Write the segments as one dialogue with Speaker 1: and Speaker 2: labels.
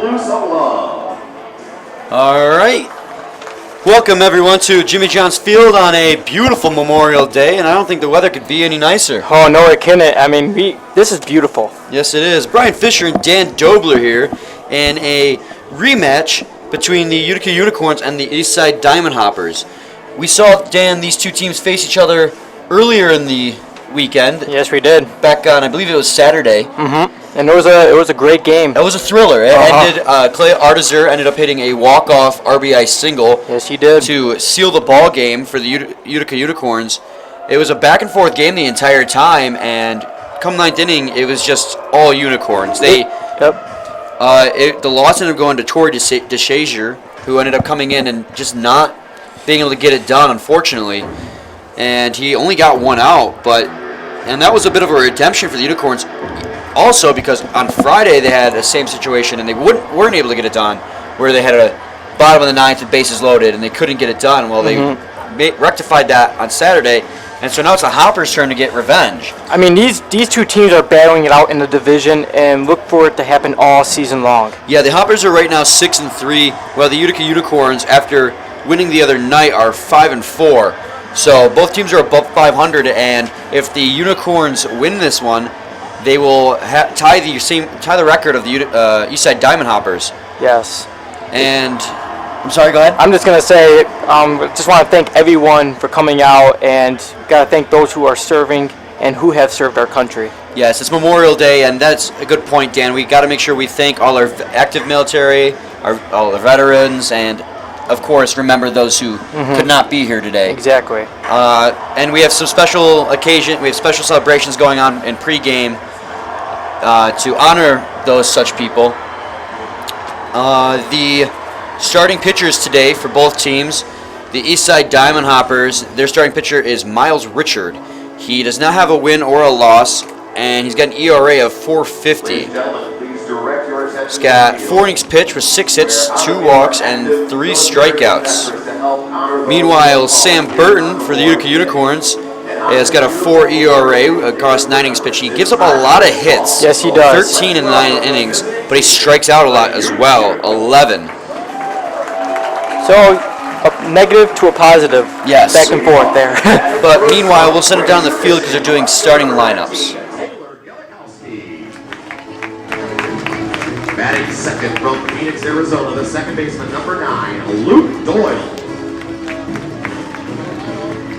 Speaker 1: blue some love.
Speaker 2: All right. Welcome, everyone, to Jimmy John's Field on a beautiful Memorial Day, and I don't think the weather could be any nicer.
Speaker 3: Oh, no, it couldn't. I mean, this is beautiful.
Speaker 2: Yes, it is. Brian Fisher and Dan Dobler here in a rematch between the Utica Unicorns and the Eastside Diamond Hoppers. We saw, Dan, these two teams face each other earlier in the weekend.
Speaker 3: Yes, we did.
Speaker 2: Back on, I believe it was Saturday.
Speaker 3: Mm-hmm. And it was a great game.
Speaker 2: That was a thriller. It ended. Clay Artizer ended up hitting a walk-off RBI single.
Speaker 3: Yes, he did.
Speaker 2: To seal the ball game for the Utica Unicorns. It was a back-and-forth game the entire time, and come ninth inning, it was just all Unicorns. The loss ended up going to Torrey DeShazier, who ended up coming in and just not being able to get it done, unfortunately. And he only got one out, and that was a bit of a redemption for the Unicorns. Also, because on Friday they had the same situation and they weren't able to get it done, where they had a bottom of the ninth with bases loaded and they couldn't get it done. Well, they rectified that on Saturday, and so now it's the Hoppers' turn to get revenge.
Speaker 3: I mean, these two teams are battling it out in the division, and look for it to happen all season long.
Speaker 2: Yeah, the Hoppers are right now 6-3, while the Utica Unicorns, after winning the other night, are 5-4. So both teams are above 500, and if the Unicorns win this one, they will tie the record of the Eastside Diamond Hoppers.
Speaker 3: Yes.
Speaker 2: And I'm sorry, go ahead.
Speaker 3: I'm just gonna say, just want to thank everyone for coming out, and gotta thank those who are serving and who have served our country.
Speaker 2: Yes, it's Memorial Day, and that's a good point, Dan. We got to make sure we thank all our active military, all the veterans, and of course, remember those who could not be here today.
Speaker 3: Exactly.
Speaker 2: And we have some special special celebrations going on in pregame to honor those such people. The starting pitchers today for both teams, the Eastside Diamond Hoppers, their starting pitcher is Miles Richard. He does not have a win or a loss, and he's got an ERA of 4.50. He's got 4 innings pitched with 6 hits, 2 walks, and 3 strikeouts. Meanwhile, Sam Burton for the Utica Unicorns has got a 4 ERA across 9 innings pitched. He gives up a lot of hits.
Speaker 3: Yes, he does.
Speaker 2: 13 in 9 innings, but he strikes out a lot as well, 11.
Speaker 3: So, a negative to a positive.
Speaker 2: Yes.
Speaker 3: Back and forth there.
Speaker 2: But meanwhile, we'll send it down the field because they're doing starting lineups.
Speaker 1: Batting second from Phoenix, Arizona, the second baseman, number 9, Luke Doyle.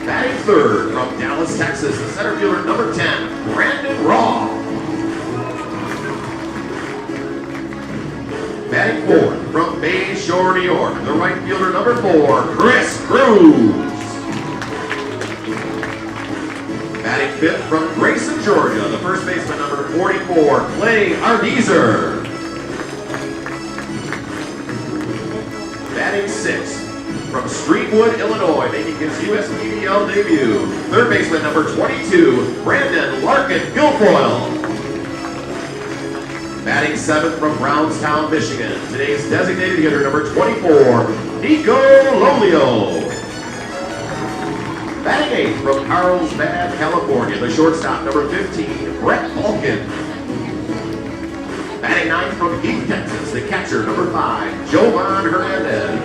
Speaker 1: Batting third from Dallas, Texas, the center fielder, number 10, Brandon Raw. Batting fourth from Bay Shore, New York, the right fielder, number 4, Chris Cruz. Batting fifth from Grayson, Georgia, the first baseman, number 44, Clay Ardizer. Batting sixth from Streetwood, Illinois, making his USPBL debut, third baseman number 22, Brandon Larkin Guilfoyle. Batting seventh from Brownstown, Michigan, today's designated hitter number 24, Nico Lolio. Batting eighth from Carlsbad, California, the shortstop number 15, Brett Falcon. Batting ninth from Heath, Texas, the catcher, number 5, Jovan Hernandez.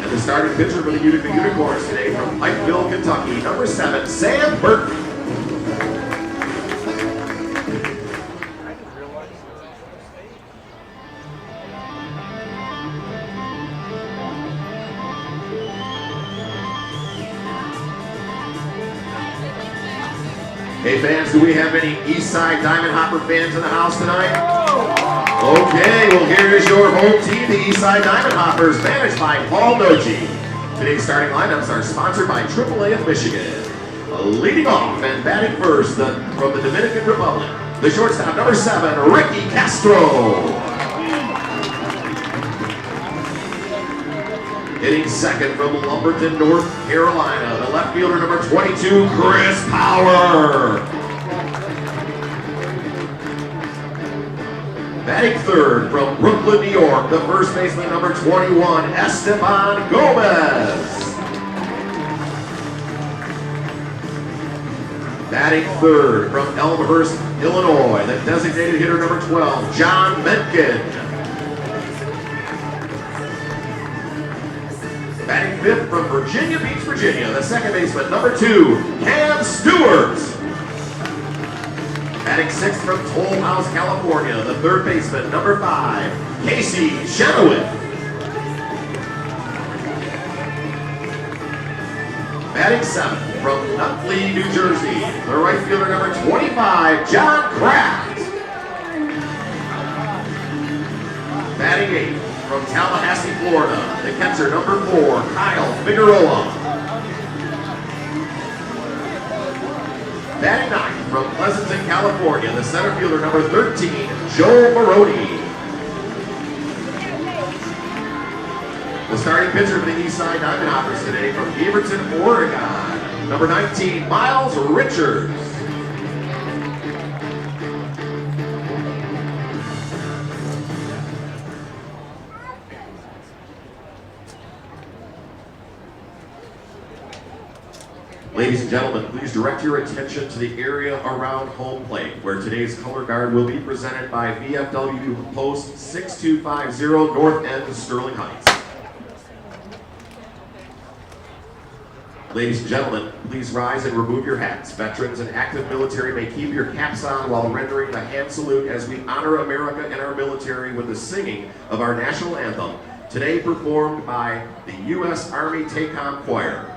Speaker 1: And the starting pitcher for the Utica Unicorns today from Pikeville, Kentucky, number 7, Sam Burton. Hey fans, do we have any Eastside Diamond Hopper fans in the house tonight? Okay, well here is your home team, the Eastside Diamond Hoppers, managed by Paul Noji. Today's starting lineups are sponsored by AAA of Michigan. Leading off and batting first from the Dominican Republic, the shortstop number 7, Ricky Castro. Hitting second from Lumberton, North Carolina, the left fielder number 22, Chris Power. Batting third from Brooklyn, New York, the first baseman number 21, Esteban Gomez. Batting third from Elmhurst, Illinois, the designated hitter number 12, John Mencken. Batting fifth from Virginia Beach, Virginia, the second baseman number 2, Cam Stewart. Batting sixth from Toll House, California, the third baseman number 5, Casey Chenoweth. Batting seventh from Nutley, New Jersey, the right fielder number 25, John Kraft. Batting eighth from Tallahassee, Florida, the catcher number 4, Kyle Figueroa. Batting ninth from Pleasanton, California, the center fielder number 13, Joe Maroney. The starting pitcher for the Eastside Diamond Hoppers today from Beaverton, Oregon, number 19, Miles Richards. Ladies and gentlemen, please direct your attention to the area around home plate, where today's color guard will be presented by VFW Post 6250 North End, Sterling Heights. Ladies and gentlemen, please rise and remove your hats. Veterans and active military may keep your caps on while rendering the hand salute as we honor America and our military with the singing of our national anthem, today performed by the U.S. Army TACOM Choir.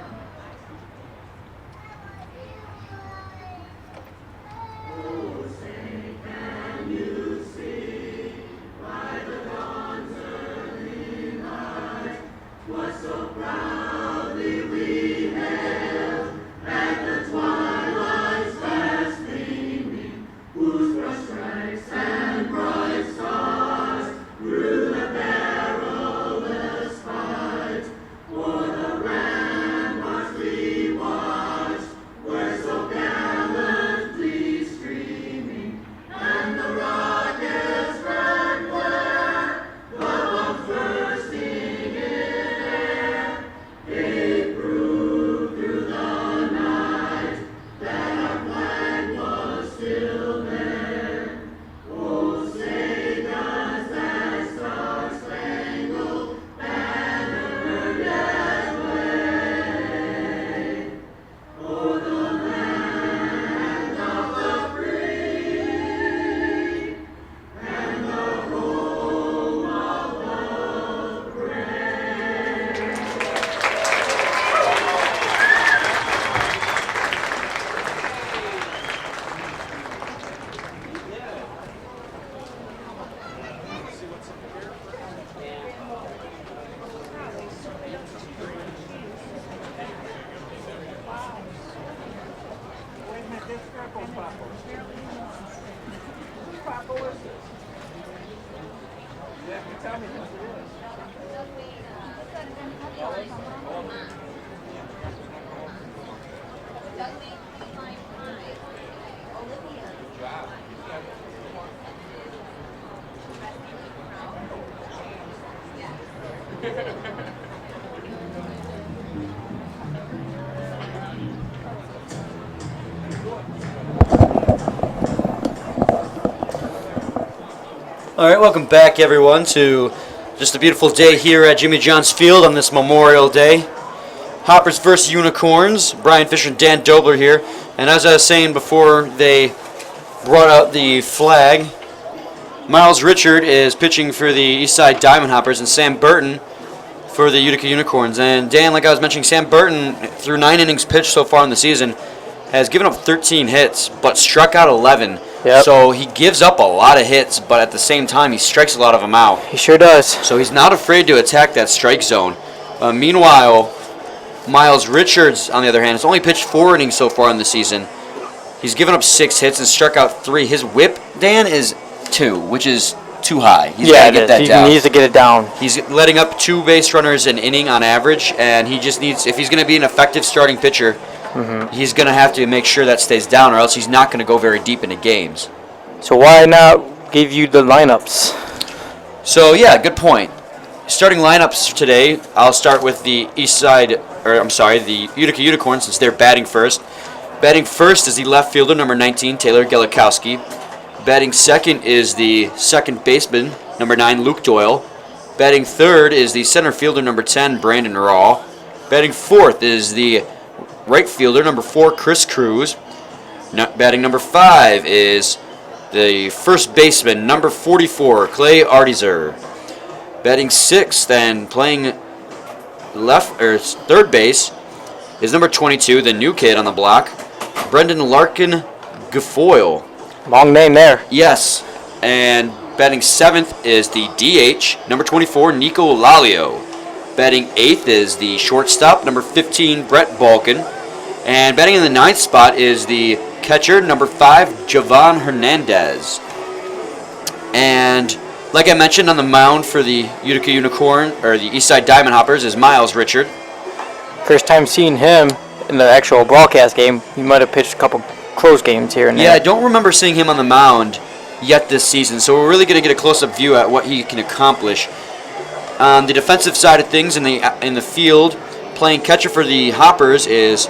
Speaker 2: All right, welcome back, everyone, to just a beautiful day here at Jimmy John's Field on this Memorial Day. Hoppers versus Unicorns. Brian Fisher and Dan Dobler here. And as I was saying before they brought out the flag, Miles Richard is pitching for the Eastside Diamond Hoppers and Sam Burton for the Utica Unicorns. And Dan, like I was mentioning, Sam Burton, through 9 innings pitched so far in the season, has given up 13 hits, but struck out 11.
Speaker 3: Yep.
Speaker 2: So he gives up a lot of hits, but at the same time, he strikes a lot of them out.
Speaker 3: He sure does.
Speaker 2: So he's not afraid to attack that strike zone. Meanwhile, Miles Richards, on the other hand, has only pitched 4 innings so far in the season. He's given up 6 hits and struck out 3. His whip, Dan, is 2, which is too high. He's got to get that down.
Speaker 3: He needs to get it down.
Speaker 2: He's letting up 2 base runners an inning on average, and he just needs, if he's going to be an effective starting pitcher, he's going to have to make sure that stays down, or else he's not going to go very deep into games.
Speaker 3: So why not give you the lineups?
Speaker 2: So, yeah, good point. Starting lineups today, I'll start with the the Utica Unicorns, since they're batting first. Batting first is the left fielder, number 19, Taylor Gelikowski. Batting second is the second baseman, number 9, Luke Doyle. Batting third is the center fielder, number 10, Brandon Raw. Batting fourth is the right fielder, number 4, Chris Cruz. Batting number 5 is the first baseman, number 44, Clay Artizer. Batting sixth and playing third base is number 22, the new kid on the block, Brendan Larkin Guilfoyle.
Speaker 3: Long name there.
Speaker 2: Yes, and batting seventh is the DH, number 24, Nico Lalio. Batting eighth is the shortstop, number 15, Brett Balkin. And batting in the ninth spot is the catcher, number 5, Javan Hernandez. And like I mentioned, on the mound for the Utica Unicorn, or the Eastside Diamond Hoppers, is Miles Richard.
Speaker 3: First time seeing him in the actual broadcast game. He might have pitched a couple close games here and there.
Speaker 2: Yeah, I don't remember seeing him on the mound yet this season, so we're really going to get a close-up view at what he can accomplish. On the defensive side of things in the field, playing catcher for the Hoppers is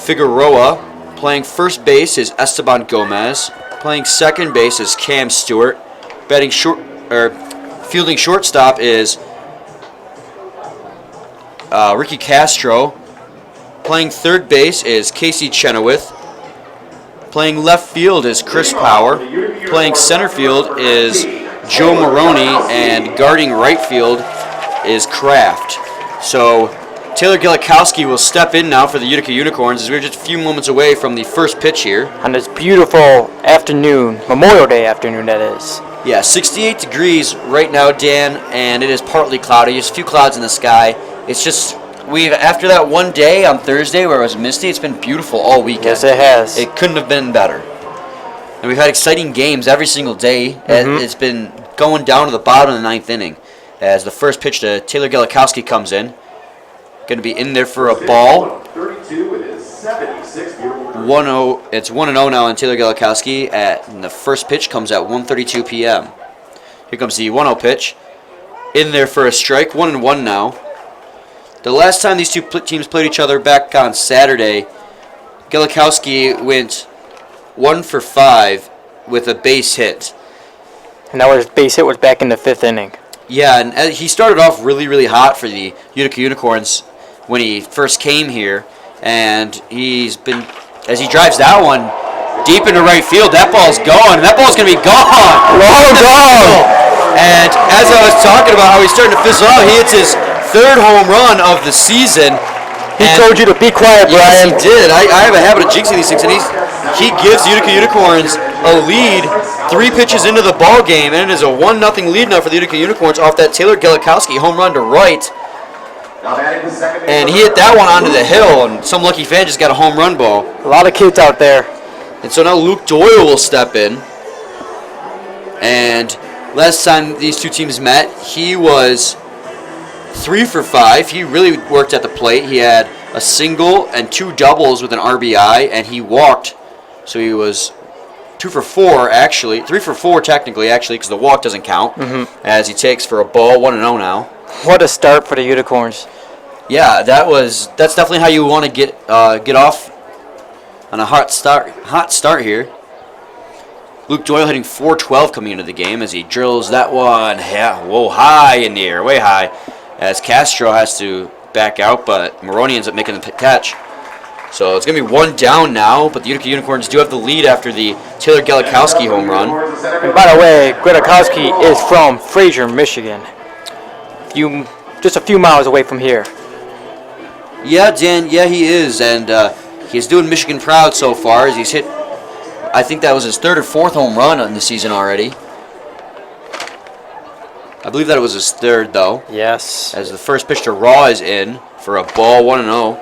Speaker 2: Figueroa. Playing first base is Esteban Gomez. Playing second base is Cam Stewart. Fielding shortstop is Ricky Castro. Playing third base is Casey Chenoweth. Playing left field is Chris Power. Playing center field is Joe Maroney, and guarding right field is Kraft. So Taylor Gelikowski will step in now for the Utica Unicorns as we're just a few moments away from the first pitch here.
Speaker 3: On this beautiful afternoon, Memorial Day afternoon that is.
Speaker 2: Yeah, 68 degrees right now, Dan, and it is partly cloudy. There's a few clouds in the sky. It's just, after that one day on Thursday where it was misty, it's been beautiful all weekend.
Speaker 3: Yes, it has.
Speaker 2: It couldn't have been better. And we've had exciting games every single day. It's been going down to the bottom of the ninth inning as the first pitch to Taylor Gelikowski comes in. Going to be in there for a ball.
Speaker 1: 32, it is 76.
Speaker 2: 1-0. It's 1-0 now on Taylor Gelikowski. And the first pitch comes at 1:32 p.m. Here comes the 1-0 pitch. In there for a strike. 1-1 now. The last time these two teams played each other back on Saturday, Gelikowski went 1 for 5 with a base hit.
Speaker 3: And that was base hit was back in the fifth inning.
Speaker 2: Yeah, and he started off really, really hot for the Utica Unicorns when he first came here, and he's been, as he drives that one deep into right field, that ball's going, and that ball's going to be gone.
Speaker 3: Long gone.
Speaker 2: And as I was talking about how he's starting to fizzle out, he hits his third home run of the season.
Speaker 3: He told you to be quiet, Brian.
Speaker 2: Yes, he did. I have a habit of jinxing these things, and he gives Utica Unicorns a lead 3 pitches into the ball game, and it is a 1-0 lead now for the Utica Unicorns off that Taylor Gelikowski home run to right. And he hit that one onto the hill, and some lucky fan just got a home run ball.
Speaker 3: A lot of kids out there.
Speaker 2: And so now Luke Doyle will step in. And last time these two teams met, he was 3 for 5. He really worked at the plate. He had a single and 2 doubles with an RBI, and he walked. So he was 2 for 4, actually. 3 for 4, technically, actually, because the walk doesn't count. As he takes for a ball, 1-0 now.
Speaker 3: What a start for the Unicorns.
Speaker 2: Yeah, that's definitely how you want to get off on a hot start here. Luke Doyle hitting .412 coming into the game as he drills that one high in the air, way high, as Castro has to back out, but Maroney ends up making the catch. So it's going to be 1 down now, but the Utica Unicorns do have the lead after the Taylor Gelikowski home run.
Speaker 3: And by the way, Gelikowski is from Fraser, Michigan. Just a few miles away from here.
Speaker 2: Yeah, Dan, yeah, he is, and he's doing Michigan proud so far as he's hit, I think that was his 3rd or 4th home run in the season already. I believe that it was his 3rd, though.
Speaker 3: Yes.
Speaker 2: As the first pitch to Raw is in for a ball, 1-0.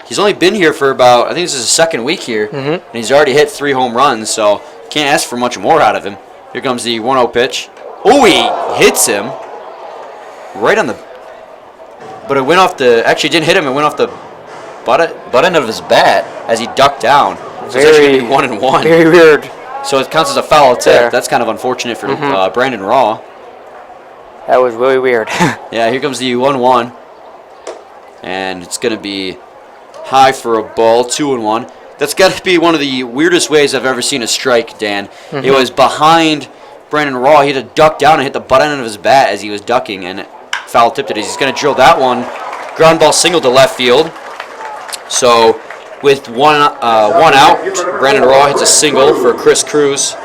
Speaker 2: He's only been here for about, I think this is his 2nd week here, and he's already hit 3 home runs, so can't ask for much more out of him. Here comes the 1-0 pitch. Oh, he hits him right on the, but it went off the, actually didn't hit him, it went off the butt end of his bat as he ducked down. So it's actually going to be 1-1.
Speaker 3: Very weird.
Speaker 2: So it counts as a foul tip. That's kind of unfortunate for Brandon Raw.
Speaker 3: That was really weird.
Speaker 2: Yeah, here comes the 1-1. And it's going to be high for a ball, 2-1. That's got to be one of the weirdest ways I've ever seen a strike, Dan. It was behind Brandon Raw. He had to duck down and hit the butt end of his bat as he was ducking, and foul tipped it. He's going to drill that one. Ground ball single to left field. So with one out, Brandon Raw hits a single for Chris Cruz.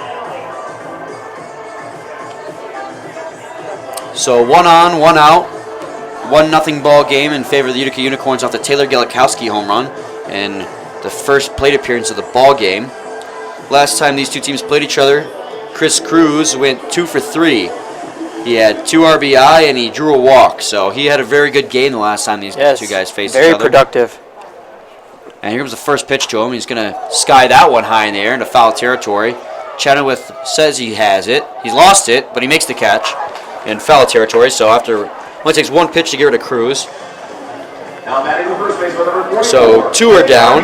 Speaker 2: So 1 on, 1 out. 1-0 ball game in favor of the Utica Unicorns off the Taylor Galikowski home run and the first plate appearance of the ball game. Last time these two teams played each other, Chris Cruz went 2 for 3. He had 2 RBI and he drew a walk, so he had a very good game the last time these two guys faced each other.
Speaker 3: Very productive.
Speaker 2: And here comes the first pitch to him. He's going to sky that one high in the air into foul territory. Chenoweth says he has it. He's lost it, but he makes the catch in foul territory. So after only takes one pitch to get rid of Cruz. So 2 are down.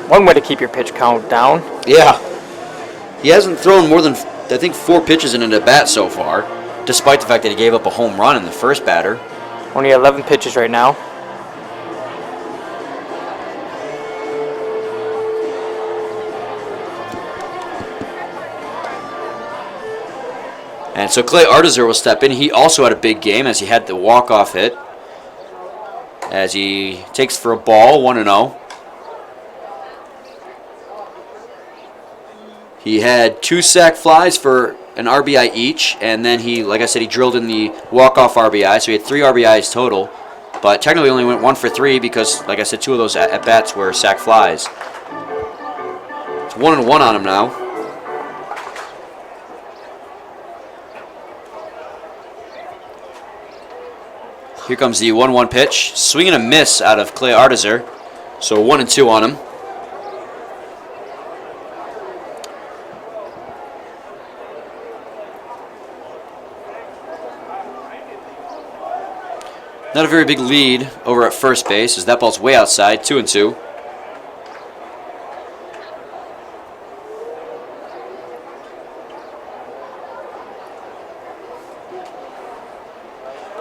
Speaker 3: One way to keep your pitch count down.
Speaker 2: Yeah. He hasn't thrown more than, I think, 4 pitches in an at-bat so far, despite the fact that he gave up a home run in the first batter.
Speaker 3: Only 11 pitches right now.
Speaker 2: And so Clay Artizer will step in. He also had a big game as he had the walk-off hit. As he takes for a ball, 1-0. He had 2 sac flies for an RBI each, and then he, like I said, he drilled in the walk-off RBI, so he had 3 RBIs total. But technically only went 1 for 3 because, like I said, 2 of those at-bats were sac flies. It's 1-1 on him now. Here comes the 1-1 pitch. Swing and a miss out of Clay Artizer. So 1-2 on him. Not a very big lead over at first base as that ball's way outside. 2-2.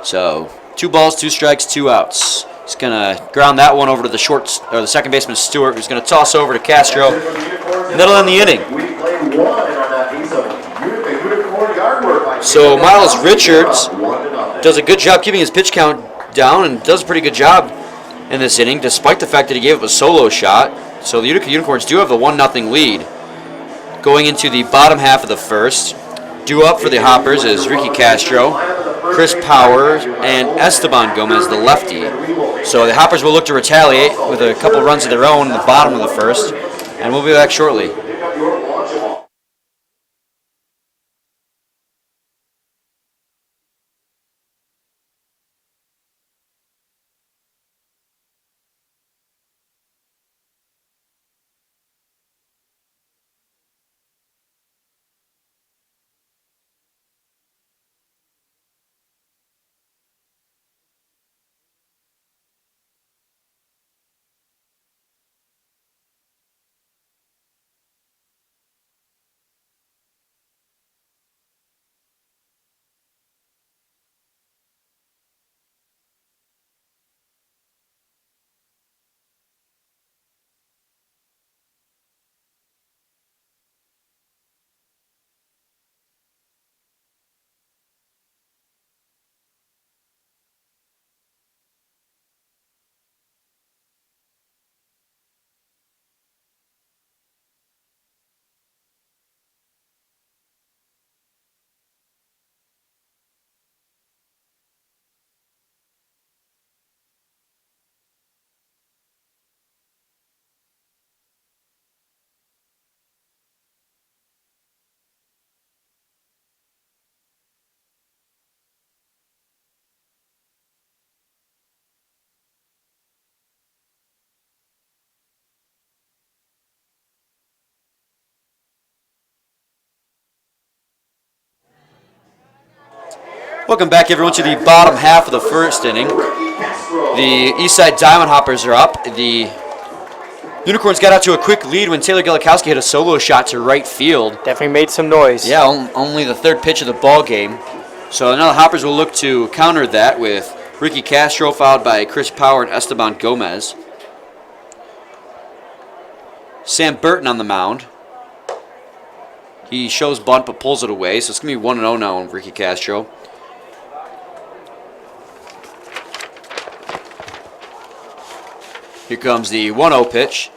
Speaker 2: So 2 balls, 2 strikes, 2 outs. He's gonna ground that one over to the second baseman Stewart, who's gonna toss over to Castro, and that'll end the inning. So Miles Richards does a good job keeping his pitch count down and does a pretty good job in this inning, despite the fact that he gave up a solo shot. So the Utica Unicorns do have the 1-0 lead going into the bottom half of the first. Due up for the Hoppers is Ricky Castro, Chris Power, and Esteban Gomez, the lefty. So the Hoppers will look to retaliate with a couple runs of their own in the bottom of the first, and we'll be back shortly. Welcome back, everyone, to the bottom half of the first inning. The Eastside Diamond Hoppers are up. The Unicorns got out to a quick lead when Taylor Galikowski hit a solo shot to right field.
Speaker 3: Definitely made some noise.
Speaker 2: Yeah, only the 3rd pitch of the ball game. So now the Hoppers will look to counter that with Ricky Castro, followed by Chris Power and Esteban Gomez. Sam Burton on the mound. He shows bunt but pulls it away, so it's going to be 1-0 now on Ricky Castro. Here comes the 1-0 pitch.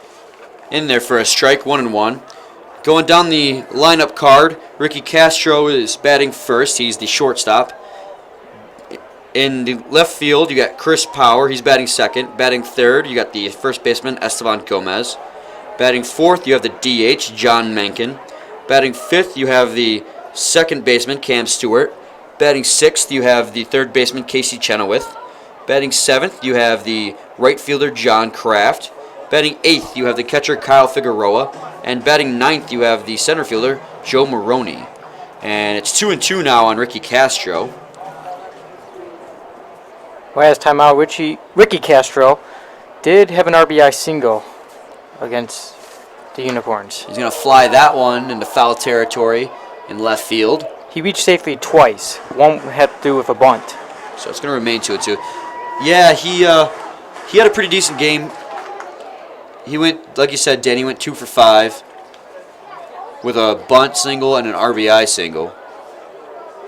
Speaker 2: In there for a strike, 1-1. Going down the lineup card, Ricky Castro is batting first. He's the shortstop. In the left field, you got Chris Power. He's batting second. Batting third, you got the first baseman, Esteban Gomez. Batting fourth, you have the DH, John Mencken. Batting fifth, you have the second baseman, Cam Stewart. Batting sixth, you have the third baseman, Casey Chenoweth. Batting seventh, you have the right fielder, John Kraft. Batting eighth, you have the catcher, Kyle Figueroa. And batting ninth, you have the center fielder, Joe Maroney. And it's 2-2 now on Ricky Castro.
Speaker 3: Last time out, Ricky Castro did have an RBI single against the Unicorns.
Speaker 2: He's going to fly that one into foul territory in left field.
Speaker 3: He reached safely twice. One had to do with a bunt.
Speaker 2: So it's going to remain 2-2. Yeah, he had a pretty decent game. He went, like you said, Danny, went 2 for 5 with a bunt single and an RBI single.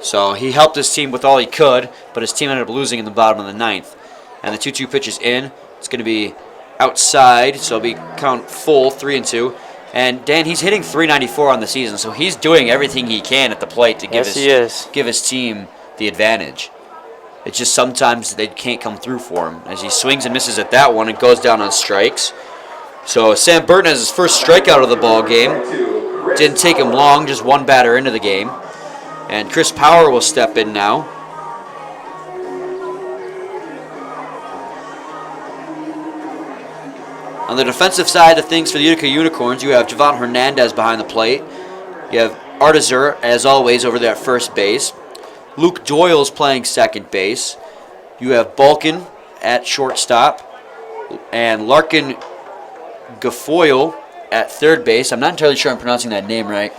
Speaker 2: So he helped his team with all he could, but his team ended up losing in the bottom of the ninth. And the 2-2 pitch is in. It's going to be outside, so it'll be count full, 3-2. And Dan, he's hitting .394 on the season, so he's doing everything he can at the plate to give his team the advantage. It's just sometimes they can't come through for him. As he swings and misses at that one, it goes down on strikes. So Sam Burton has his first strikeout of the ball game. Didn't take him long, just one batter into the game. And Chris Power will step in now. On the defensive side of things for the Utica Unicorns, you have Javon Hernandez behind the plate. You have Artizer, as always, over there at first base. Luke Doyle's playing second base. You have Balkin at shortstop. And Larkin Gafoyle at third base. I'm not entirely sure I'm pronouncing that name right.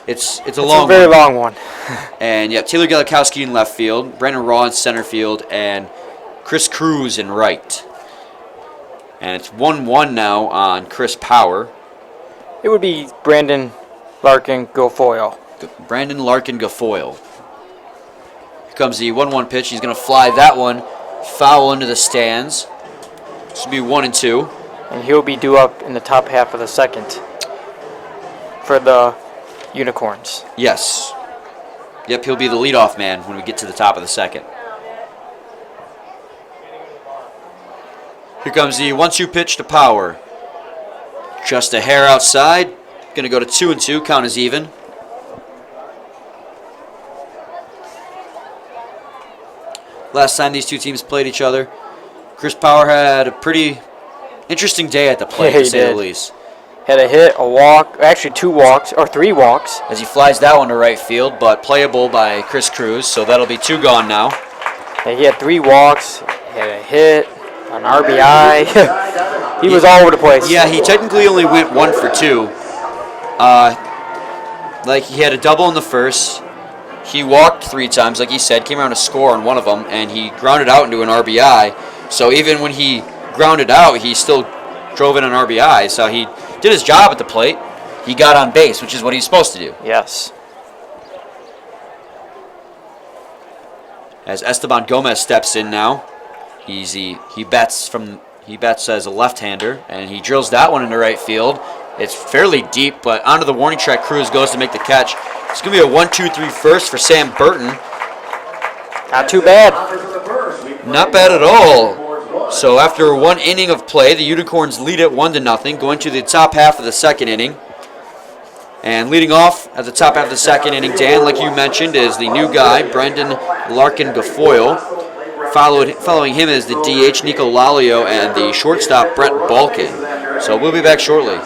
Speaker 2: It's a
Speaker 3: very long one.
Speaker 2: And you have Taylor Galikowski in left field, Brandon Raw in center field, and Chris Cruz in right. And it's 1-1 now on Chris Power.
Speaker 3: It would be Brandon Larkin Guilfoyle.
Speaker 2: Brandon Larkin Gafoyle. Here comes the 1-1 pitch. He's going to fly that one foul into the stands. This will be 1-2.
Speaker 3: And he'll be due up in the top half of the second for the Unicorns.
Speaker 2: Yes. Yep, he'll be the leadoff man when we get to the top of the second. Here comes the 1-2 pitch to Power. Just a hair outside. Going to go to 2-2. Count is even. Last time these two teams played each other, Chris Power had a pretty interesting day at the plate, to say the least.
Speaker 3: Had a hit, a walk, actually 2 walks, or 3 walks.
Speaker 2: As he flies that one to right field, but playable by Chris Cruz, so that'll be 2 gone now.
Speaker 3: And he had 3 walks, he had a hit, an RBI. He was all over the place.
Speaker 2: Yeah, he technically only went 1 for 2. Like, he had a double in the first. He walked 3 times, like he said, came around to score on one of them, and he grounded out into an RBI. So even when he grounded out, he still drove in an RBI. So he did his job at the plate. He got on base, which is what he's supposed to do.
Speaker 3: Yes.
Speaker 2: As Esteban Gomez steps in now, he bats as a left-hander, and he drills that one into right field. It's fairly deep, but onto the warning track, Cruz goes to make the catch. It's going to be a 1-2-3 first for Sam Burton.
Speaker 3: Not too bad.
Speaker 2: Not bad at all. So after 1 inning of play, the Unicorns lead it 1-0, going to the top half of the second inning. And leading off at the top half of the second inning, Dan, like you mentioned, is the new guy, Brendan Larkin Gafoyle. Following him is the DH, Nico Lalio, and the shortstop, Brett Balkin. So we'll be back shortly.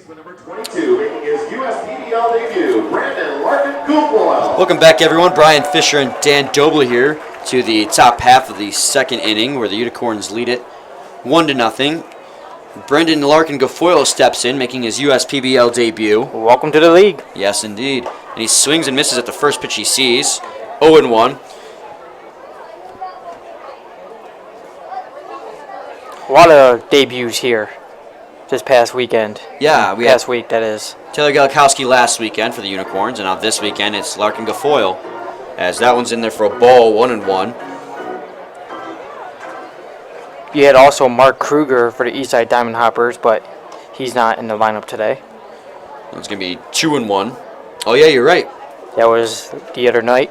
Speaker 1: baseman number 22, making his USPBL debut, Brandon Larkin Guilfoyle.
Speaker 2: Welcome back, everyone. Brian Fisher and Dan Doble here to the top half of the second inning, where the Unicorns lead it 1-0. Brendan Larkin Guilfoyle steps in, making his USPBL debut.
Speaker 3: Welcome to the league.
Speaker 2: Yes, indeed. And he swings and misses at the first pitch he sees. 0-1.
Speaker 3: A lot of debuts here this past weekend.
Speaker 2: Yeah, we had
Speaker 3: Past week, that is.
Speaker 2: Taylor Galikowski last weekend for the Unicorns, and now this weekend it's Larkin Guilfoyle, as that one's in there for a ball, 1-1.
Speaker 3: You had also Mark Kruger for the Eastside Diamond Hoppers, but he's not in the lineup today.
Speaker 2: It's going to be 2-1. Oh, yeah, you're right.
Speaker 3: That was the other night.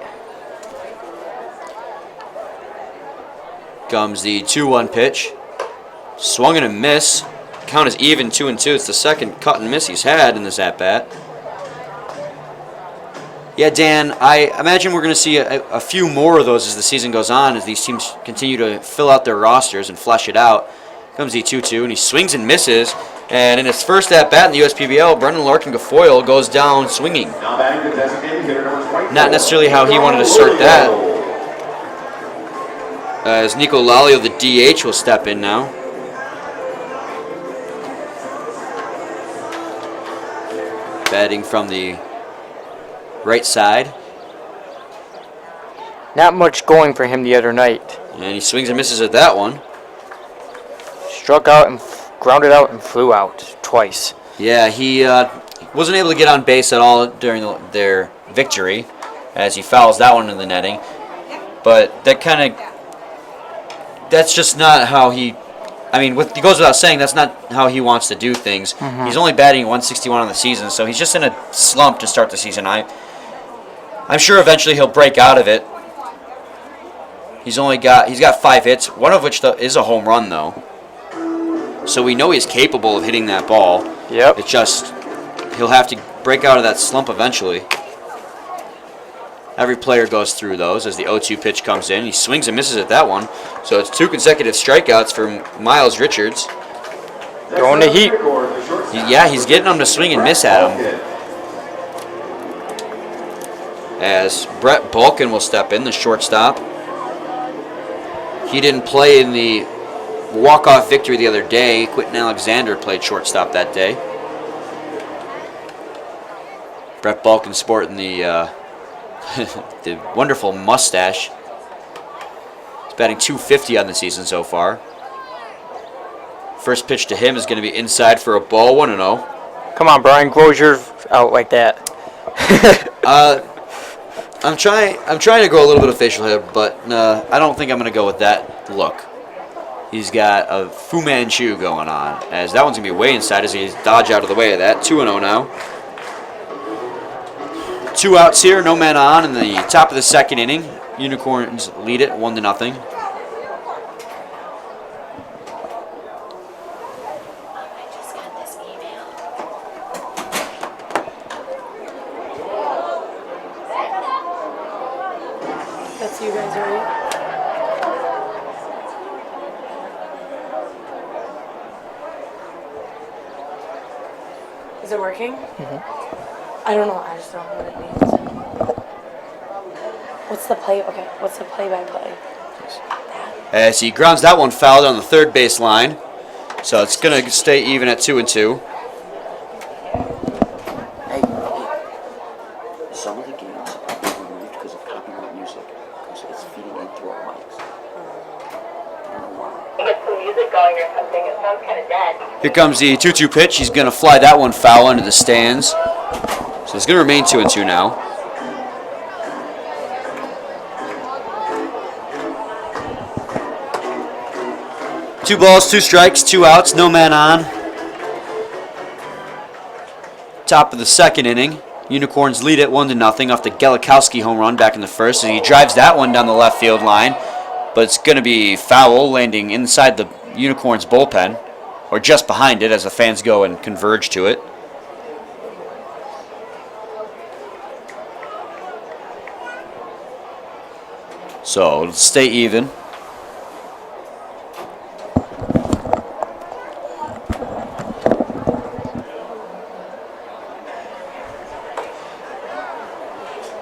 Speaker 2: Comes the 2-1 pitch. Swung and a miss. Count is even, 2-2. It's the second cut and miss he's had in this at-bat. Yeah, Dan, I imagine we're going to see a few more of those as the season goes on, as these teams continue to fill out their rosters and flesh it out. Comes the 2-2, and he swings and misses. And in his first at-bat in the USPBL, Brendan Larkin Guilfoyle goes down swinging.
Speaker 1: Now batting the designated hitter number 24.
Speaker 2: Not necessarily how he wanted to start that. As Nico Lalio, the DH, will step in now. Batting from the right side.
Speaker 3: Not much going for him the other night.
Speaker 2: And he swings and misses at that one.
Speaker 3: Struck out and grounded out and flew out twice.
Speaker 2: Yeah, he wasn't able to get on base at all during their victory, as he fouls that one in the netting. But that's just not how he, it goes without saying, that's not how he wants to do things.
Speaker 3: Mm-hmm.
Speaker 2: He's only batting 161 on the season, so he's just in a slump to start the season. I'm sure eventually he'll break out of it. He's got 5 hits, one of which is a home run, though. So we know he's capable of hitting that ball.
Speaker 3: Yep.
Speaker 2: It's just he'll have to break out of that slump eventually. Every player goes through those as the 0-2 pitch comes in. He swings and misses at that one. So it's 2 consecutive strikeouts for Miles Richards.
Speaker 3: Going to heat.
Speaker 2: Yeah, he's getting them to swing and miss at him. As Brett Balkin will step in, the shortstop. He didn't play in the walk-off victory the other day. Quentin Alexander played shortstop that day. Brett Balkin sporting the the wonderful mustache. He's batting .250 on the season so far. First pitch to him is going to be inside for a ball, 1-0.
Speaker 3: Come on, Brian, close your out like that.
Speaker 2: I'm trying to grow a little bit of facial hair, but I don't think I'm going to go with that look. He's got a Fu Manchu going on, as that one's going to be way inside as he dodge out of the way of that. 2-0 now. 2 outs here, no men on in the top of the second inning. Unicorns lead it 1-0.
Speaker 4: That's you guys, right? Is it working? Mm-hmm. I don't know. I just don't know what it means. What's the play? Okay, what's the play-by-play?
Speaker 2: As he grounds that one foul down the third base line. So it's going to stay even at 2-2.
Speaker 5: Some of the games are being removed because of copyright music, because it's feeding in through our mics. I don't know why.
Speaker 6: Get some music going or something. It sounds kind of dead.
Speaker 2: Here comes the 2-2 pitch. He's going to fly that one foul into the stands. So it's going to remain 2-2 now. Two balls, 2 strikes, 2 outs, no man on. Top of the second inning. Unicorns lead it 1-0 off the Galikowski home run back in the first. And he drives that one down the left field line. But it's going to be foul, landing inside the Unicorns bullpen. Or just behind it as the fans go and converge to it. So it'll stay even.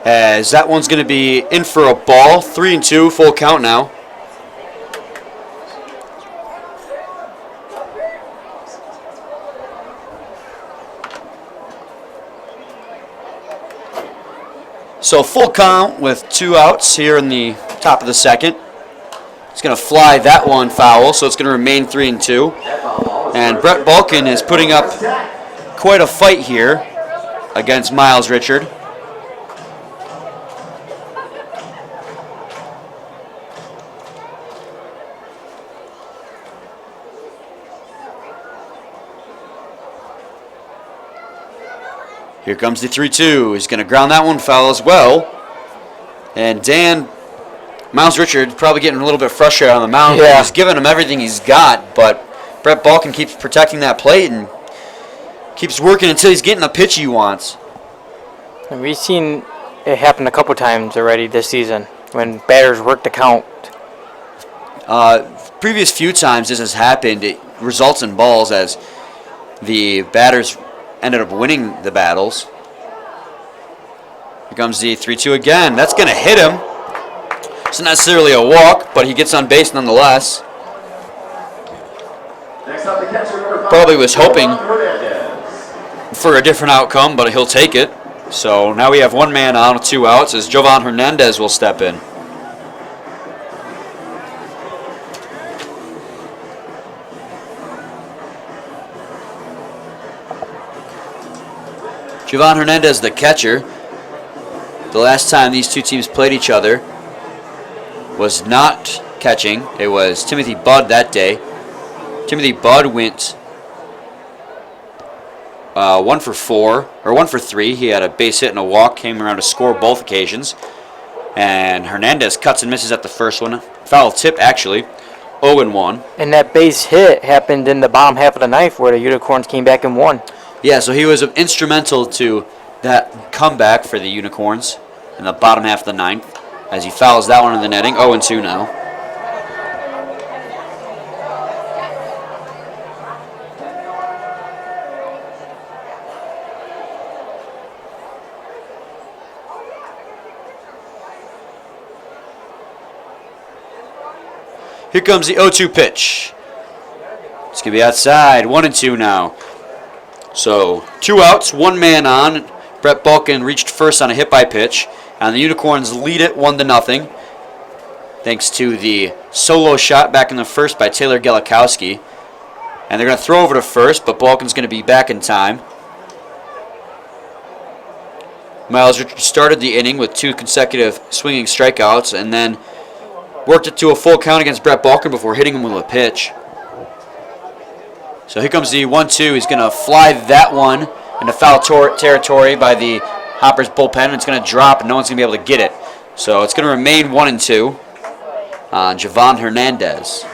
Speaker 2: as that one's going to be in for a ball. 3-2, full count now. So full count with 2 outs here in the top of the second. He's going to fly that one foul, so it's going to remain 3-2. And Brett Balkin is putting up quite a fight here against Miles Richard. Here comes the 3-2. He's going to ground that one foul as well. And Miles Richard probably getting a little bit frustrated on the mound.
Speaker 3: Yeah.
Speaker 2: He's giving him everything he's got, but Brett Balkin keeps protecting that plate and keeps working until he's getting the pitch he wants.
Speaker 3: And we've seen it happen a couple times already this season when batters work the count.
Speaker 2: Previous few times this has happened, it results in balls as the batters ended up winning the battles. Here comes the 3-2 again. That's going to hit him. It's not necessarily a walk, but he gets on base nonetheless. Probably was hoping for a different outcome, but he'll take it. So now we have 1 man on with 2 outs as Jovan Hernandez will step in. Jovan Hernandez, the catcher. The last time these two teams played each other was not catching. It was Timothy Budd that day. Timothy Budd went 1 for 4, or 1 for 3. He had a base hit and a walk, came around to score both occasions. And Hernandez cuts and misses at the first one. Foul tip, actually. 0-1.
Speaker 3: And that base hit happened in the bottom half of the ninth where the Unicorns came back and won.
Speaker 2: Yeah, so he was instrumental to that comeback for the Unicorns in the bottom half of the ninth as he fouls that one in the netting. 0-2 now. Here comes the 0-2 pitch. It's going to be outside. 1-2 now. So 2 outs, 1 man on. Brett Balkin reached first on a hit by pitch. And the Unicorns lead it 1-0. Thanks to the solo shot back in the first by Taylor Gelikowski. And they're going to throw over to first, but Balkin's going to be back in time. Miles Richard started the inning with 2 consecutive swinging strikeouts and then worked it to a full count against Brett Balkin before hitting him with a pitch. So here comes the 1-2. He's going to fly that one into foul territory by the Hoppers bullpen, and it's going to drop, and no one's going to be able to get it. So it's going to remain 1-2 on Jovan Hernandez.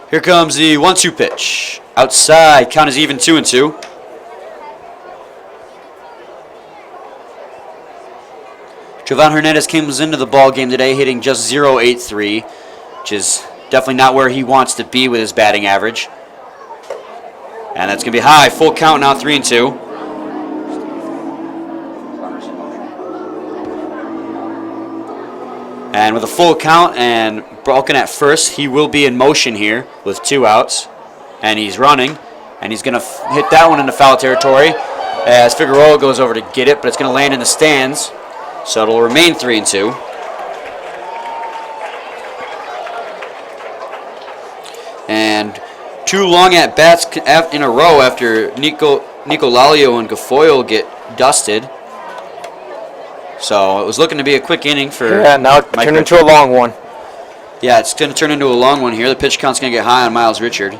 Speaker 2: Here comes the 1-2 pitch. Outside, count is even 2-2. Jovan Hernandez comes into the ball game today hitting just .083, which is definitely not where he wants to be with his batting average. And that's going to be high. Full count now, 3-2. And with a full count and Balkin at first, he will be in motion here with 2 outs. And he's running, and he's going to hit that one into foul territory as Figueroa goes over to get it, but it's going to land in the stands. So it'll remain 3-2. And 2 long at-bats in a row after Nico Lalio and Gafoyle get dusted. So it was looking to be a quick inning for
Speaker 3: now it turned into a long one.
Speaker 2: Yeah, it's going to turn into a long one here. The pitch count's going to get high on Miles Richard.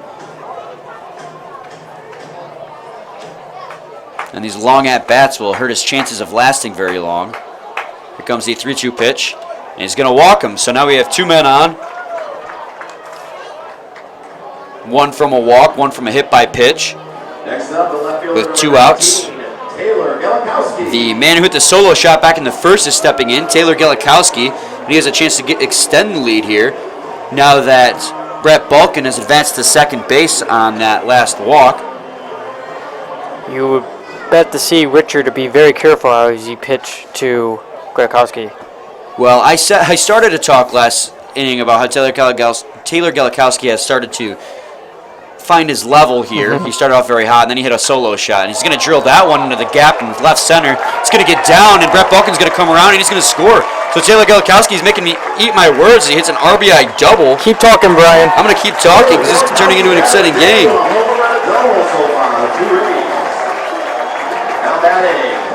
Speaker 2: And these long at-bats will hurt his chances of lasting very long. Here comes the 3-2 pitch. And he's going to walk him. So now we have 2 men on. One from a walk, one from a hit by pitch.
Speaker 1: Next up, the left fielder,
Speaker 2: With 2
Speaker 1: number
Speaker 2: outs.
Speaker 1: 19, Taylor Galikowski.
Speaker 2: The man who hit the solo shot back in the first is stepping in, Taylor Galikowski, and he has a chance to extend the lead here now that Brett Balkin has advanced to second base on that last walk.
Speaker 3: You would bet to see Richard to be very careful as he pitched to Grakowski.
Speaker 2: Well, I started to talk last inning about how Taylor Galikowski has started to find his level here. He started off very hot, and then he hit a solo shot, and he's going to drill that one into the gap in left center. It's going to get down, and Brett Balkin's going to come around, and he's going to score. So Taylor Galikowski is making me eat my words as he hits an RBI double.
Speaker 3: Keep talking, Brian.
Speaker 2: I'm going to keep talking because this is turning into an exciting game.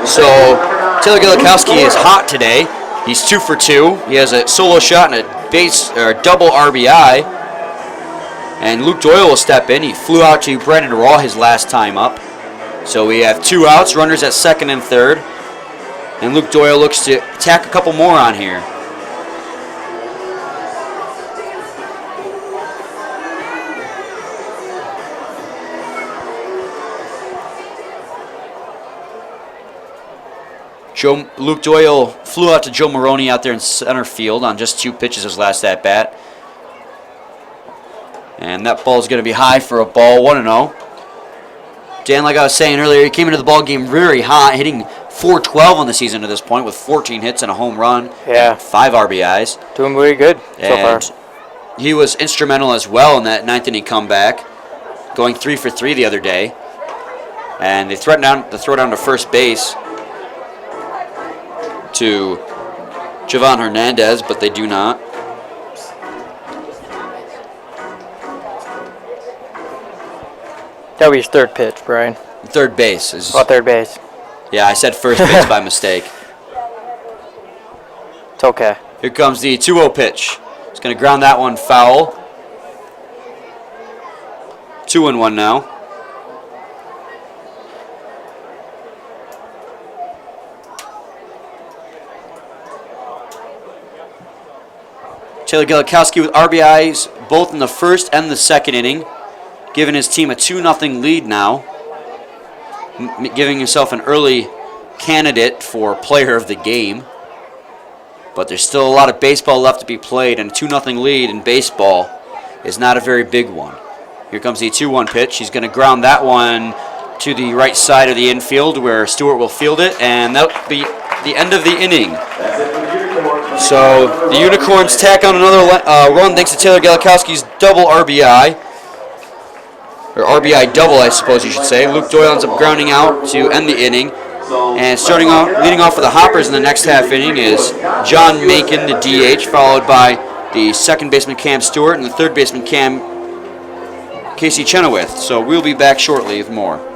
Speaker 2: So Taylor Galikowski is hot today. He's 2 for 2. He has a solo shot and a base or a double RBI. And Luke Doyle will step in. He flew out to Brandon Raw his last time up. So we have 2 outs, runners at second and third. And Luke Doyle looks to tack a couple more on here. Luke Doyle flew out to Joe Maroney out there in center field on just 2 pitches his last at bat. And that ball is going to be high for a ball, 1-0. Dan, like I was saying earlier, he came into the ball game very hot, hitting .412 on the season to this point with 14 hits and a home run.
Speaker 3: Yeah.
Speaker 2: And 5 RBIs.
Speaker 3: Doing very good so far.
Speaker 2: He was instrumental as well in that 9th inning comeback, going 3 for 3 the other day. And they threatened to throw down to first base to Javon Hernandez, but they do not.
Speaker 3: That was his third pitch, Brian.
Speaker 2: Third base is.
Speaker 3: Oh, third base.
Speaker 2: Yeah, I said first base by mistake.
Speaker 3: It's okay.
Speaker 2: Here comes the 2-0 pitch. He's going to ground that one foul. 2-1 now. Taylor Galikowski with RBIs both in the first and the second inning, giving his team a 2-0 lead now, giving himself an early candidate for player of the game. But there's still a lot of baseball left to be played, and a 2-0 lead in baseball is not a very big one. Here comes the 2-1 pitch. He's going to ground that one to the right side of the infield where Stewart will field it, and that'll be the end of the inning. So the Unicorns tack on another run thanks to Taylor Galikowski's double RBI. Or RBI double, I suppose you should say. Luke Doyle ends up grounding out to end the inning. And leading off for the Hoppers in the next half inning is John Macon, the DH, followed by the second baseman Cam Stewart and the third baseman Casey Chenoweth. So we'll be back shortly with more.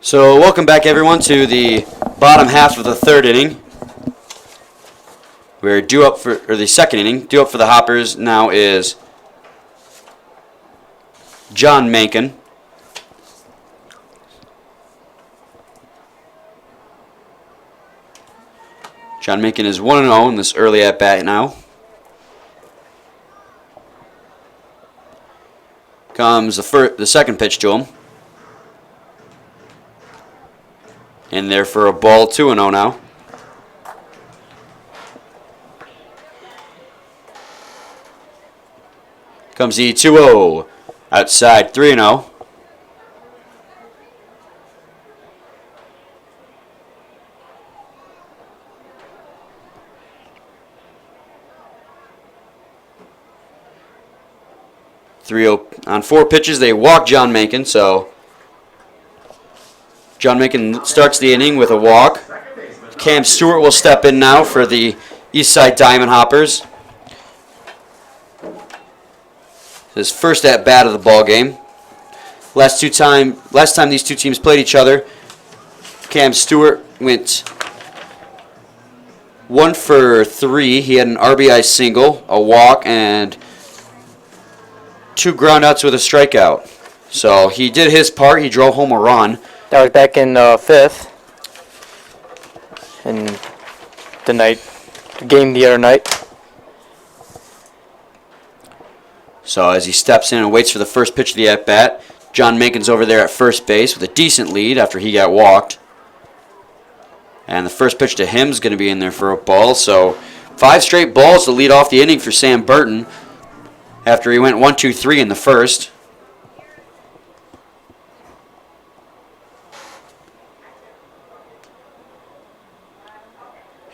Speaker 2: So welcome back everyone to the bottom half of the third inning. We're due up for, or the second inning, due up for the Hoppers now is John Mankin. John Mankin is 1-0 in this early at bat now. Comes the second pitch to him. In there for a ball, 2-0 now. Comes the 2-0. Outside, 3-0. On 4 pitches, they walk John Mankin, so John Mankin starts the inning with a walk. Cam Stewart will step in now for the Eastside Diamond Hoppers. His first at bat of the ball game. Last time these two teams played each other, Cam Stewart went 1 for 3. He had an RBI single, a walk, and 2 groundouts with a strikeout. So he did his part. He drove home a run.
Speaker 3: That was back in 5th. And the game the other night.
Speaker 2: So as he steps in and waits for the first pitch of the at-bat, John Mankin's over there at first base with a decent lead after he got walked. And the first pitch to him is going to be in there for a ball. So 5 straight balls to lead off the inning for Sam Burton after he went 1-2-3 in the first.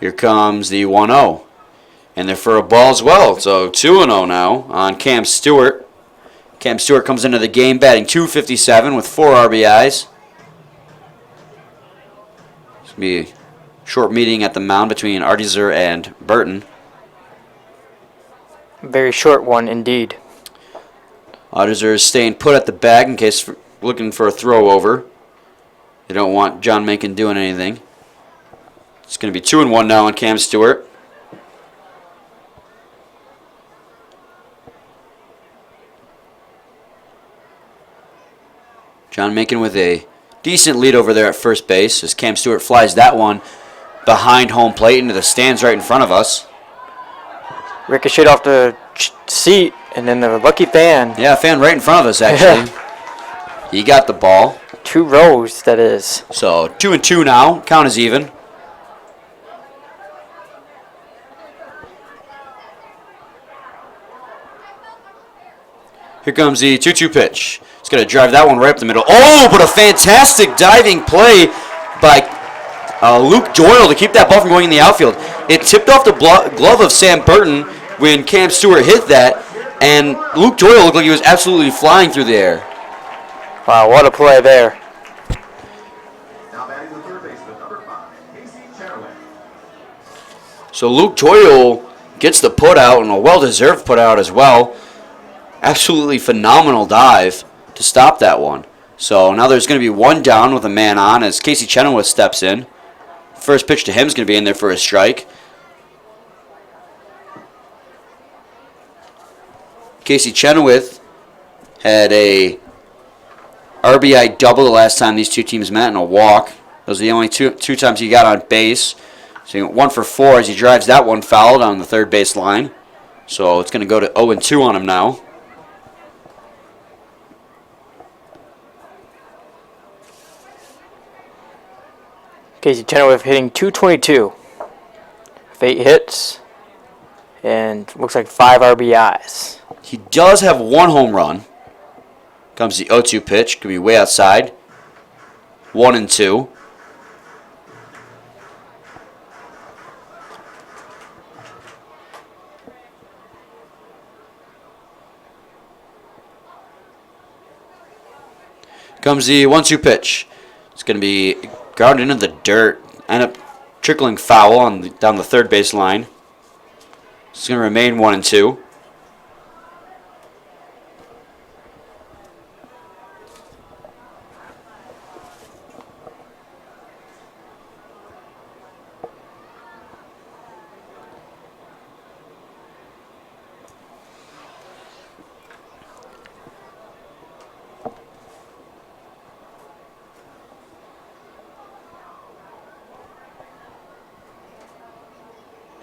Speaker 2: Here comes the 1-0. And they're for a ball as well. So 2-0 now on Cam Stewart. Cam Stewart comes into the game batting .257 with 4 RBIs. It's going to be a short meeting at the mound between Artizer and Burton.
Speaker 3: Very short one indeed.
Speaker 2: Artizer is staying put at the bag in case looking for a throw over. They don't want John Mankin doing anything. It's going to be 2-1 now on Cam Stewart. John Mankin with a decent lead over there at first base as Cam Stewart flies that one behind home plate into the stands right in front of us.
Speaker 3: Ricocheted off the seat, and then the lucky fan.
Speaker 2: Yeah, a fan right in front of us, actually. He got the ball.
Speaker 3: 2 rows, that is.
Speaker 2: So 2-2 now. Count is even. Here comes the 2-2 pitch. He's going to drive that one right up the middle. Oh, but a fantastic diving play by Luke Doyle to keep that ball from going in the outfield. It tipped off the glove of Sam Burton when Cam Stewart hit that, and Luke Doyle looked like he was absolutely flying through the air.
Speaker 3: Wow, what a play there.
Speaker 1: Now batting the third baseman, number 5, Casey Chenoweth.
Speaker 2: So Luke Doyle gets the put out, and a well-deserved put out as well. Absolutely phenomenal dive to stop that one. So now there's going to be 1 down with a man on as Casey Chenoweth steps in. First pitch to him is going to be in there for a strike. Casey Chenoweth had a RBI double the last time these two teams met and a walk. Those are the only two times he got on base. So he went 1 for 4 as he drives that one foul down the third base line. So it's going to go to 0-2 on him now.
Speaker 3: Casey Chenoweth hitting .222 with 8 hits and looks like 5 RBIs.
Speaker 2: He does have 1 home run. Comes the 0-2 pitch. Could be way outside. 1-2. Comes the 1-2 pitch. It's going to be grounded into the dirt. End up trickling foul down the third base line. It's going to remain 1-2.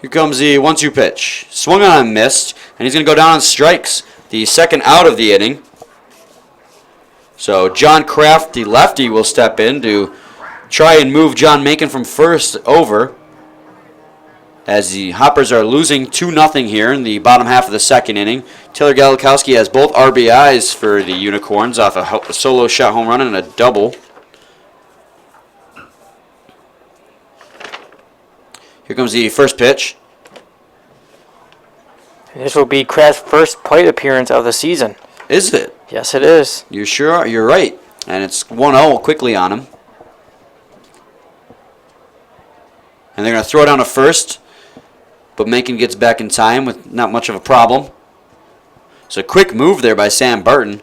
Speaker 2: Here comes the 1-2 pitch. Swung on and missed, and he's going to go down on strikes. The second out of the inning. So John Kraft, the lefty, will step in to try and move John Macon from first over, as the Hoppers are losing 2-0 here in the bottom half of the second inning. Taylor Galikowski has both RBIs for the Unicorns off a solo shot home run and a double. Here comes the first pitch.
Speaker 3: This will be Kraft's first plate appearance of the season.
Speaker 2: Is it?
Speaker 3: Yes, it is.
Speaker 2: You sure are? You're right. And it's 1-0 quickly on him. And they're going to throw it down to first. But Macon gets back in time with not much of a problem. It's a quick move there by Sam Barton.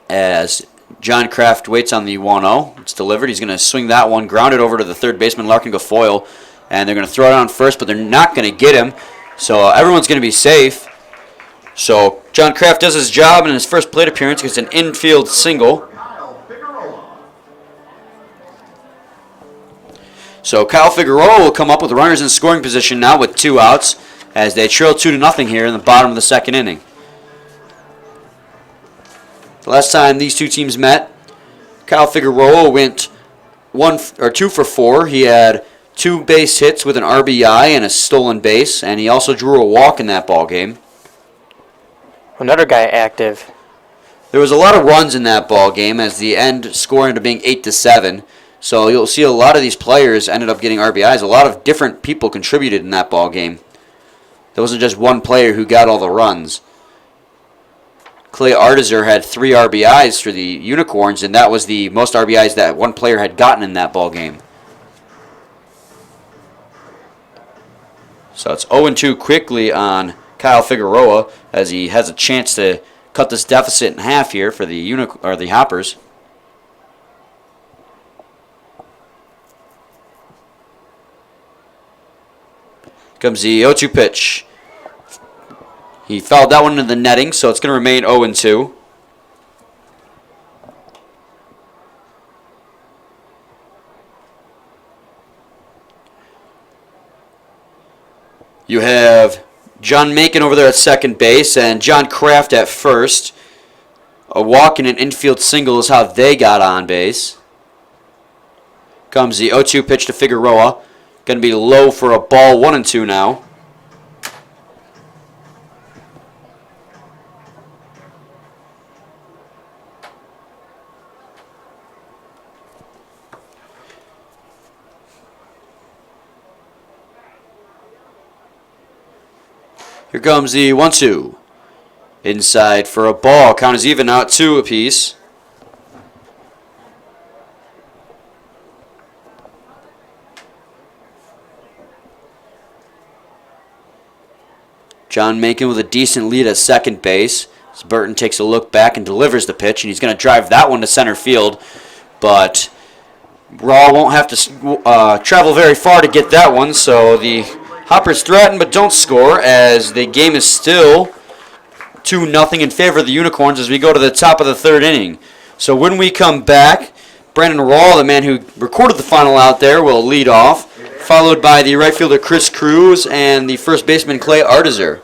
Speaker 2: As John Kraft waits on the 1-0. It's delivered. He's going to swing that one, ground it over to the third baseman, Larkin Guilfoyle. And they're going to throw it on first, but they're not going to get him. So everyone's going to be safe. So John Kraft does his job, and in his first plate appearance gets an infield single. So Kyle Figueroa will come up with runners in scoring position now with 2 outs as they trail 2-0 here in the bottom of the second inning. The last time these two teams met, Kyle Figueroa went 2 for 4. He had 2 base hits with an RBI and a stolen base, and he also drew a walk in that ball game.
Speaker 3: Another guy active.
Speaker 2: There was a lot of runs in that ball game as the end score ended up being 8-7. So you'll see a lot of these players ended up getting RBIs. A lot of different people contributed in that ball game. There wasn't just one player who got all the runs. Clay Artizer had 3 RBIs for the Unicorns, and that was the most RBIs that one player had gotten in that ball game. So it's 0-2 quickly on Kyle Figueroa as he has a chance to cut this deficit in half here for the Hoppers. Comes the 0-2 pitch. He fouled that one into the netting, so it's going to remain 0-2. You have John Macon over there at second base and John Kraft at first. A walk and an infield single is how they got on base. Comes the 0-2 pitch to Figueroa. Going to be low for a ball, 1-2 now. Here comes the 1-2. Inside for a ball. Count is even out, 2 apiece. John Macon with a decent lead at second base. As Burton takes a look back and delivers the pitch, and he's going to drive that one to center field. But Raw won't have to travel very far to get that one, so the Hoppers threaten but don't score as the game is still 2-0 in favor of the Unicorns as we go to the top of the third inning. So when we come back, Brandon Raw, the man who recorded the final out there, will lead off, followed by the right fielder Chris Cruz and the first baseman Clay Artizer.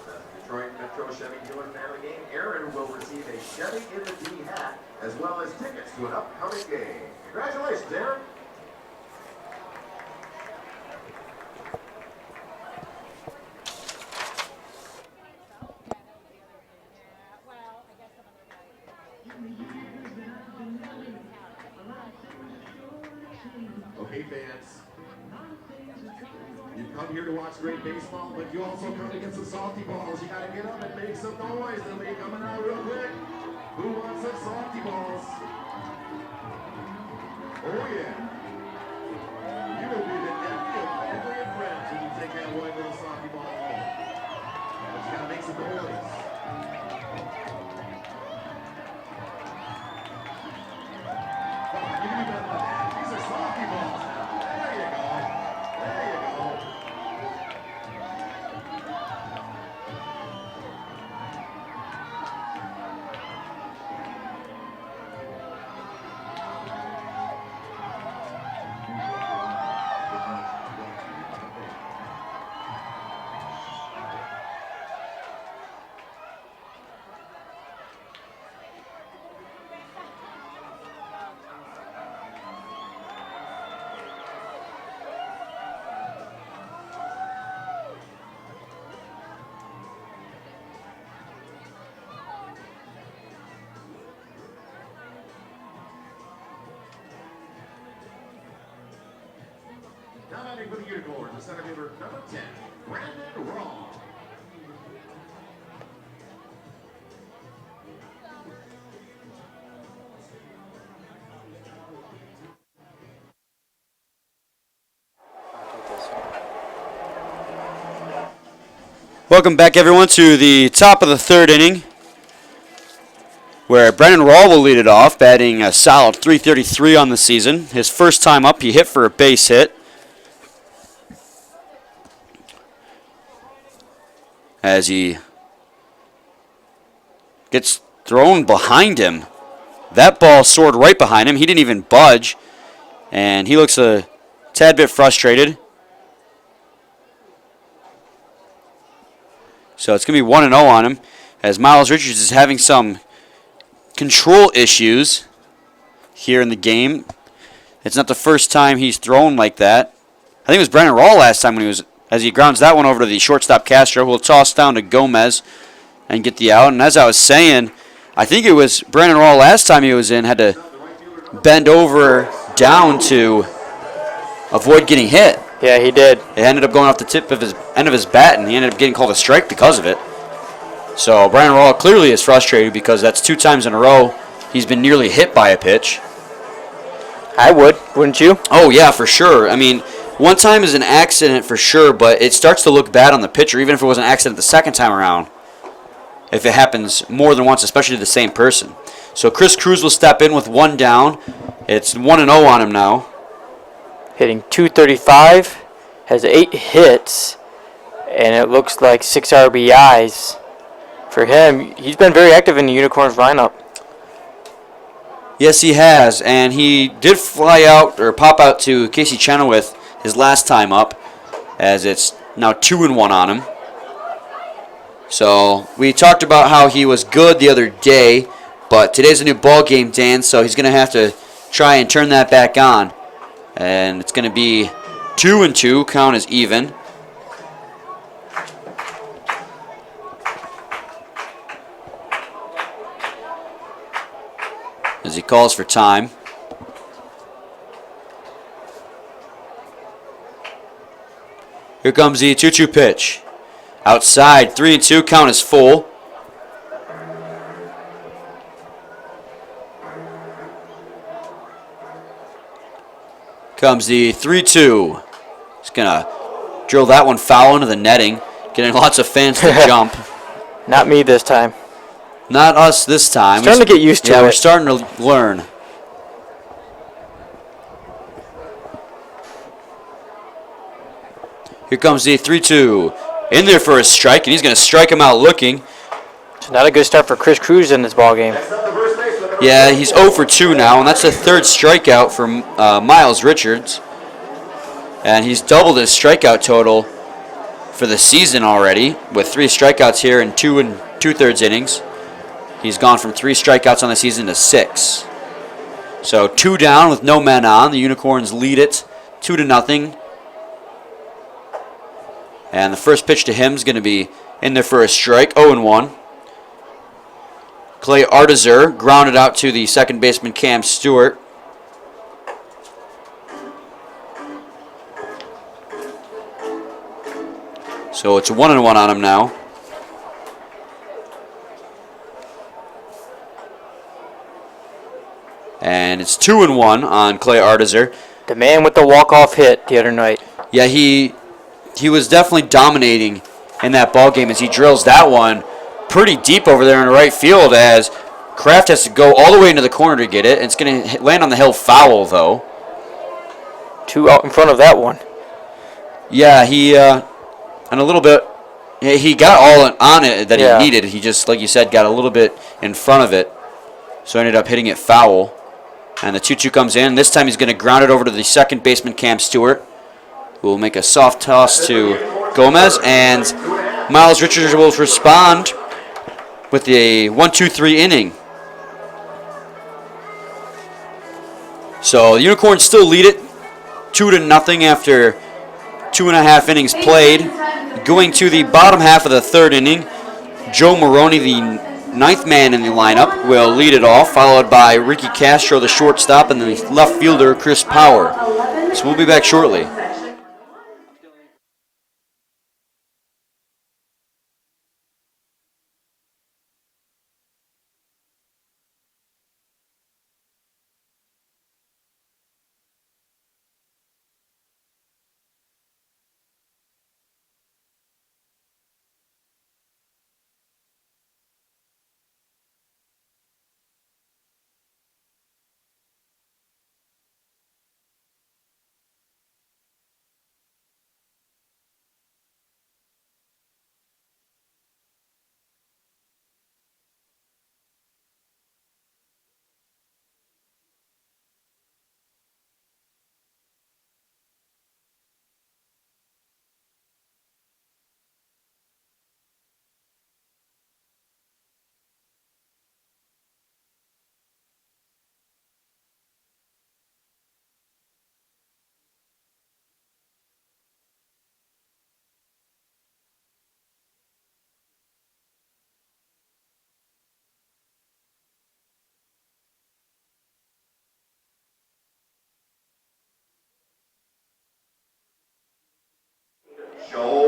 Speaker 1: As well as tickets to an upcoming game. Congratulations, Aaron. Okay, fans. You've come here to watch great baseball, but you also come to get some salty balls. You gotta get up and make some noise. They'll be coming out real quick. Who wants some salty balls? Oh yeah. You will be the envy of family and friends when you take that one little salty ball home. But you gotta make some noise. Come on, you can do better than that. These are salty balls now. There you go. There you go. landing for the Unicorns, the center fielder number 10, Brandon Raw.
Speaker 2: Welcome back, everyone, to the top of the third inning, where Brennan Rawl will lead it off, batting a solid .333 on the season. His first time up, he hit for a base hit. As he gets thrown behind him. That ball soared right behind him. He didn't even budge, and he looks a tad bit frustrated. So it's going to be 1-0 on him, as Miles Richards is having some control issues here in the game. It's not the first time he's thrown like that. I think it was Brandon Rawl last time when he was, as he grounds that one over to the shortstop Castro, who will toss down to Gomez and get the out. And as I was saying, I think it was Brandon Rawl last time he was in, had to bend over down to avoid getting hit.
Speaker 3: Yeah, he did.
Speaker 2: It ended up going off the tip of his end of his bat, and he ended up getting called a strike because of it. So Brian Rawl clearly is frustrated because that's 2 times in a row he's been nearly hit by a pitch.
Speaker 3: I would, wouldn't you?
Speaker 2: Oh, yeah, for sure. I mean, one time is an accident for sure, but it starts to look bad on the pitcher, even if it was an accident the second time around, if it happens more than once, especially to the same person. So Chris Cruz will step in with 1 down. It's 1-0 on him now.
Speaker 3: Hitting .235, has 8 hits, and it looks like 6 RBIs. For him, he's been very active in the Unicorns lineup.
Speaker 2: Yes, he has, and he did fly out or pop out to Casey Chenoweth his last time up, as it's now 2-1 on him. So we talked about how he was good the other day, but today's a new ball game, Dan, so he's going to have to try and turn that back on. And it's going to be 2-2, count is even. As he calls for time. Here comes the 2-2 pitch. Outside, 3-2, count is full. Comes the 3-2. He's going to drill that one foul into the netting, getting lots of fans to jump.
Speaker 3: Not me this time.
Speaker 2: Not us this time.
Speaker 3: Starting to get used to it.
Speaker 2: Yeah, we're starting to learn. Here comes the 3-2. In there for a strike, and he's going to strike him out looking.
Speaker 3: It's not a good start for Chris Cruz in this ball game.
Speaker 2: Yeah, he's 0 for 2 now, and that's the 3rd strikeout for Miles Richards. And he's doubled his strikeout total for the season already, with 3 strikeouts here in 2 2/3 innings. He's gone from 3 strikeouts on the season to 6. So 2 down with no men on. The Unicorns lead it 2-0. And the first pitch to him is going to be in there for a strike, 0-1. Clay Artizer grounded out to the second baseman Cam Stewart. So it's 1-1 on him now. And it's 2-1 on Clay Artizer.
Speaker 3: The man with the walk-off hit the other night.
Speaker 2: Yeah, he was definitely dominating in that ball game as he drills that one pretty deep over there in the right field, as Kraft has to go all the way into the corner to get it. It's going to land on the hill foul, though.
Speaker 3: 2 out in front of that one.
Speaker 2: Yeah, and a little bit, he got all on it that he needed. He just, like you said, got a little bit in front of it, so ended up hitting it foul. And the 2-2 comes in. This time he's going to ground it over to the second baseman, Cam Stewart, who will make a soft toss to Gomez, and Miles Richards will respond with a 1-2-3 inning. So the Unicorns still lead it 2-0 after 2.5 innings played. Going to the bottom half of the 3rd inning, Joe Maroney, the 9th man in the lineup, will lead it off, followed by Ricky Castro, the shortstop, and the left fielder, Chris Power. So we'll be back shortly.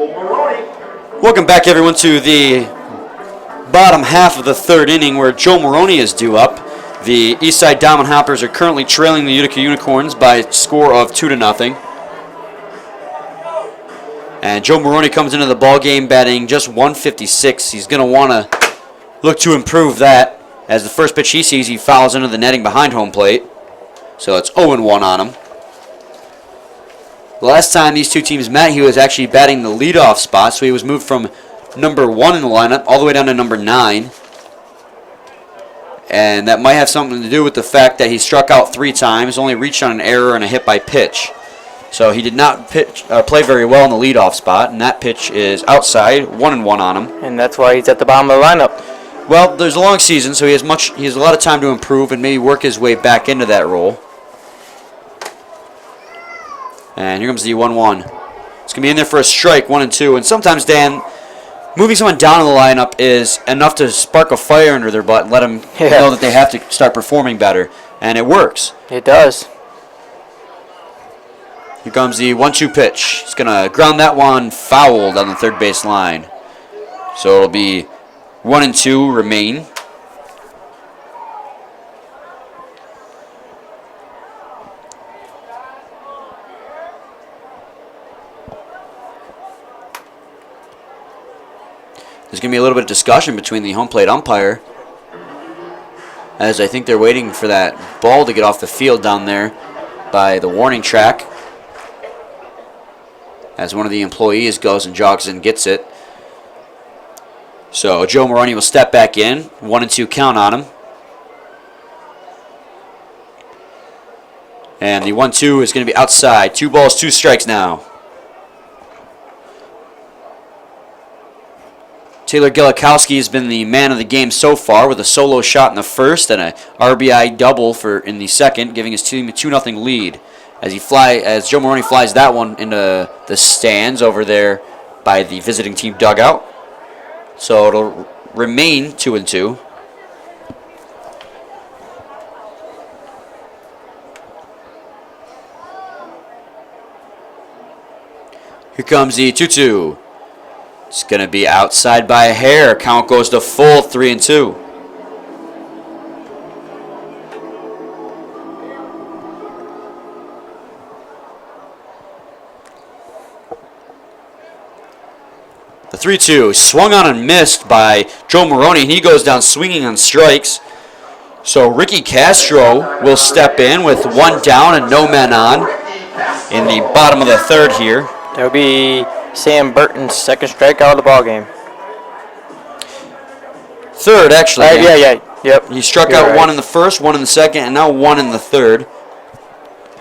Speaker 1: Joe Maroney.
Speaker 2: Welcome back, everyone, to the bottom half of the third inning where Joe Maroney is due up. The Eastside Diamond Hoppers are currently trailing the Utica Unicorns by a score of 2-0. And Joe Maroney comes into the ball game batting just 156. He's going to want to look to improve that. As the first pitch he sees, he fouls into the netting behind home plate. So it's 0-1 on him. The last time these two teams met, he was actually batting the leadoff spot, so he was moved from number 1 in the lineup all the way down to number 9. And that might have something to do with the fact that he struck out 3 times, only reached on an error and a hit by pitch. So he did not play very well in the leadoff spot, and that pitch is outside, 1-1 on him.
Speaker 3: And that's why he's at the bottom of the lineup.
Speaker 2: Well, there's a long season, so he has a lot of time to improve and maybe work his way back into that role. And here comes the 1-1. It's going to be in there for a strike, 1-2. And sometimes, Dan, moving someone down in the lineup is enough to spark a fire under their butt and let them know that they have to start performing better. And it works.
Speaker 3: It does.
Speaker 2: Here comes the 1-2 pitch. He's going to ground that one fouled on the third base line. So it'll be 1-2 remain. There's going to be a little bit of discussion between the home plate umpire, as I think they're waiting for that ball to get off the field down there by the warning track, as one of the employees goes and jogs and gets it. So Joe Maroney will step back in. 1-2 count on him. And the 1-2 is going to be outside. 2 balls, 2 strikes now. Taylor Gelikowski has been the man of the game so far with a solo shot in the first and a RBI double in the second, giving his team a 2-0 lead. As Joe Maroney flies that one into the stands over there by the visiting team dugout. So it'll remain 2-2. Here comes the 2-2. It's going to be outside by a hair. Count goes to full, 3-2. The 3-2 swung on and missed by Joe Maroney. He goes down swinging on strikes. So Ricky Castro will step in with 1 down and no men on in the bottom of the third here.
Speaker 3: That'll be Sam Burton's second strikeout of the ball game.
Speaker 2: Third, actually.
Speaker 3: Yep.
Speaker 2: He struck
Speaker 3: You're
Speaker 2: out
Speaker 3: right.
Speaker 2: 1 in the first, 1 in the second, and now 1 in the third.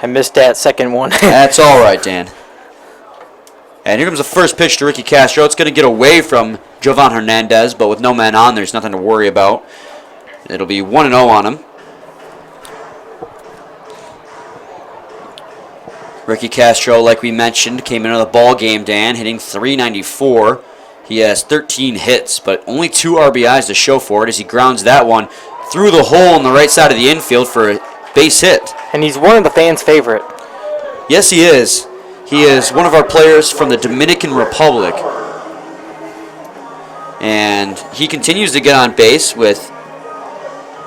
Speaker 3: I missed that second one.
Speaker 2: That's all right, Dan. And here comes the first pitch to Ricky Castro. It's going to get away from Jovan Hernandez, but with no man on, there's nothing to worry about. It'll be 1-0 on him. Ricky Castro, like we mentioned, came into the ball game, Dan, hitting .394. He has 13 hits, but only 2 RBIs to show for it as he grounds that one through the hole on the right side of the infield for a base hit.
Speaker 3: And he's one of the fans' favorite.
Speaker 2: Yes, he is. He is one of our players from the Dominican Republic. And he continues to get on base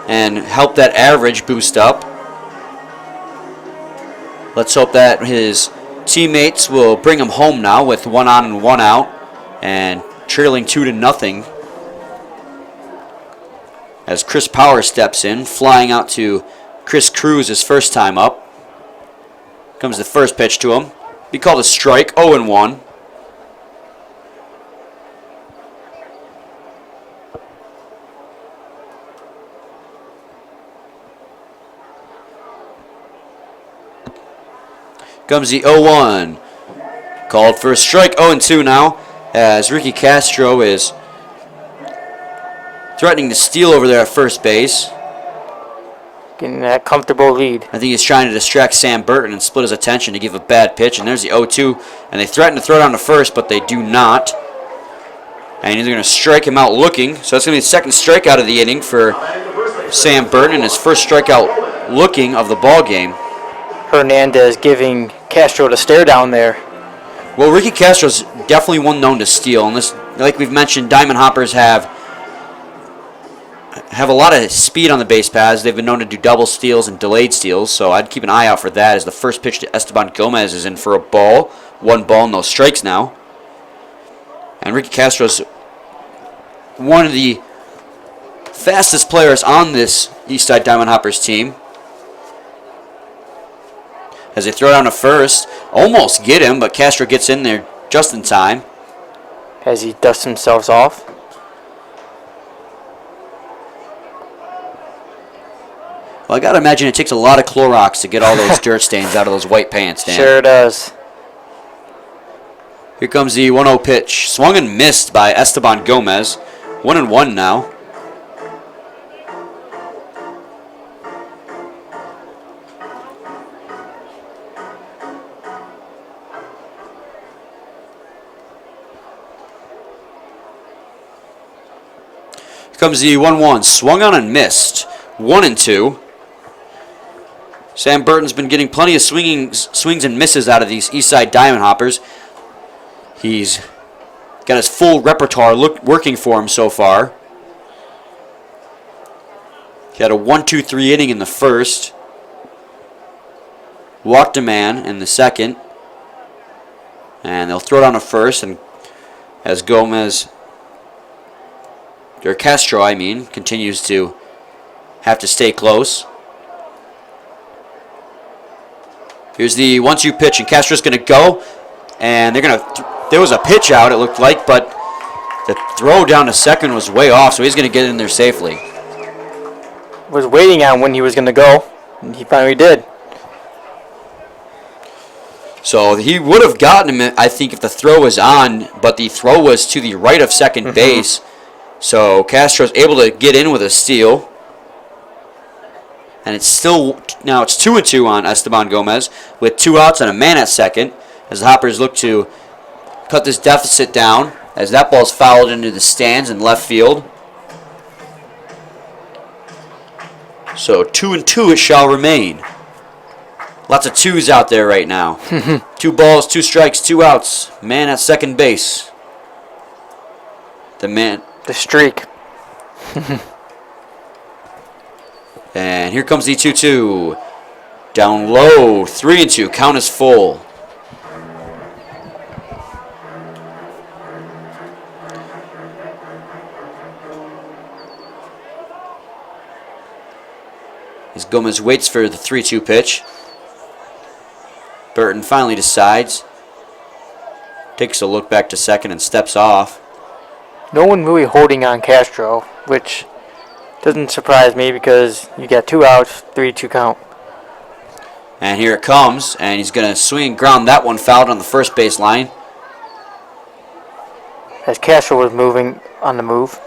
Speaker 2: and help that average boost up. Let's hope that his teammates will bring him home now with 1 on and 1 out and trailing 2-0 as Chris Power steps in, flying out to Chris Cruz his first time up. Comes the first pitch to him. Be called a strike, 0-1. Comes the 0-1. Called for a strike, 0-2 now, as Ricky Castro is threatening to steal over there at first base.
Speaker 3: Getting that comfortable lead.
Speaker 2: I think he's trying to distract Sam Burton and split his attention to give a bad pitch. And there's the 0-2. And they threaten to throw down to first, but they do not. And he's going to strike him out looking. So that's going to be the second strikeout of the inning for Sam Burton and his first strikeout looking of the ball game.
Speaker 3: Hernandez giving Castro the stare down there.
Speaker 2: Well, Ricky Castro's definitely one known to steal, and this, like we've mentioned, Diamond Hoppers have a lot of speed on the base paths. They've been known to do double steals and delayed steals, so I'd keep an eye out for that as the first pitch to Esteban Gomez is in for a ball. 1 ball, no strikes now. And Ricky Castro's one of the fastest players on this Eastside Diamond Hoppers team. As they throw down to first, almost get him, but Castro gets in there just in time.
Speaker 3: As he dusts himself off.
Speaker 2: Well, I gotta imagine it takes a lot of Clorox to get all those dirt stains out of those white pants, Dan.
Speaker 3: Sure does.
Speaker 2: Here comes the 1-0 pitch. Swung and missed by Esteban Gomez. 1-1 now. Here comes the 1-1. Swung on and missed. 1-2. Sam Burton's been getting plenty of swings and misses out of these Eastside Diamond Hoppers. He's got his full repertoire working for him so far. He had a 1-2-3 inning in the first. Walked a man in the second. And they'll throw it on to first, and as Castro, continues to have to stay close. Here's the 1-2 pitch, and Castro's going to go, and they're going to. There was a pitch out, it looked like, but the throw down to second was way off, so he's going to get in there safely.
Speaker 3: Was waiting on when he was going to go, and he finally did.
Speaker 2: So he would have gotten him, I think, if the throw was on, but the throw was to the right of second base. So Castro's able to get in with a steal. And it's still, now it's 2-2 on Esteban Gomez with 2 outs and a man at second as the Hoppers look to cut this deficit down as that ball's fouled into the stands in left field. So 2-2 it shall remain. Lots of 2s out there right now. 2 balls, 2 strikes, 2 outs. Man at second base. The
Speaker 3: streak.
Speaker 2: And here comes the 2-2. Down low, 3-2. Count is full. As Gomez waits for the 3-2 pitch. Burton finally decides. Takes a look back to second and steps off.
Speaker 3: No one really holding on Castro, which doesn't surprise me because you got 2 outs, 3-2 count.
Speaker 2: And here it comes, and he's going to swing and ground that one fouled on the first base line.
Speaker 3: As Castro was moving on the move.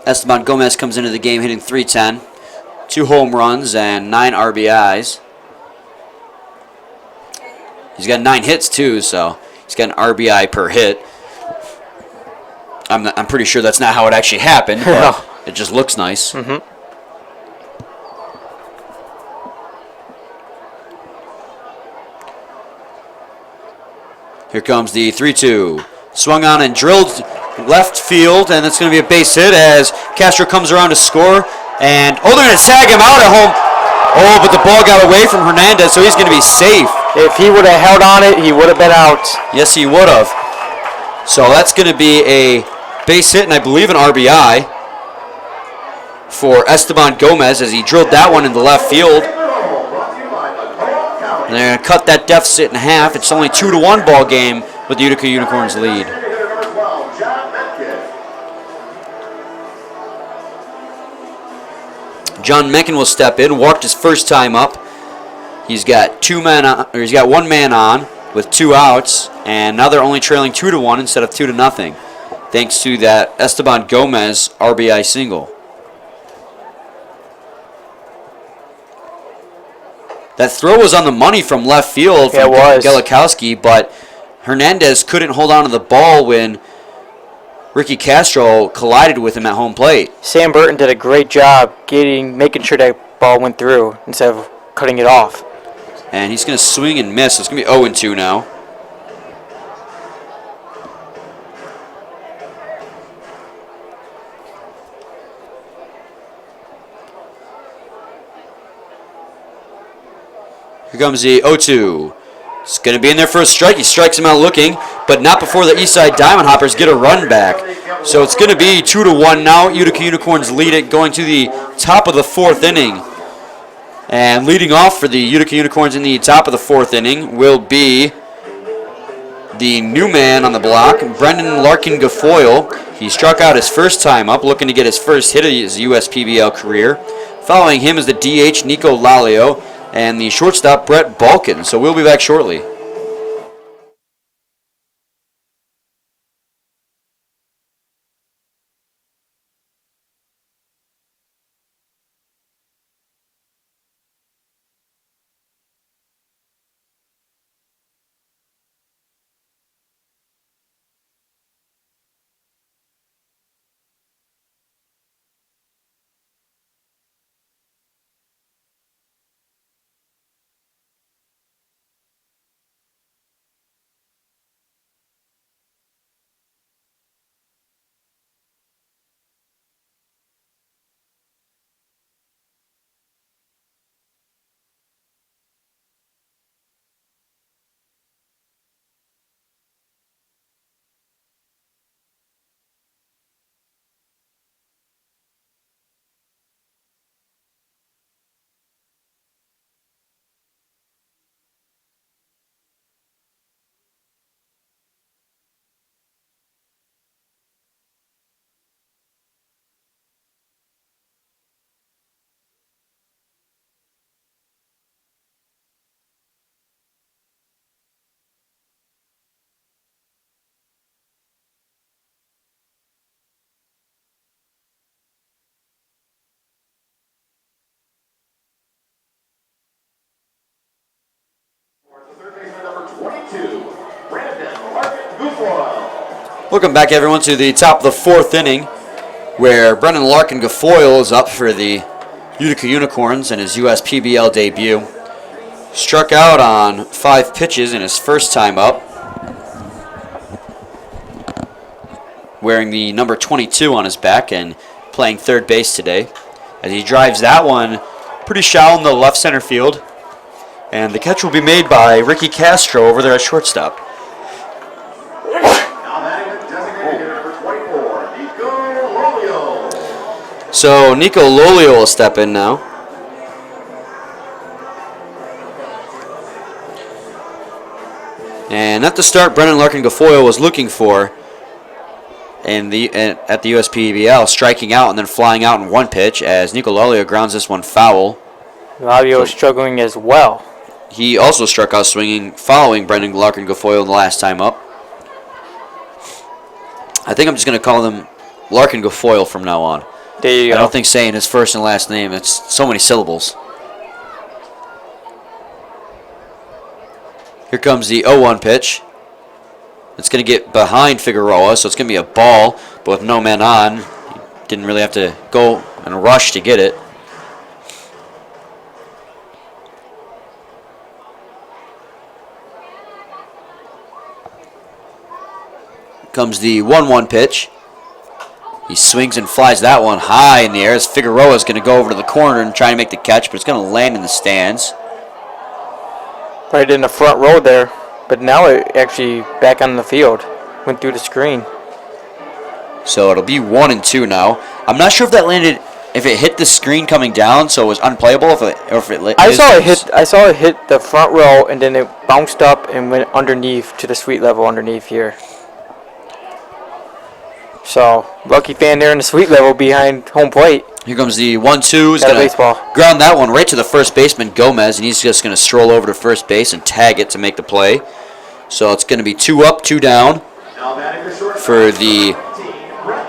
Speaker 2: Esteban Gomez comes into the game hitting .310, 2 home runs and 9 RBIs. He's got 9 hits too, so he's got an RBI per hit. I'm pretty sure that's not how it actually happened, but it just looks nice. Here comes the 3-2. Swung on and drilled left field, and it's going to be a base hit as Castro comes around to score. And, they're going to tag him out at home. Oh, but the ball got away from Hernandez, so he's going to be safe.
Speaker 3: If he would have held on it, he would have been out.
Speaker 2: Yes, he would have. So that's going to be a base hit and I believe an RBI for Esteban Gomez as he drilled that one into left field. And they're going to cut that deficit in half. It's only 2-1 ball game with the Utica Unicorns lead. John Mencken will step in, walked his first time up. He's got 1 man on with 2 outs, and now they're only trailing 2-1 instead of 2-0, thanks to that Esteban Gomez RBI single. That throw was on the money from left field from Galikowski, but Hernandez couldn't hold on to the ball when Ricky Castro collided with him at home plate.
Speaker 3: Sam Burton did a great job making sure that ball went through instead of cutting it off.
Speaker 2: And he's going to swing and miss. So it's going to be 0-2 now. Here comes the 0-2. It's going to be in there for a strike. He strikes him out looking, but not before the Eastside Diamond Hoppers get a run back. So it's going to be 2-1 now. Utica Unicorns lead it going to the top of the 4th inning. And leading off for the Utica Unicorns in the top of the 4th inning will be the new man on the block, Brendan Larkin Guilfoyle. He struck out his first time up, looking to get his first hit of his USPBL career. Following him is the DH, Nico Lalio, and the shortstop, Brett Balkin. So we'll be back shortly. Welcome back, everyone, to the top of the 4th inning, where Brendan Larkin Guilfoyle is up for the Utica Unicorns in his USPBL debut. Struck out on 5 pitches in his first time up, wearing the number 22 on his back and playing third base today, as he drives that one pretty shallow in the left center field. And the catch will be made by Ricky Castro over there at shortstop. So Nico Lolio will step in now. And not the start Brendan Larkin Guilfoyle was looking for at the USPBL, striking out and then flying out in one pitch as Nico Lolio grounds this one foul.
Speaker 3: Lolio is struggling as well.
Speaker 2: He also struck out swinging following Brendan Larkin Guilfoyle the last time up. I think I'm just going to call him Larkin Guilfoyle from now on.
Speaker 3: There you go.
Speaker 2: I don't think saying his first and last name, it's so many syllables. Here comes the 0-1 pitch. It's going to get behind Figueroa, so it's going to be a ball, but with no man on. He didn't really have to go and rush to get it. Comes the 1-1 pitch. He swings and flies that one high in the air as Figueroa is going to go over to the corner and try to make the catch, but it's going to land in the stands.
Speaker 3: Right in the front row there, but now it actually back on the field. Went through the screen.
Speaker 2: So it'll be 1-2 now. I'm not sure if that landed, if it hit the screen coming down, so it was unplayable.
Speaker 3: I saw it hit the front row and then it bounced up and went underneath to the suite level underneath here. So lucky fan there in the suite level behind home plate.
Speaker 2: Here comes the 1-2. He's going to ground that one right to the first baseman, Gomez, and he's just going to stroll over to first base and tag it to make the play. So it's going to be 2 up, 2 down for the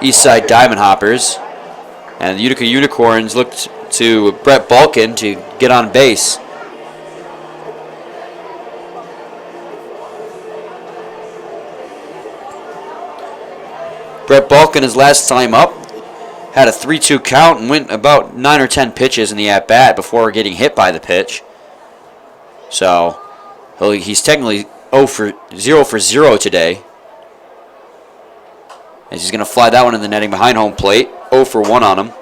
Speaker 2: Eastside Diamond Hoppers. And the Utica Unicorns looked to Brett Balkin to get on base. Brett Balkin, his last time up, had a 3-2 count and went about 9 or 10 pitches in the at-bat before getting hit by the pitch. So he's technically 0 for 0 today. As he's going to fly that one in the netting behind home plate. 0 for 1 on him.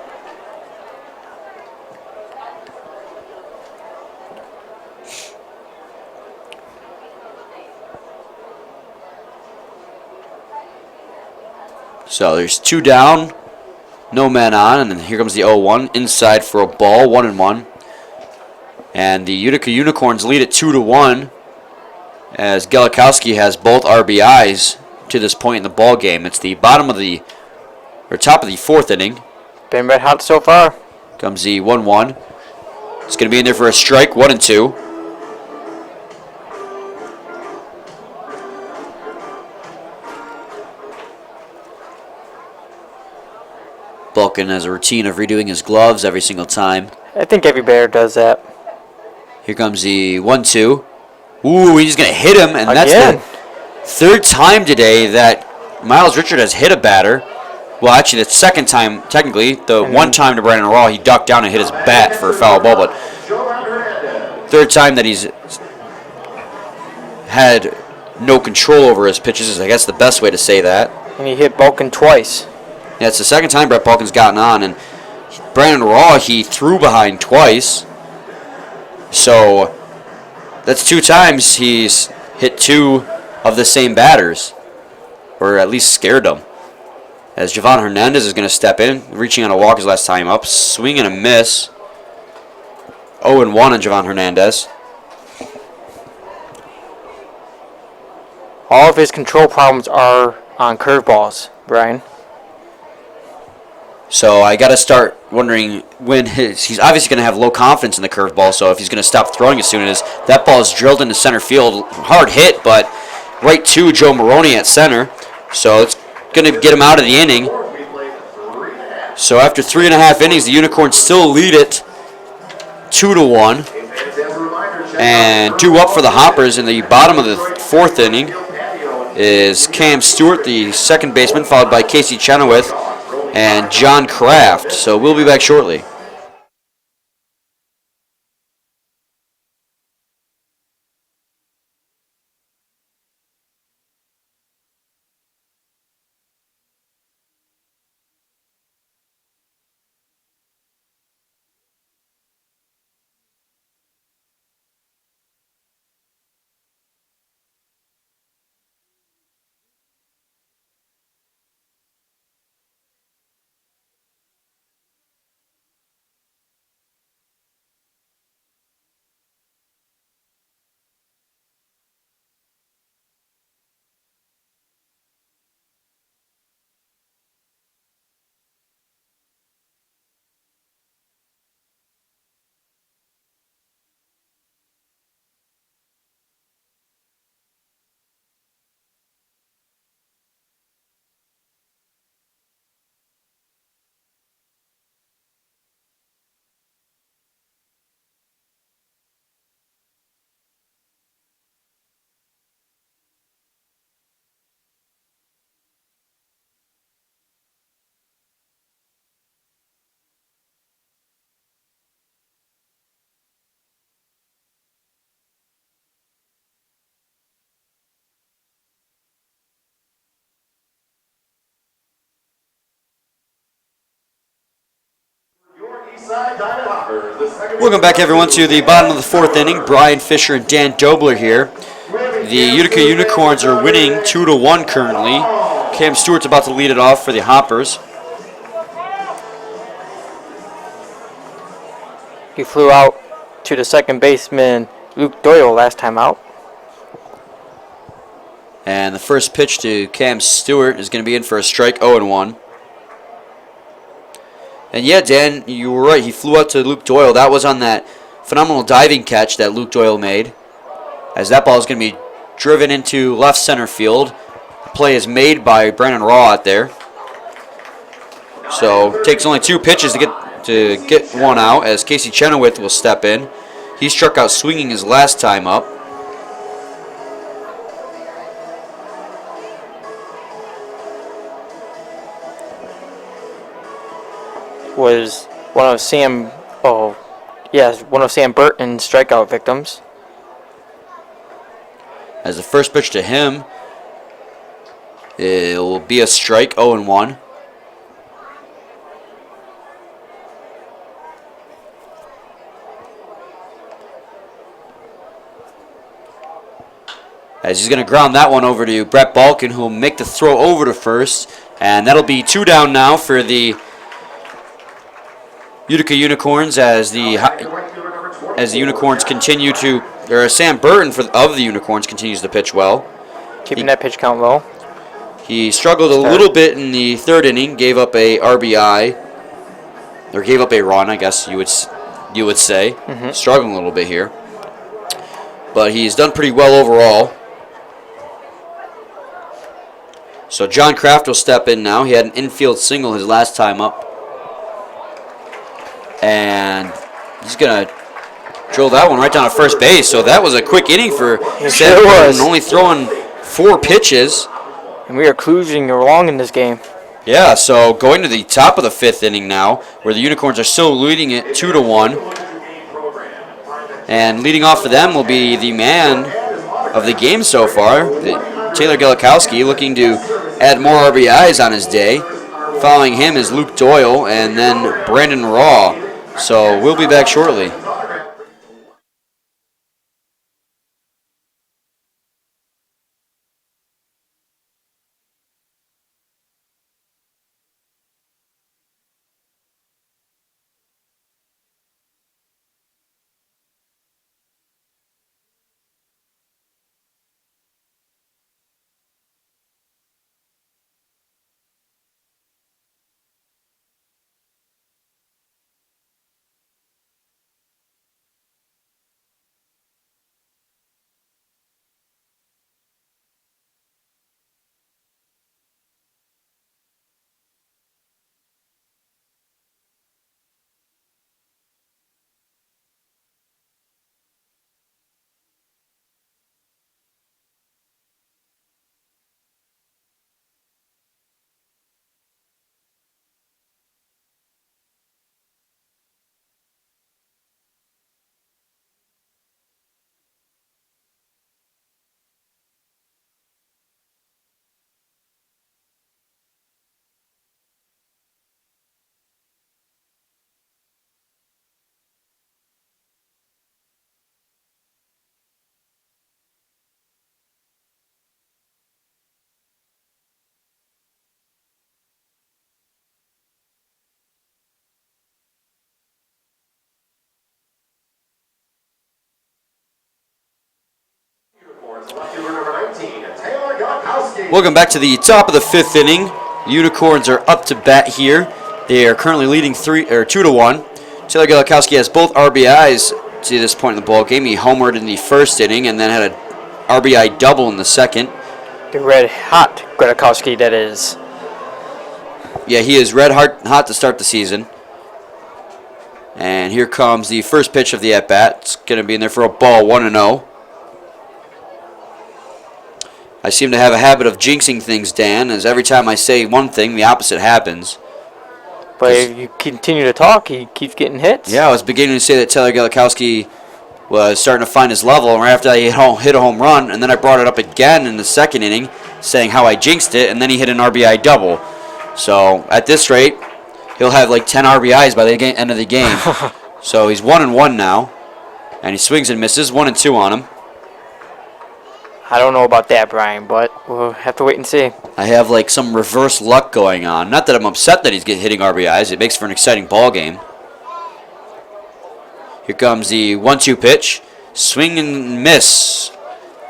Speaker 2: So there's 2 down, no man on, and then here comes the 0-1 inside for a ball, 1-1. And the Utica Unicorns lead it 2-1 as Galikowski has both RBIs to this point in the ball game. It's the top of the 4th inning.
Speaker 3: Been red hot so far.
Speaker 2: Comes the 1-1. It's going to be in there for a strike, 1-2. Bulkin has a routine of redoing his gloves every single time.
Speaker 3: I think every batter does that.
Speaker 2: Here comes the 1-2. Ooh, he's going to hit him, and
Speaker 3: Again.
Speaker 2: That's the 3rd time today that Miles Richard has hit a batter. Well, actually, the 2nd time, technically. The one time to Brandon Raw, he ducked down and hit his bat for a foul ball, but 3rd time that he's had no control over his pitches is, I guess, the best way to say that.
Speaker 3: And he hit Bulkin twice.
Speaker 2: Yeah, it's the 2nd time Brett Bulkin's gotten on, and Brandon Raw, he threw behind twice. So that's 2 times he's hit 2 of the same batters, or at least scared them. As Javon Hernandez is going to step in, reaching on a walk his last time up, swing and a miss. 0-1 on Javon Hernandez.
Speaker 3: All of his control problems are on curveballs, Brian.
Speaker 2: So I got to start wondering when he's obviously going to have low confidence in the curveball, so if he's going to stop throwing as soon as that ball is drilled into center field. Hard hit, but right to Joe Maroney at center. So it's going to get him out of the inning. So after 3.5 innings, the Unicorns still lead it 2-1. And 2 up for the Hoppers in the bottom of the 4th inning is Cam Stewart, the 2nd baseman, followed by Casey Chenoweth and John Kraft. So we'll be back shortly. Welcome back, everyone, to the bottom of the 4th inning. Brian Fisher and Dan Dobler here. The Utica Unicorns are winning 2-1 currently. Cam Stewart's about to lead it off for the Hoppers.
Speaker 3: He flew out to the 2nd baseman, Luke Doyle, last time out.
Speaker 2: And the first pitch to Cam Stewart is going to be in for a strike, 0-1. And yeah, Dan, you were right. He flew out to Luke Doyle. That was on that phenomenal diving catch that Luke Doyle made. As that ball is going to be driven into left center field. The play is made by Brandon Raw out there. So it takes only 2 pitches to get one out, as Casey Chenoweth will step in. He struck out swinging his last time up.
Speaker 3: Was one of Sam Burton's strikeout victims.
Speaker 2: As the first pitch to him, it will be a strike, 0-1. As he's going to ground that one over to Brett Balkin, who will make the throw over to first. And that'll be 2 down now for the Utica Unicorns as the Unicorns continue to, or Sam Burton of the Unicorns continues to pitch well.
Speaker 3: Keeping that pitch count low.
Speaker 2: He struggled a little bit in the 3rd inning, gave up a RBI, or gave up a run, I guess you would say. Struggling a little bit here. But he's done pretty well overall. So John Kraft will step in now. He had an infield single his last time up. And he's going to drill that one right down to first base. So that was a quick inning for Sam Burton, only throwing 4 pitches.
Speaker 3: And we are cruising along in this game.
Speaker 2: Yeah, so going to the top of the 5th inning now, where the Unicorns are still leading it 2-1. And leading off for them will be the man of the game so far, Taylor Gelikowski, looking to add more RBIs on his day. Following him is Luke Doyle and then Brandon Raw. So we'll be back shortly. Welcome back to the top of the 5th inning. The Unicorns are up to bat here. They are currently leading 2-1. Taylor Gelikowski has both RBIs to this point in the ball game. He homered in the 1st inning and then had an RBI double in the 2nd.
Speaker 3: The red hot Gelikowski, that is.
Speaker 2: Yeah, he is red hot to start the season. And here comes the first pitch of the at-bat. It's going to be in there for a ball, 1-0. I seem to have a habit of jinxing things, Dan, as every time I say one thing, the opposite happens.
Speaker 3: But if you continue to talk, he keeps getting hits.
Speaker 2: Yeah, I was beginning to say that Taylor Gelikowski was starting to find his level, and right after that he hit a home run, and then I brought it up again in the 2nd inning, saying how I jinxed it, and then he hit an RBI double. So at this rate, he'll have like 10 RBIs by the end of the game. So he's 1-1 now, and he swings and misses, 1-2 on him.
Speaker 3: I don't know about that, Brian, but we'll have to wait and see.
Speaker 2: I have like some reverse luck going on. Not that I'm upset that he's hitting RBIs. It makes for an exciting ball game. Here comes the 1-2 pitch. Swing and miss.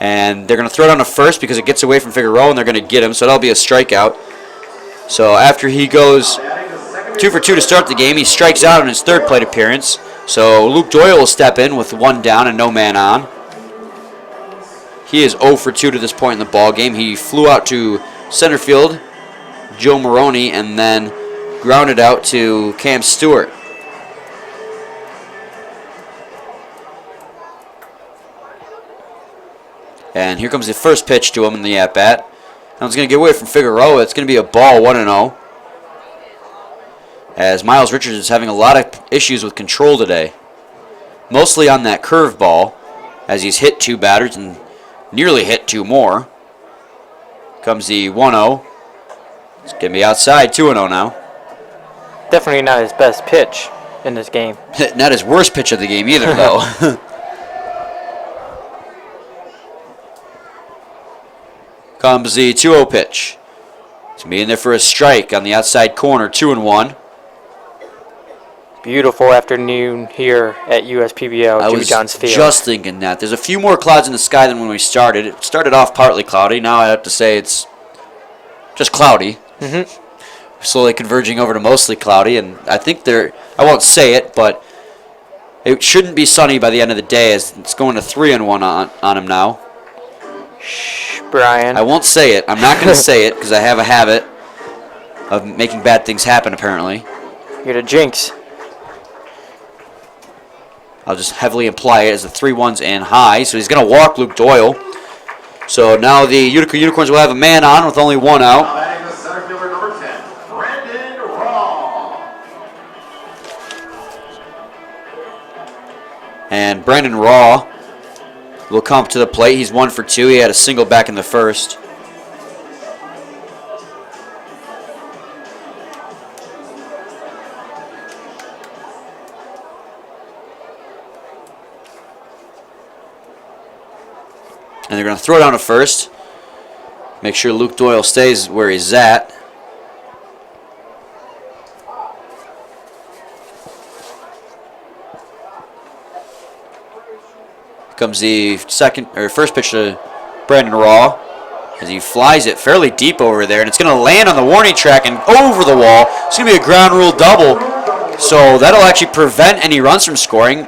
Speaker 2: And they're going to throw it on to first because it gets away from Figueroa, and they're going to get him, so that'll be a strikeout. So after he goes 2 for 2 to start the game, he strikes out in his 3rd plate appearance. So Luke Doyle will step in with 1 down and no man on. He is 0 for 2 to this point in the ball game. He flew out to center field, Joe Maroney, and then grounded out to Cam Stewart. And here comes the first pitch to him in the at-bat. Now it's going to get away from Figueroa. It's going to be a ball, 1-0. As Miles Richards is having a lot of issues with control today. Mostly on that curveball, as he's hit 2 batters and nearly hit 2 more. Comes the 1-0. It's going to be outside, 2-0 now.
Speaker 3: Definitely not his best pitch in this game.
Speaker 2: Not his worst pitch of the game either, though. Comes the 2-0 pitch. It's going to be in there for a strike on the outside corner, 2-1.
Speaker 3: Beautiful afternoon here at USPBL,
Speaker 2: I
Speaker 3: Jimmy
Speaker 2: was
Speaker 3: John's Field.
Speaker 2: just thinking that. There's a few more clouds in the sky than when we started. It started off partly cloudy. Now I have to say it's just cloudy. Slowly converging over to mostly cloudy, and I think I won't say it, but it shouldn't be sunny by the end of the day, as it's going to 3-1 on him now.
Speaker 3: Shh, Brian.
Speaker 2: I won't say it. I'm not going to say it because I have a habit of making bad things happen, apparently.
Speaker 3: You're the jinx.
Speaker 2: I'll just heavily imply it as the 3-1's and high, so he's going to walk Luke Doyle. So now the Utica Unicorns will have a man on with only 1 out.
Speaker 1: Batting the center fielder, number 10, Brandon Raw.
Speaker 2: And Brandon Raw will come up to the plate. He's 1 for 2. He had a single back in the first. And they're going to throw down to first. Make sure Luke Doyle stays where he's at. Comes the first pitch to Brandon Raw as he flies it fairly deep over there, and it's going to land on the warning track and over the wall. It's going to be a ground rule double, so that'll actually prevent any runs from scoring,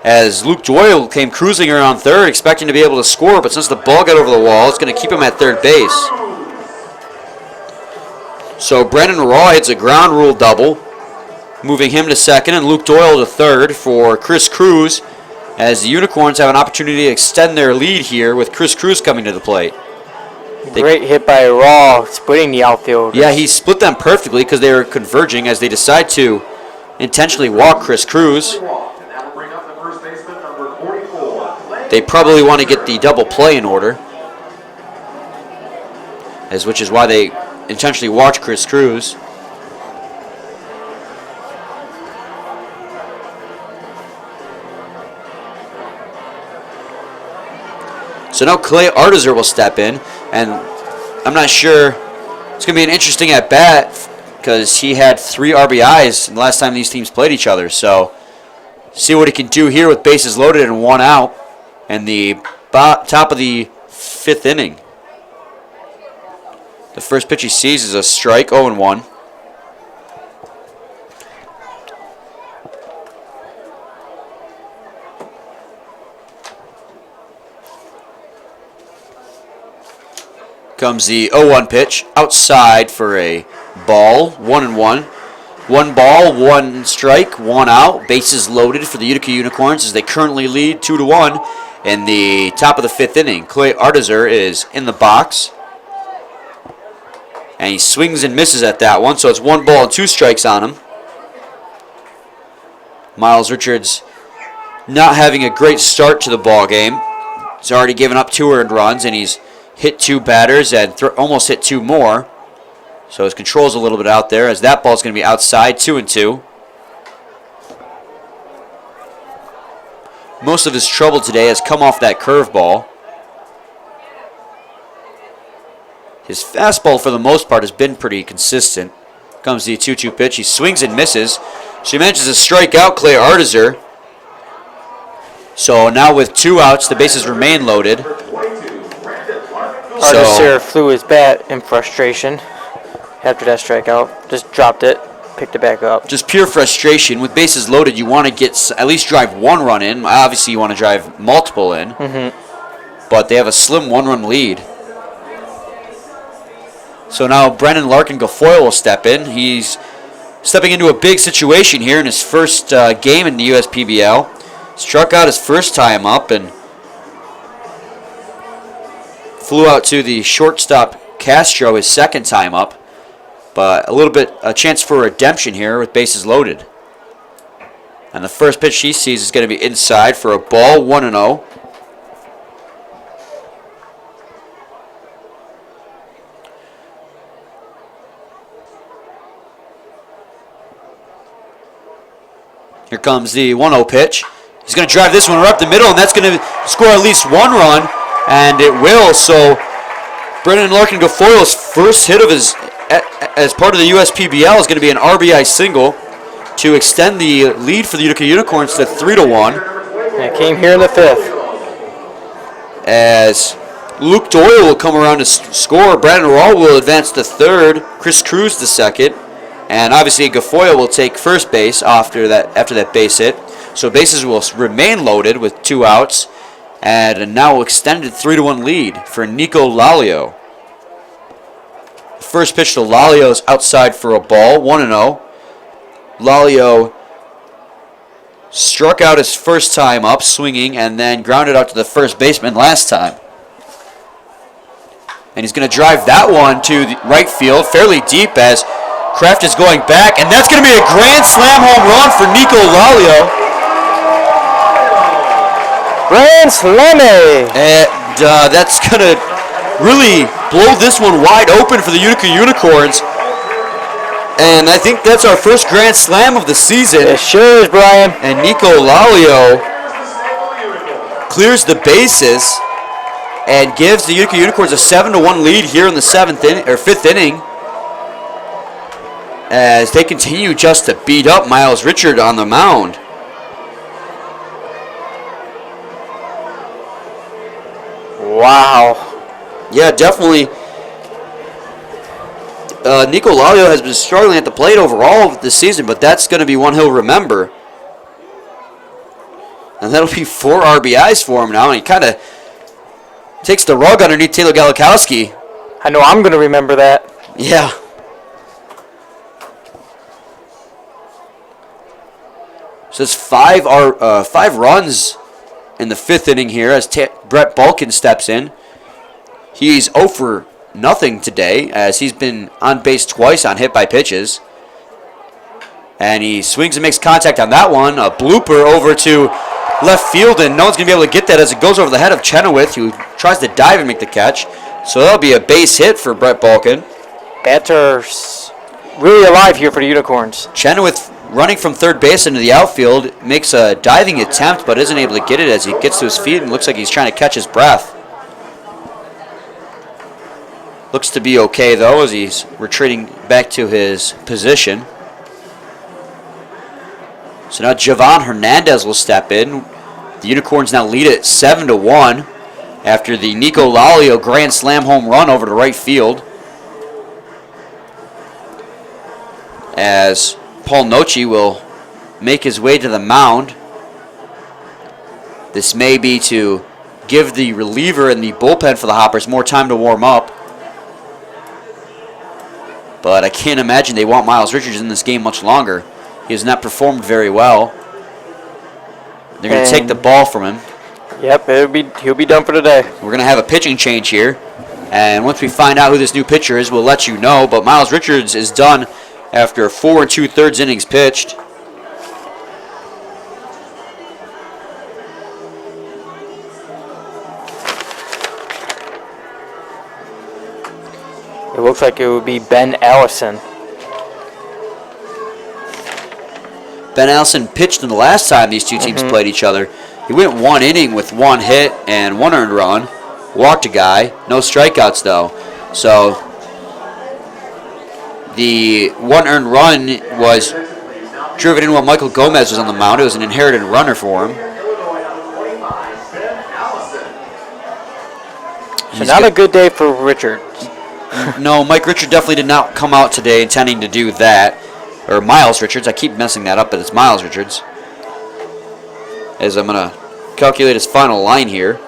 Speaker 2: as Luke Doyle came cruising around third expecting to be able to score, but since the ball got over the wall, it's going to keep him at third base. So Brandon Raw hits a ground rule double, moving him to second and Luke Doyle to third for Chris Cruz, as the Unicorns have an opportunity to extend their lead here with Chris Cruz coming to the plate.
Speaker 3: Great hit by Raw, splitting the outfield.
Speaker 2: Yeah, he split them perfectly because they were converging as they decide to intentionally walk Chris Cruz. They probably want to get the double play in order, which is why they intentionally walked Chris Cruz. So now Clay Artizer will step in, and I'm not sure. It's going to be an interesting at-bat because he had 3 RBIs the last time these teams played each other. So see what he can do here with bases loaded and 1 out and the top of the 5th inning. The first pitch he sees is a strike, 0-1. Comes the 0-1 pitch outside for a ball, 1-1. 1 ball, 1 strike, 1 out. Bases loaded for the Utica Unicorns as they currently lead 2-1 in the top of the 5th inning. Clay Artizer is in the box, and he swings and misses at that one, so it's 1 ball and 2 strikes on him. Miles Richards not having a great start to the ball game. He's already given up 2 earned runs, and he's hit 2 batters and almost hit 2 more. So his control's a little bit out there as that ball's going to be outside, 2-2. Most of his trouble today has come off that curveball. His fastball, for the most part, has been pretty consistent. Comes the 2-2 pitch. He swings and misses. So he manages to strike out Clay Artizer. So now with 2 outs, the bases remain loaded.
Speaker 3: Artizer flew his bat in frustration after that strikeout. Just dropped it, picked it back up.
Speaker 2: Just pure frustration. With bases loaded, you want to get at least drive 1 run in. Obviously, you want to drive multiple in. But they have a slim 1-run lead. So now Brennan Larkin Guilfoyle will step in. He's stepping into a big situation here in his first game in the USPBL. Struck out his first time up and flew out to the shortstop Castro his second time up. But a chance for redemption here with bases loaded. And the first pitch he sees is going to be inside for a ball, 1-0. Here comes the 1-0 pitch. He's going to drive this one right up the middle, and that's going to score at least one run, and it will. So Brendan Larkin Guilfoyle's first hit of his as part of the USPBL is going to be an RBI single to extend the lead for the Utica Unicorns to 3-1.
Speaker 3: And it came here in the 5th.
Speaker 2: As Luke Doyle will come around to score, Brandon Rawl will advance to 3rd, Chris Cruz to 2nd, and obviously Guilfoyle will take first base after that base hit. So bases will remain loaded with 2 outs, and a now extended 3-1 lead for Nico Lalio. First pitch to Lalio is outside for a ball, 1-0. Lalio struck out his first time up, swinging, and then grounded out to the first baseman last time. And he's going to drive that one to the right field, fairly deep as Kraft is going back, and that's going to be a grand slam home run for Nico Lalio.
Speaker 3: Grand Slammy!
Speaker 2: And that's going to really blow this one wide open for the Utica Unicorns. And I think that's our first grand slam of the season.
Speaker 3: It sure is, Brian.
Speaker 2: And Nico Lalio clears the bases and gives the Utica Unicorns a 7-1 lead here in the 5th inning. As they continue just to beat up Miles Richard on the mound.
Speaker 3: Wow.
Speaker 2: Yeah, definitely. Nico Lalio has been struggling at the plate overall this season, but that's going to be one he'll remember. And that'll be 4 RBIs for him now, and he kind of takes the rug underneath Taylor Galikowski.
Speaker 3: I know I'm going to remember that.
Speaker 2: Yeah. So it's 5 runs in the 5th inning here as Brett Balkin steps in. He's 0 for nothing today as he's been on base twice on hit by pitches. And he swings and makes contact on that one. A blooper over to left field, and no one's going to be able to get that as it goes over the head of Chenoweth, who tries to dive and make the catch. So that'll be a base hit for Brett Balkin.
Speaker 3: Batters really alive here for the Unicorns.
Speaker 2: Chenoweth running from third base into the outfield makes a diving attempt but isn't able to get it as he gets to his feet and looks like he's trying to catch his breath. Looks to be okay though as he's retreating back to his position. So now Javon Hernandez will step in. The Unicorns now lead it 7-1 after the Nico Lalio grand slam home run over to right field. As Paul Nochi will make his way to the mound. This may be to give the reliever in the bullpen for the Hoppers more time to warm up. But I can't imagine they want Miles Richards in this game much longer. He has not performed very well. They're going to take the ball from him.
Speaker 3: Yep, he'll be done for today.
Speaker 2: We're going to have a pitching change here. And once we find out who this new pitcher is, we'll let you know. But Miles Richards is done after 4 2/3 innings pitched.
Speaker 3: It looks like it would be Ben Allison.
Speaker 2: Ben Allison pitched in the last time these two teams played each other. He went 1 inning with 1 hit and 1 earned run. Walked a guy. No strikeouts, though. So the 1 earned run was driven in while Michael Gomez was on the mound. It was an inherited runner for him.
Speaker 3: So not a good day for Richard.
Speaker 2: No, Mike Richard definitely did not come out today intending to do that. Or Miles Richards. I keep messing that up, but it's Miles Richards. As I'm going to calculate his final line here.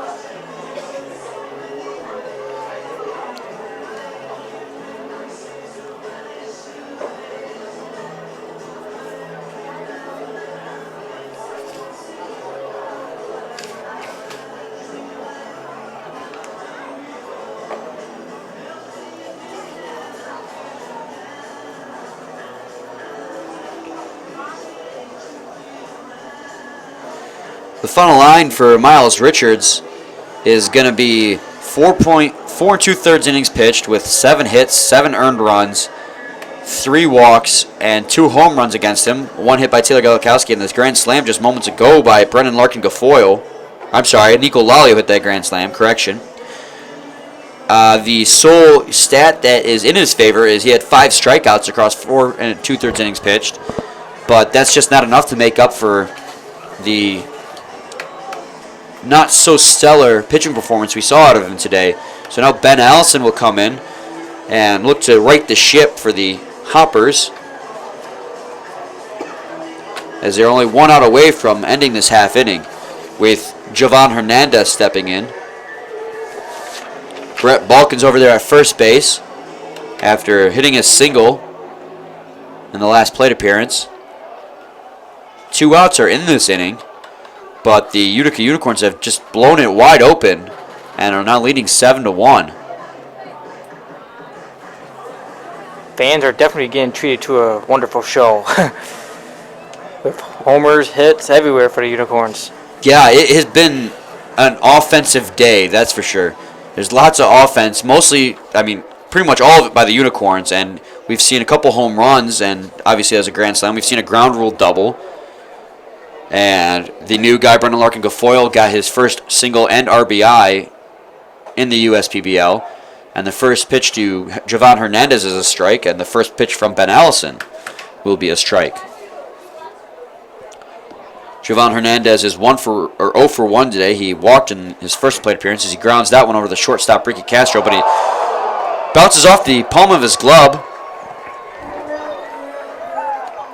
Speaker 2: The final line for Miles Richards is going to be 4 2/3 innings pitched with 7 hits, 7 earned runs, 3 walks and 2 home runs against him. 1 hit by Taylor Galikowski, and this grand slam just moments ago by Brendan Larkin Gafoyle. I'm sorry, Nico Lalio hit that grand slam. Correction. The sole stat that is in his favor is he had 5 strikeouts across 4 and 2/3 innings pitched, but that's just not enough to make up for the not so stellar pitching performance we saw out of him today. So now Ben Allison will come in and look to right the ship for the Hoppers, as they're only 1 out away from ending this half inning, with Jovan Hernandez stepping in. Brett Balkins over there at first base after hitting a single in the last plate appearance. 2 outs are in this inning, but the Utica Unicorns have just blown it wide open and are now leading 7-1.
Speaker 3: Fans are definitely getting treated to a wonderful show. With homers, hits everywhere for the Unicorns.
Speaker 2: Yeah, it has been an offensive day, that's for sure. There's lots of offense, mostly, pretty much all of it by the Unicorns, and we've seen a couple home runs, and obviously as a grand slam, we've seen a ground rule double. And the new guy, Brendan Larkin Gafoyle, got his first single and RBI in the USPBL. And the first pitch to Jovan Hernandez is a strike, and the first pitch from Ben Allison will be a strike. Jovan Hernandez is 0 for 1 today. He walked in his first plate appearance as he grounds that one over the shortstop Ricky Castro, but he bounces off the palm of his glove.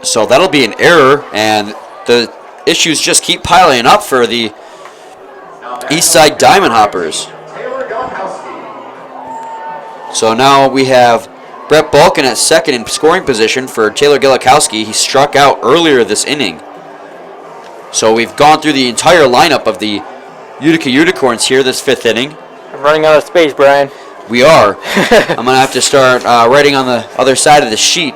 Speaker 2: So that'll be an error, and the issues just keep piling up for the Eastside Diamond Hoppers. So now we have Brett Balkin at second in scoring position for Taylor Galikowski. He struck out earlier this inning. So we've gone through the entire lineup of the Utica Unicorns here this 5th inning.
Speaker 3: I'm running out of space, Brian.
Speaker 2: We are. I'm going to have to start writing on the other side of the sheet.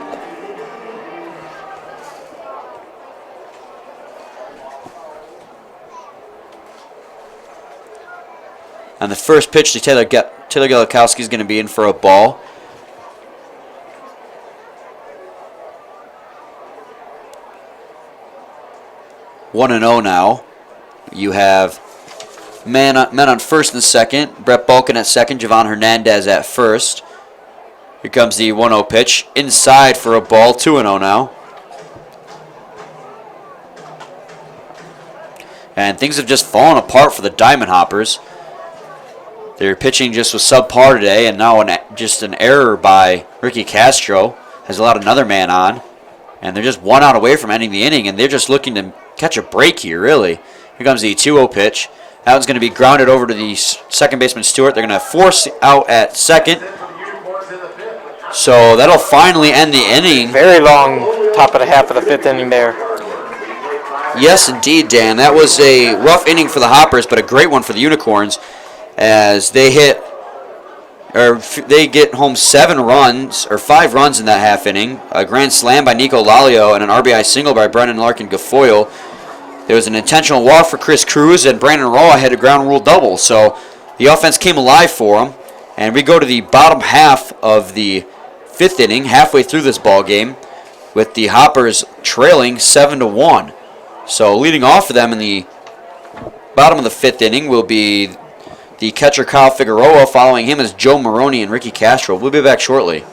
Speaker 2: And the first pitch to Taylor Galikowski is going to be in for a ball. One and 0 now. You have men on first and second. Brett Balkin at second. Jovan Hernandez at first. Here comes the 1-0 pitch. Inside for a ball. 2-0 now. And things have just fallen apart for the Diamond Hoppers. Their pitching just was subpar today, and now just an error by Ricky Castro has allowed another man on. And they're just 1 out away from ending the inning, and they're just looking to catch a break here, really. Here comes the 2-0 pitch. That one's going to be grounded over to the second baseman, Stewart. They're going to force out at second. So that'll finally end the inning.
Speaker 3: Very long top of the half of the 5th inning there.
Speaker 2: Yes, indeed, Dan. That was a rough inning for the Hoppers, but a great one for the Unicorns, as they get home 5 runs in that half inning. A grand slam by Nico Lalio and an RBI single by Brendan Larkin Gafoyle. There was an intentional walk for Chris Cruz, and Brandon Roa had a ground rule double. So the offense came alive for him. And we go to the bottom half of the 5th inning, halfway through this ball game, with the Hoppers trailing 7-1. So leading off for them in the bottom of the 5th inning will be the catcher Kyle Figueroa. Following him is Joe Maroney and Ricky Castro. We'll be back shortly.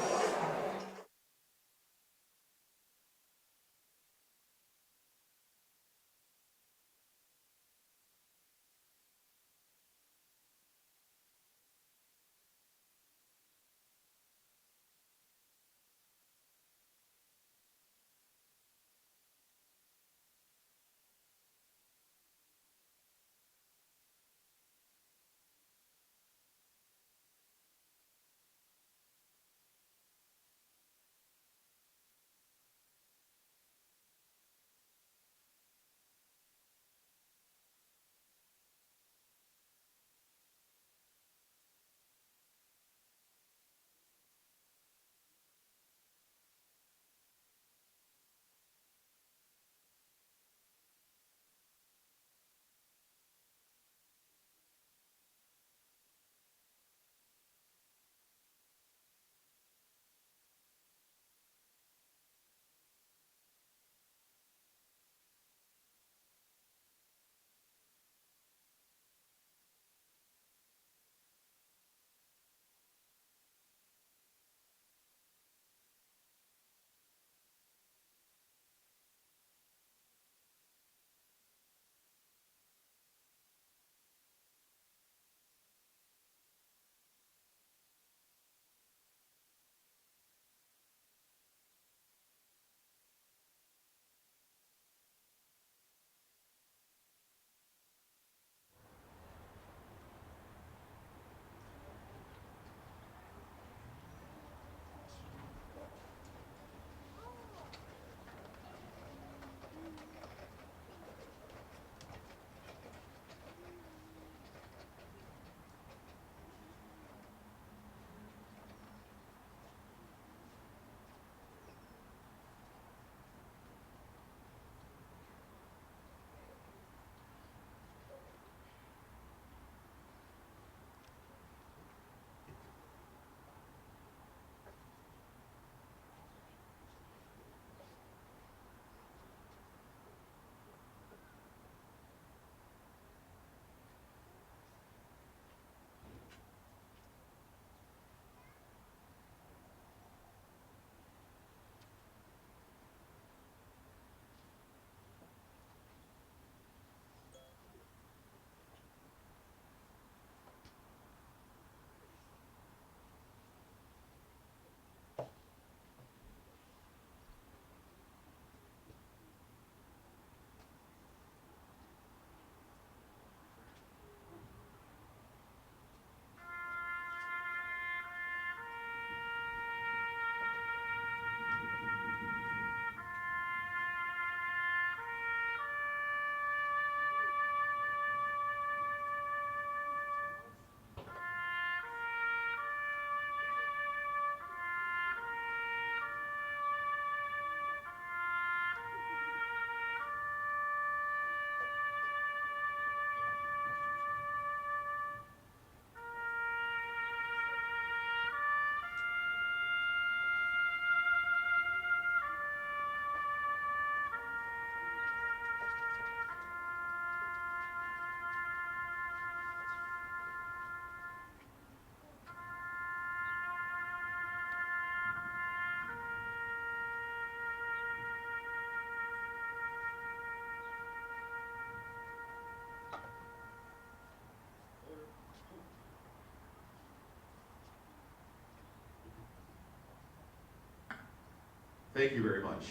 Speaker 1: Thank you very much.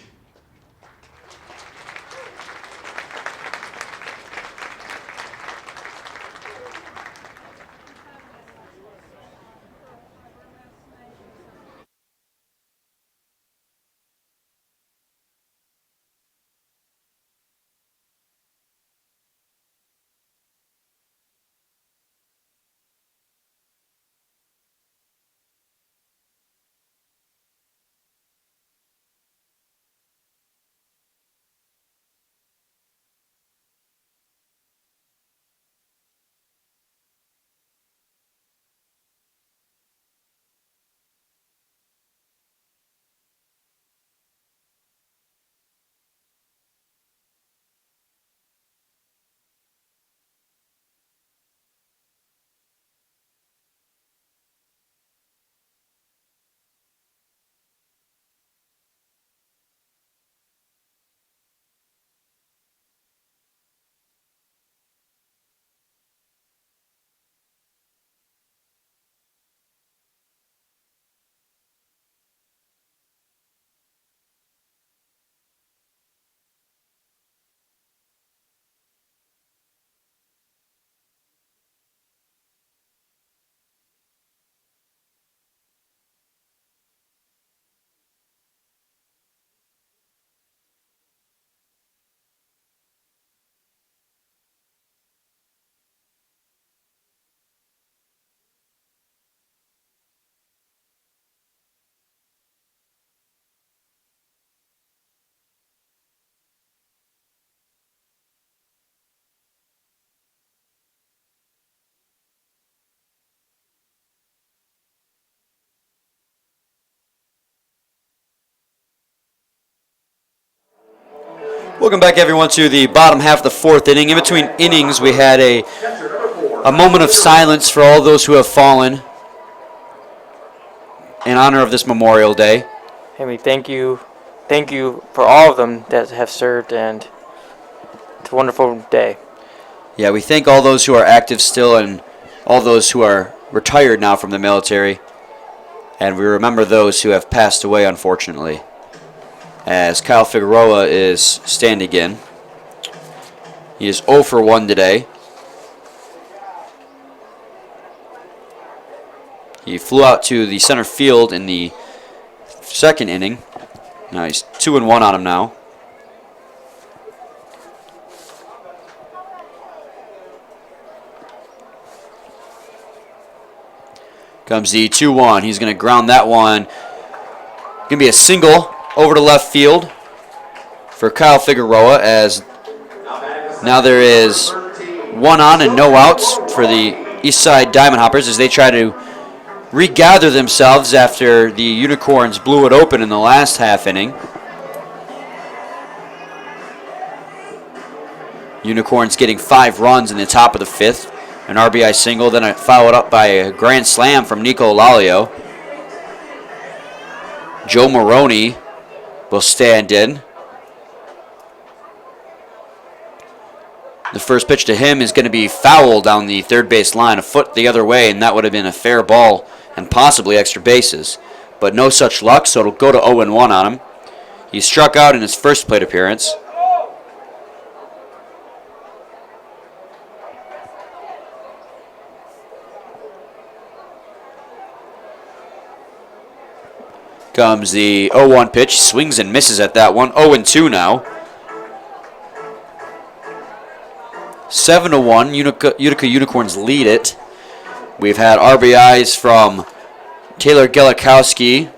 Speaker 2: Welcome back, everyone, to the bottom half of the fourth inning. In between innings, we had a moment of silence for all those who have fallen in honor of this Memorial Day.
Speaker 3: And we thank you for all of them that have served, and it's a wonderful day.
Speaker 2: Yeah, we thank all those who are active still and all those who are retired now from the military. And we remember those who have passed away, unfortunately. As Kyle Figueroa is standing in. He is 0 for 1 today. He flew out to the center field in the second inning. Now he's 2-1 on him now. Comes the 2-1. He's going to ground that one. Going to be a single over to left field for Kyle Figueroa, as now there is 1 on and no outs for the Eastside Diamond Hoppers as they try to regather themselves after the Unicorns blew it open in the last half inning. Unicorns getting 5 runs in the top of the 5th. An RBI single, then followed up by a grand slam from Nico Lalio. Joe Maroney will stand in. The first pitch to him is going to be foul down the third base line, a foot the other way, and that would have been a fair ball and possibly extra bases. But no such luck, so it'll go to 0-1 on him. He struck out in his first plate appearance. Comes the 0-1 pitch, swings and misses at that one. 0-2 now. 7-1, Utica Unicorns lead it. We've had RBIs from Taylor Gelikowski,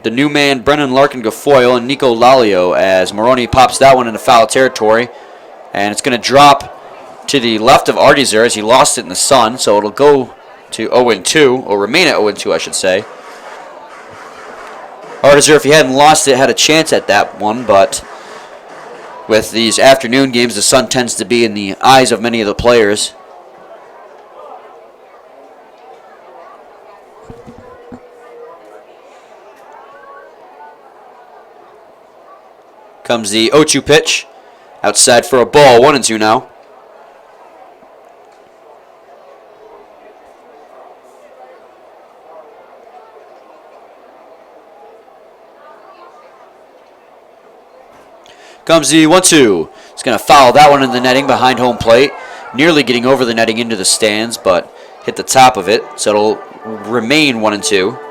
Speaker 2: the new man Brennan Larkin-Gafoyle, and Nico Lalio as Maroney pops that one into foul territory. And it's going to drop to the left of Artizer as he lost it in the sun, so it'll go to 0-2, or remain at 0-2, I should say. Artizer, if he hadn't lost it, had a chance at that one, but with these afternoon games, the sun tends to be in the eyes of many of the players. Comes the 0-2 pitch. Outside for a ball, 1-2 now. Comes the 1-2. He's going to foul that one in the netting behind home plate. Nearly getting over the netting into the stands, but hit the top of it. So it'll remain 1-2.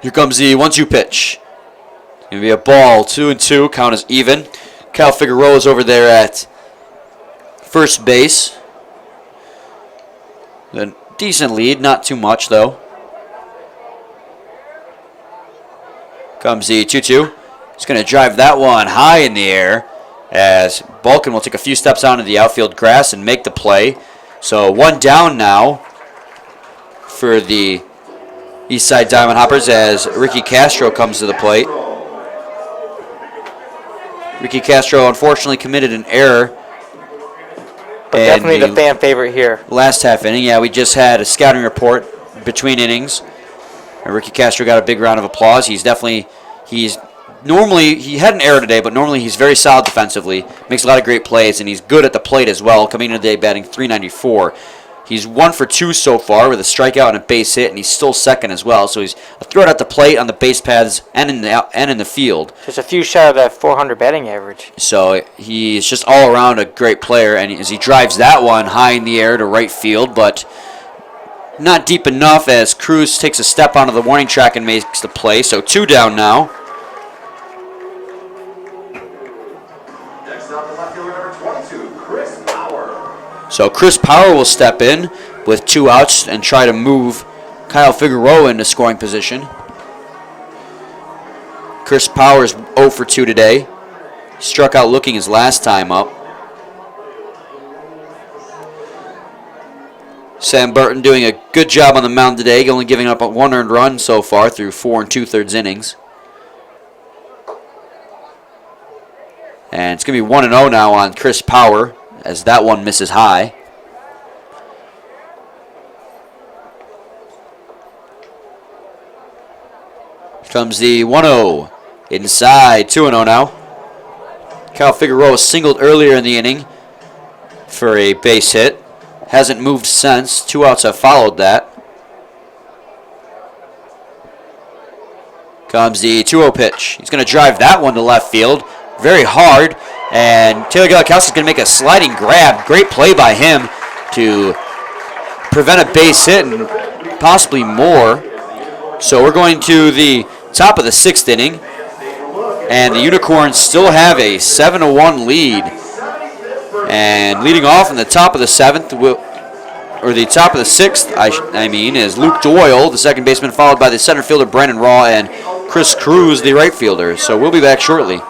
Speaker 2: Here comes the 1-2 pitch. Gonna be a ball, 2-2. Count is even. Kyle Figueroa's over there at first base. A decent lead, not too much though. Comes the 2-2. He's gonna drive that one high in the air as Balkin will take a few steps onto the outfield grass and make the play. So one down now for the Eastside Diamond Hoppers as Ricky Castro comes to the plate. Ricky Castro unfortunately committed an error.
Speaker 3: But definitely the fan favorite here.
Speaker 2: Last half inning, yeah, we just had a scouting report between innings. And Ricky Castro got a big round of applause. He had an error today, but normally he's very solid defensively, makes a lot of great plays, and he's good at the plate as well, coming into the day batting .394. He's 1 for 2 so far with a strikeout and a base hit, and he's still second as well. So he's a threat at the plate, on the base paths, and in the field.
Speaker 3: Just a few shy of that 400 batting average.
Speaker 2: So he's just all around a great player, and as he drives that one high in the air to right field, but not deep enough as Cruz takes a step onto the warning track and makes the play. So 2 down now.
Speaker 1: Next up, the left fielder number 22, Chris Power.
Speaker 2: So Chris Power will step in with 2 outs and try to move Kyle Figueroa into scoring position. Chris Power is 0 for 2 today. Struck out looking his last time up. Sam Burton doing a good job on the mound today, only giving up 1 earned run so far through 4 2/3 innings. And it's going to be 1-0 now on Chris Power, as that one misses high. Comes the 1-0. Inside, 2-0 now. Kyle Figueroa singled earlier in the inning for a base hit. Hasn't moved since. 2 outs have followed that. Comes the 2-0 pitch. He's going to drive that one to left field. Very hard. And Taylor Galikowski's going to make a sliding grab. Great play by him to prevent a base hit and possibly more. So we're going to the top of the 6th inning. And the Unicorns still have a 7-1 lead. And leading off in the top of the 7th, or the top of the 6th, is Luke Doyle, the second baseman, followed by the center fielder Brandon Raw and Chris Cruz, the right fielder. So we'll be back shortly.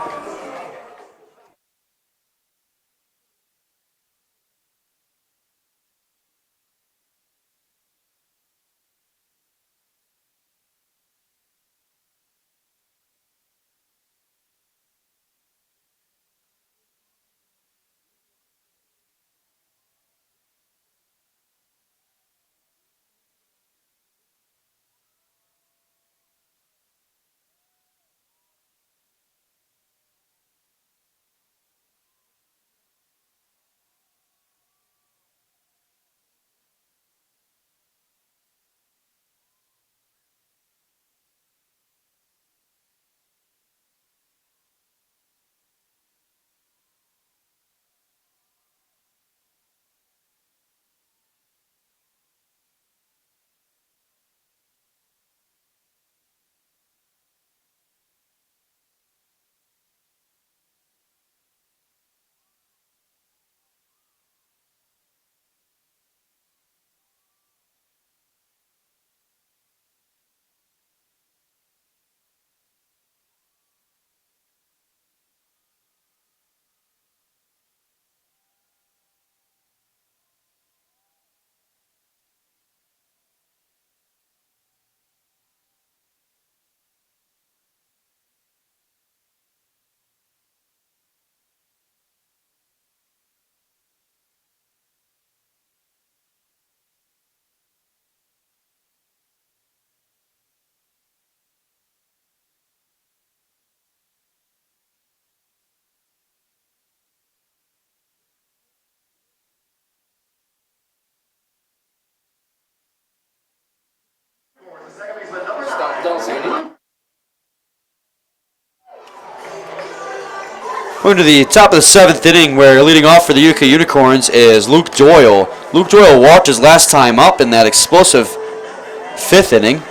Speaker 2: Going to the top of the 7th inning, where leading off for the Utica Unicorns is Luke Doyle. Luke Doyle walked his last time up in that explosive 5th inning.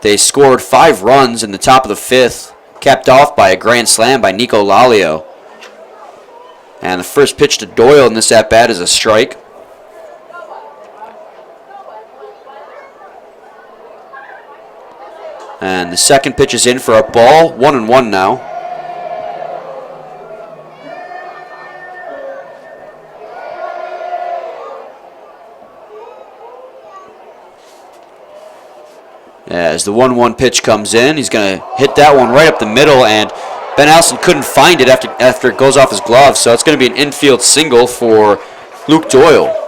Speaker 2: They scored 5 runs in the top of the 5th, capped off by a grand slam by Nico Lalio. And the first pitch to Doyle in this at-bat is a strike. And the second pitch is in for a ball, 1-1 now. As the 1-1 pitch comes in, he's going to hit that one right up the middle, and Ben Allison couldn't find it after it goes off his glove, so it's going to be an infield single for Luke Doyle.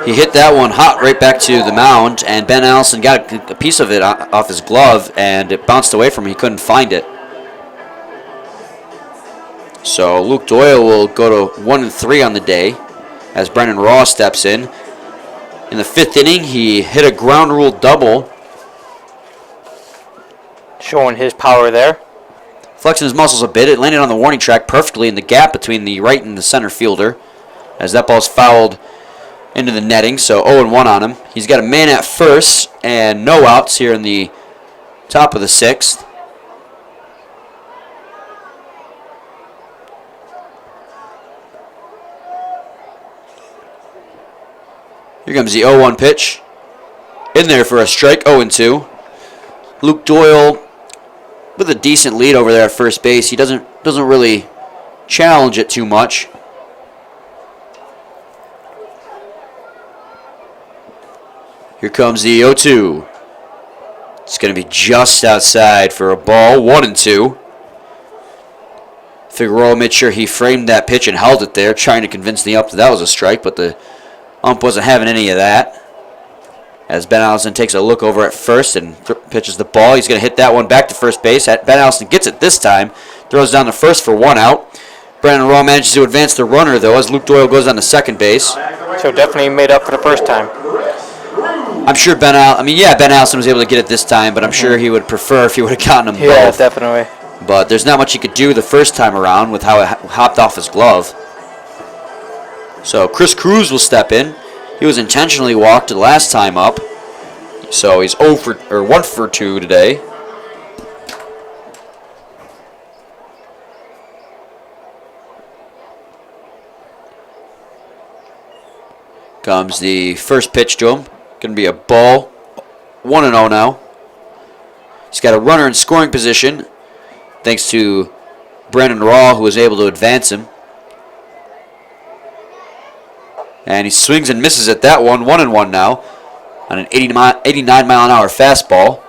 Speaker 2: He hit that one hot right back to the mound, and Ben Allison got a piece of it off his glove, and it bounced away from him. He couldn't find it. So Luke Doyle will go to 1-3 on the day as Brennan Ross steps in. In the 5th inning, he hit a ground rule double.
Speaker 3: Showing his power there.
Speaker 2: Flexing his muscles a bit, it landed on the warning track perfectly in the gap between the right and the center fielder, as that ball's fouled into the netting, so 0-1 on him. He's got a man at first and no outs here in the top of the 6th. Here comes the 0-1 pitch. In there for a strike, 0-2. Luke Doyle with a decent lead over there at first base. He doesn't really challenge it too much. Here comes the 0-2. It's going to be just outside for a ball, 1-2. Figueroa made sure he framed that pitch and held it there, trying to convince the ump that was a strike, but the ump wasn't having any of that. As Ben Allison takes a look over at first and pitches the ball. He's going to hit that one back to first base. Ben Allison gets it this time, throws down to first for 1 out. Brandon Raw manages to advance the runner, though, as Luke Doyle goes on to second base.
Speaker 3: So definitely made up for the first time.
Speaker 2: I'm sure Ben Allison was able to get it this time, but I'm sure he would prefer if he would have gotten them both.
Speaker 3: Yeah, definitely.
Speaker 2: But there's not much he could do the first time around with how it hopped off his glove. So Chris Cruz will step in. He was intentionally walked the last time up. So he's 1 for 2 today. Comes the first pitch to him. Going to be a ball. 1-0 now. He's got a runner in scoring position, thanks to Brandon Raw, who was able to advance him. And he swings and misses at that one. 1-1 now on an 89-mile-an-hour fastball.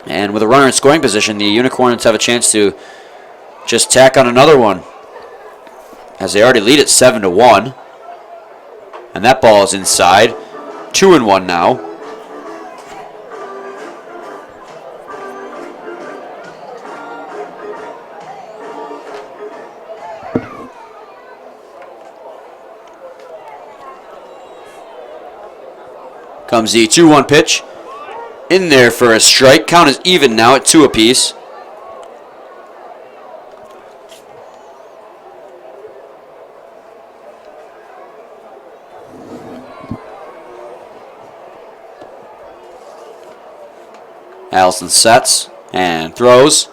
Speaker 2: And with a runner in scoring position, the Unicorns have a chance to just tack on another one, as they already lead at 7-1. And that ball is inside. 2-1 now. Comes the 2-1 pitch. In there for a strike. Count is even now at 2 apiece. Allison sets and throws.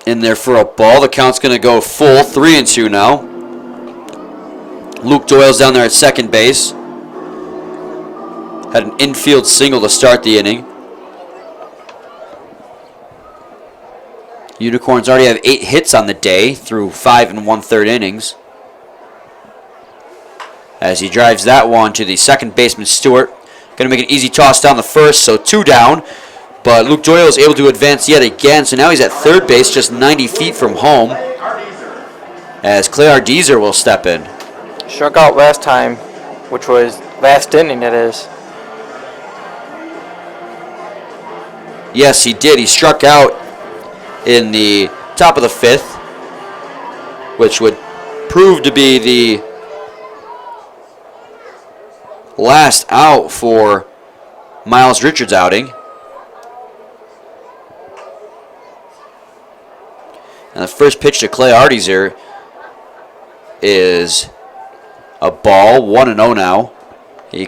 Speaker 2: In there for a ball. The count's going to go full. 3-2 now. Luke Doyle's down there at second base. Had an infield single to start the inning. Unicorns already have 8 hits on the day through 5 1/3 innings. As he drives that one to the second baseman, Stewart. Going to make an easy toss down the first, so 2 down. But Luke Doyle is able to advance yet again, so now he's at third base, just 90 feet from home. As Clay Ardeezer will step in.
Speaker 3: Struck out last time, which was last inning, that is.
Speaker 2: Yes, he did. He struck out in the top of the 5th, which would prove to be the last out for Miles Richards' outing. And the first pitch to Clay Artizer is a ball, 1-0 now.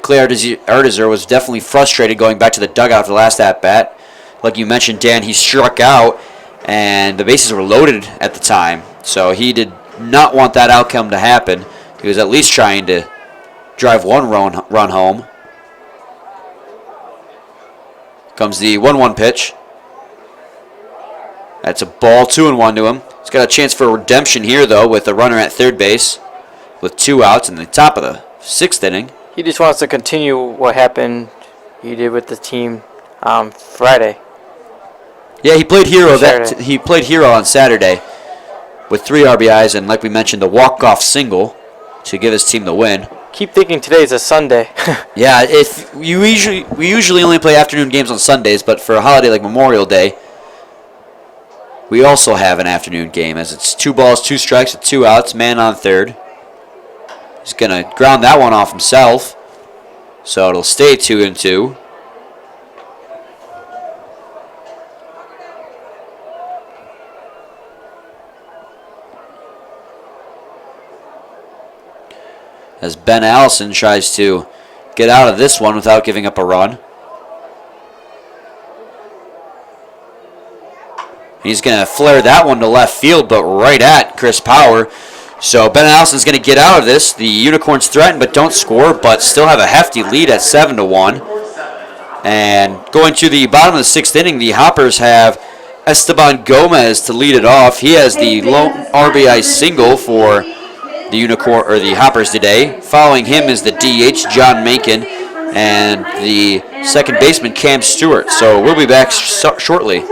Speaker 2: Clay Artizer was definitely frustrated going back to the dugout for the last at-bat. Like you mentioned, Dan, he struck out, and the bases were loaded at the time. So he did not want that outcome to happen. He was at least trying to drive one run home. Comes the 1-1 pitch. That's a ball, 2-1 to him. He's got a chance for redemption here, though, with a runner at third base with 2 outs in the top of the 6th inning.
Speaker 3: He just wants to continue what happened he did with the team Friday.
Speaker 2: Yeah, he played hero on Saturday with 3 RBIs and, like we mentioned, the walk-off single to give his team the win.
Speaker 3: Keep thinking today's a Sunday.
Speaker 2: Yeah, we usually only play afternoon games on Sundays, but for a holiday like Memorial Day, we also have an afternoon game as it's 2 balls, 2 strikes with 2 outs, man on third. He's going to ground that one off himself, so it'll stay 2-2. As Ben Allison tries to get out of this one without giving up a run. He's going to flare that one to left field, but right at Chris Power. So Ben Allison's going to get out of this. The Unicorns threaten but don't score, but still have a hefty lead at 7-1. And going to the bottom of the 6th inning, the Hoppers have Esteban Gomez to lead it off. He has the lone RBI single for the Hoppers today. Following him is the DH John Mencken and the second baseman Cam Stewart. So we'll be back shortly.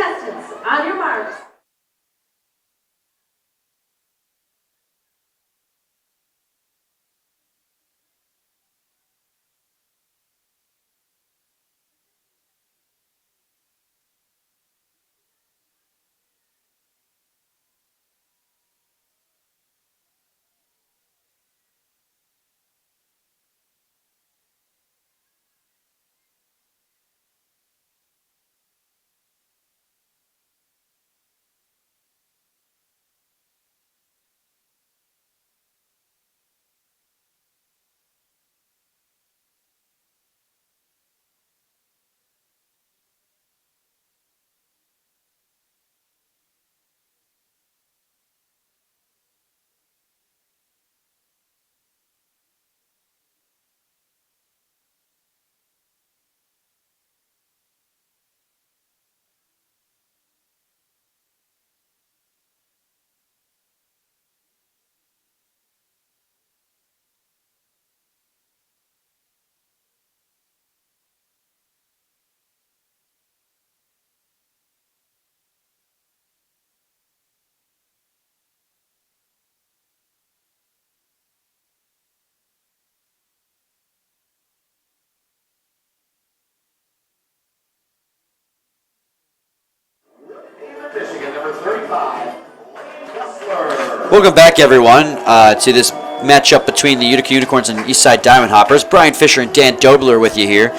Speaker 2: Welcome back, everyone, to this matchup between the Utica Unicorns and Eastside Diamond Hoppers. Brian Fisher and Dan Dobler with you here.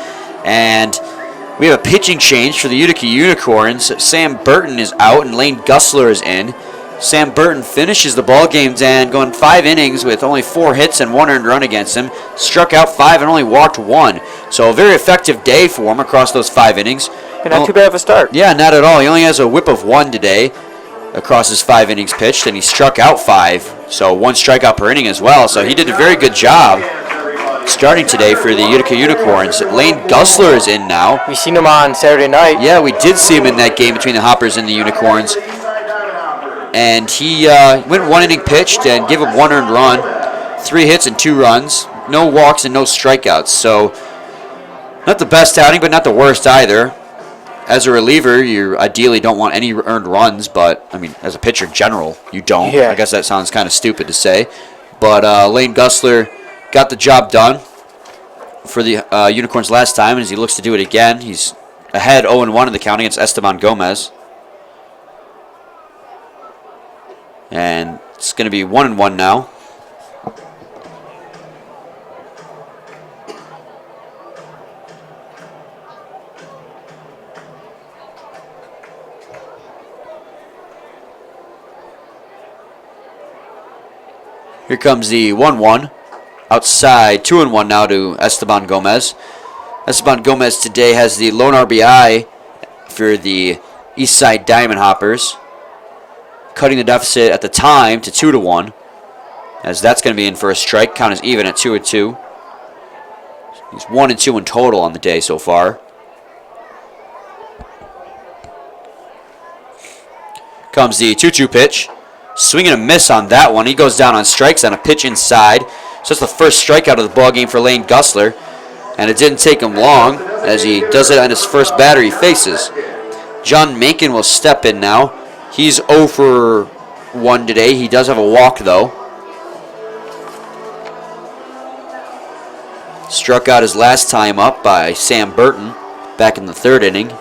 Speaker 2: And we have a pitching change for the Utica Unicorns. Sam Burton is out and Lane Gussler is in. Sam Burton finishes the ball game, Dan, going 5 innings with only 4 hits and 1 earned run against him. Struck out 5 and only walked 1. So a very effective day for him across those 5 innings.
Speaker 3: And not too bad of a start.
Speaker 2: Yeah, not at all. He only has a whip of 1 today across his 5 innings pitched, and he struck out 5. So 1 strikeout per inning as well. So he did a very good job starting today for the Utica Unicorns. Lane Gussler is in now.
Speaker 3: We seen him on Saturday night.
Speaker 2: Yeah, we did see him in that game between the Hoppers and the Unicorns. And he went 1 inning pitched and gave up 1 earned run, 3 hits and 2 runs, no walks and no strikeouts. So not the best outing, but not the worst either. As a reliever, you ideally don't want any earned runs, but, I mean, as a pitcher in general, you don't.
Speaker 3: Yeah.
Speaker 2: I guess that sounds kind of stupid to say. But Lane Gussler got the job done for the Unicorns last time, and as he looks to do it again, he's ahead 0-1 in the count against Esteban Gomez. And it's going to be 1-1 now. Here comes the 1-1. Outside, 2-1 now to Esteban Gomez. Esteban Gomez today has the lone RBI for the Eastside Diamond Hoppers, cutting the deficit at the time to 2-1, as that's going to be in for a strike. Count is even at 2-2. He's 1-2 in total on the day so far. Comes the 2-2 pitch. Swing and a miss on that one. He goes down on strikes on a pitch inside. So that's the first strikeout of the ball game for Lane Gussler. And it didn't take him long, as he does it on his first batter he faces. John Mankin will step in now. He's 0 for 1 today. He does have a walk, though. Struck out his last time up by Sam Burton back in the 3rd inning.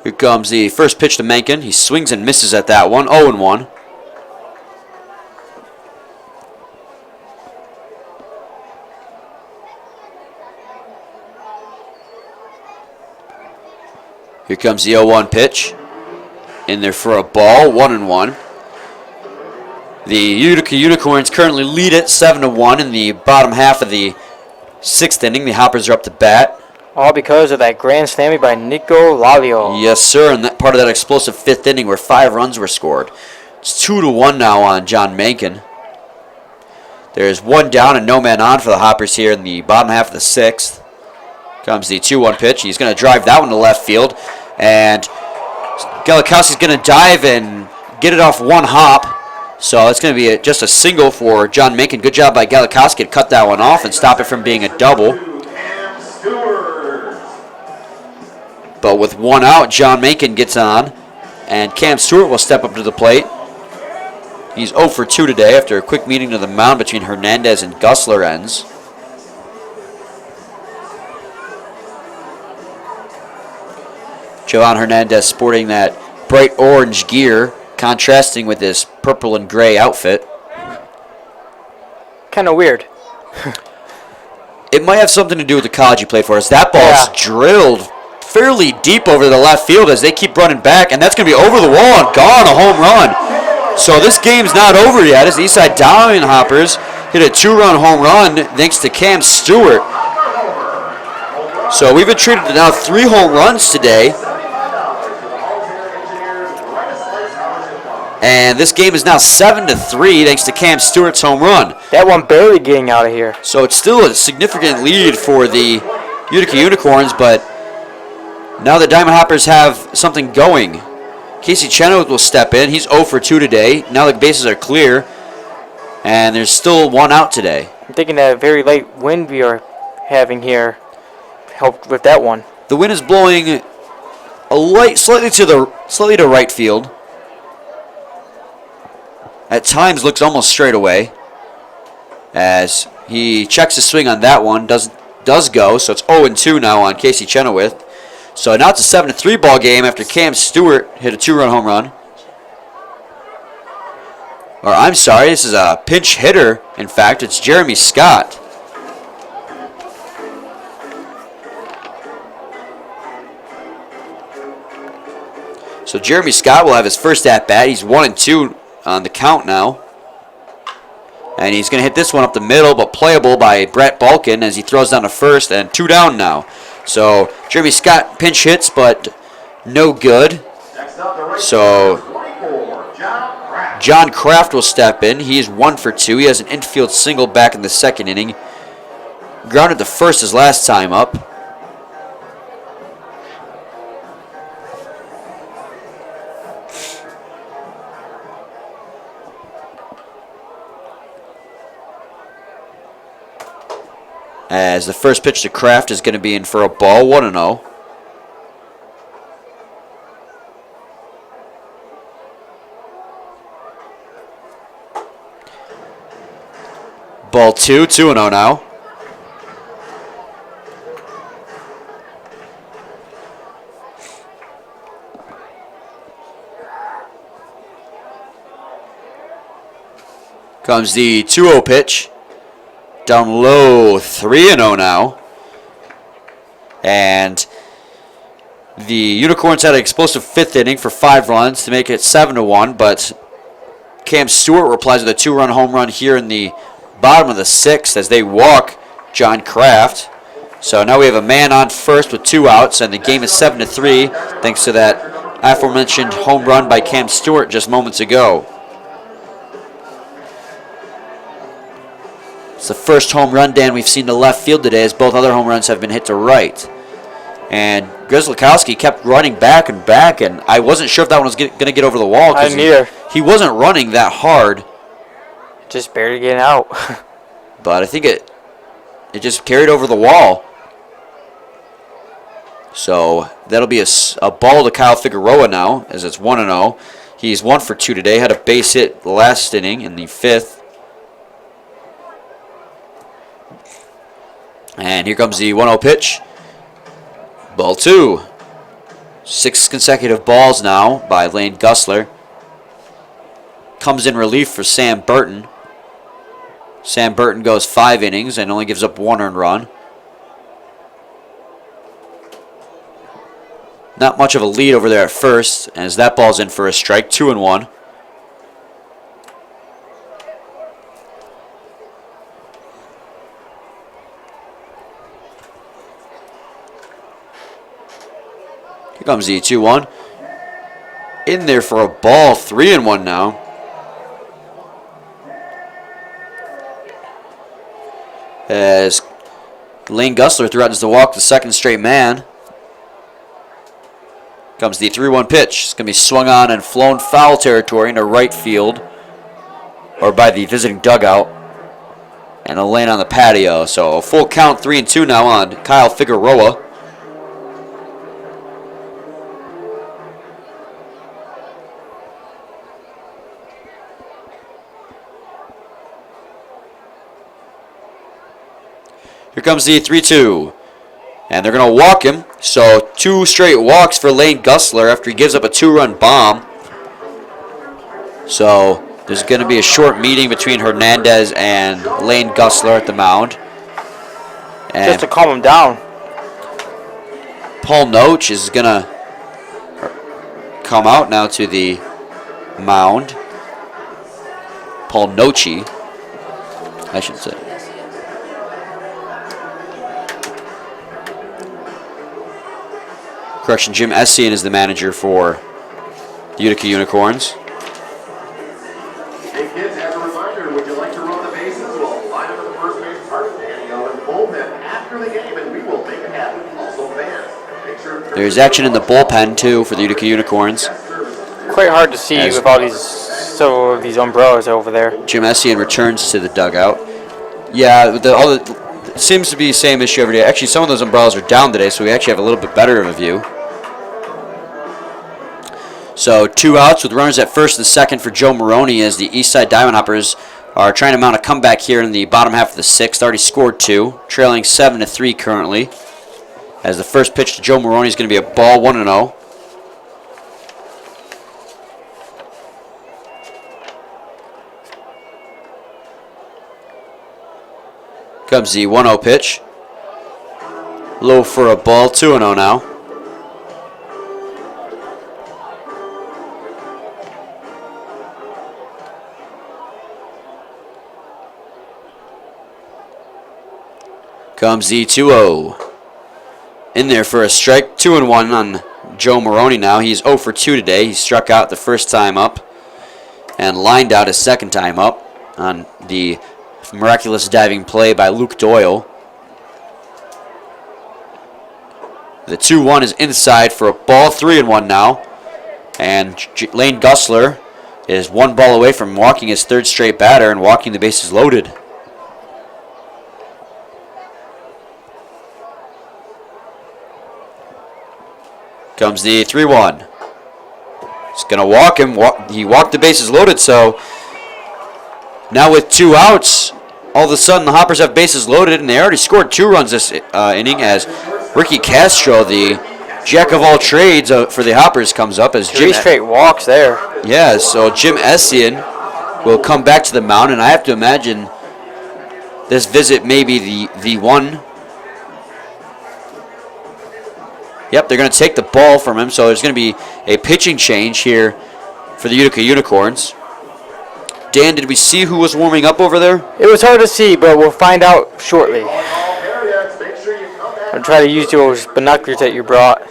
Speaker 2: Here comes the first pitch to Mencken. He swings and misses at that one. 0-1. Here comes the 0-1 pitch. In there for a ball. 1-1. The Utica Unicorns currently lead it 7-1 in the bottom half of the 6th inning. The Hoppers are up to bat.
Speaker 3: All because of that grand slamming by Nico Lavio.
Speaker 2: Yes, sir, and that part of that explosive 5th inning where 5 runs were scored. It's 2-1 now on John Mankin. There's 1 down and no man on for the Hoppers here in the bottom half of the 6th. Comes the 2-1 pitch. He's going to drive that one to left field. And Galikowski's going to dive and get it off 1 hop. So it's going to be just a single for John Mankin. Good job by Galikowski to cut that one off and stop it from being a double. But with 1 out, John Mankin gets on, and Cam Stewart will step up to the plate. He's 0 for 2 today after a quick meeting to the mound between Hernandez and Gussler ends. Jovan Hernandez sporting that bright orange gear, contrasting with his purple and gray outfit.
Speaker 3: Kind of weird.
Speaker 2: It might have something to do with the college he played for, as that ball's drilled fairly deep over the left field as they keep running back, and that's going to be over the wall and gone, a home run. So this game's not over yet as the Eastside Diamond Hoppers hit a 2-run home run thanks to Cam Stewart. So we've been treated to now 3 home runs today. And this game is now 7-3 thanks to Cam Stewart's home run.
Speaker 3: That one barely getting out of here.
Speaker 2: So it's still a significant lead for the Utica Unicorns, but now the Diamond Hoppers have something going. Casey Chenoweth will step in. He's 0 for 2 today. Now the bases are clear, and there's still 1 out today.
Speaker 3: I'm thinking that very light wind we are having here helped with that one.
Speaker 2: The wind is blowing slightly to right field. At times looks almost straight away. As he checks his swing on that one, does go, so it's 0-2 now on Casey Chenoweth. So now it's a 7-3 ball game after Cam Stewart hit a 2-run home run. Or I'm sorry, this is a pinch hitter. In fact, it's Jeremy Scott. So Jeremy Scott will have his first at-bat. He's 1-2 on the count now. And he's going to hit this one up the middle, but playable by Brett Balkin as he throws down to first, and 2 down now. So Jeremy Scott pinch hits, but no good. So John Kraft will step in. He is 1 for 2. He has an infield single back in the 2nd inning. Grounded to first his last time up. As the first pitch to Kraft is going to be in for a ball, 1-0. Ball 2, 2-0 now. Comes the 2-0 pitch. Down low, 3-0 now. And The Unicorns had an explosive 5th inning for 5 runs to make it 7-1, but Cam Stewart replies with a 2-run home run here in the bottom of the 6th as they walk John Kraft. So now we have a man on first with 2 outs, and the game is 7-3 thanks to that aforementioned home run by Cam Stewart just moments ago. It's the first home run, Dan, we've seen to left field today, as both other home runs have been hit to right. And Grzelkowski kept running back, and I wasn't sure if that one was going to get over the wall.
Speaker 3: I didn't either.
Speaker 2: He wasn't running that hard.
Speaker 3: Just barely getting out.
Speaker 2: But I think it just carried over the wall. So that'll be a ball to Kyle Figueroa now, as it's 1-0. He's 1 for 2 today. Had a base hit last inning in the 5th. And here comes the 1-0 pitch. Ball 2. 6 consecutive balls now by Lane Gussler. Comes in relief for Sam Burton. Sam Burton goes 5 innings and only gives up 1 earned run. Not much of a lead over there at first, as that ball's in for a strike, 2-1. Here comes the 2-1. In there for a ball, 3-1 now. As Lane Gussler threatens to walk the second straight man. Comes the 3-1 pitch. It's going to be swung on and flown foul territory into right field, or by the visiting dugout, and a lane on the patio. So a full count, 3-2 now on Kyle Figueroa. Here comes the 3-2. And they're going to walk him. So 2 straight walks for Lane Gussler after he gives up a 2-run bomb. So there's going to be a short meeting between Hernandez and Lane Gussler at the mound. And
Speaker 3: just to calm him down.
Speaker 2: Paul Noach is going to come out now to the mound. Paul Nochi, I should say. Correction, Jim Essien is the manager for the Utica Unicorns.
Speaker 1: Hey kids, as a reminder, would you like to run the bases? We'll line up at the first base park and go and bullpen after the game, and we will make it happen. Also fans, make sure
Speaker 2: There's action in the bullpen too for the Utica Unicorns.
Speaker 3: Quite hard to see with all these umbrellas over there.
Speaker 2: Jim Essien returns to the dugout. Yeah, it seems to be the same issue every day. Actually, some of those umbrellas are down today, so we actually have a little bit better of a view. So 2 outs with runners at first and second for Joe Maroney, as the Eastside Diamond Hoppers are trying to mount a comeback here in the bottom half of the 6th. Already scored 2, trailing 7-3 currently. As the first pitch to Joe Maroney is going to be a ball, 1-0. Comes the 1-0 pitch. Low for a ball, 2-0 now. Comes the 2-0. In there for a strike, 2-1 on Joe Maroney now. He's 0 for 2 today. He struck out the first time up and lined out his second time up on the miraculous diving play by Luke Doyle. The 2-1 is inside for a ball, 3-1 now. And Lane Gussler is 1 ball away from walking his 3rd straight batter and walking the bases loaded. Comes the 3-1. He's going to walk him. He walked the bases loaded, so now with 2 outs, all of a sudden the Hoppers have bases loaded, and they already scored 2 runs this inning as Ricky Castro, the jack of all trades for the Hoppers, comes up as
Speaker 3: 3 straight walks there.
Speaker 2: Yeah, so Jim Essien will come back to the mound, and I have to imagine this visit may be the one Yep, they're going to take the ball from him, so there's going to be a pitching change here for the Utica Unicorns. Dan, did we see who was warming up over there?
Speaker 3: It was hard to see, but we'll find out shortly. I'll try to use those binoculars that you brought.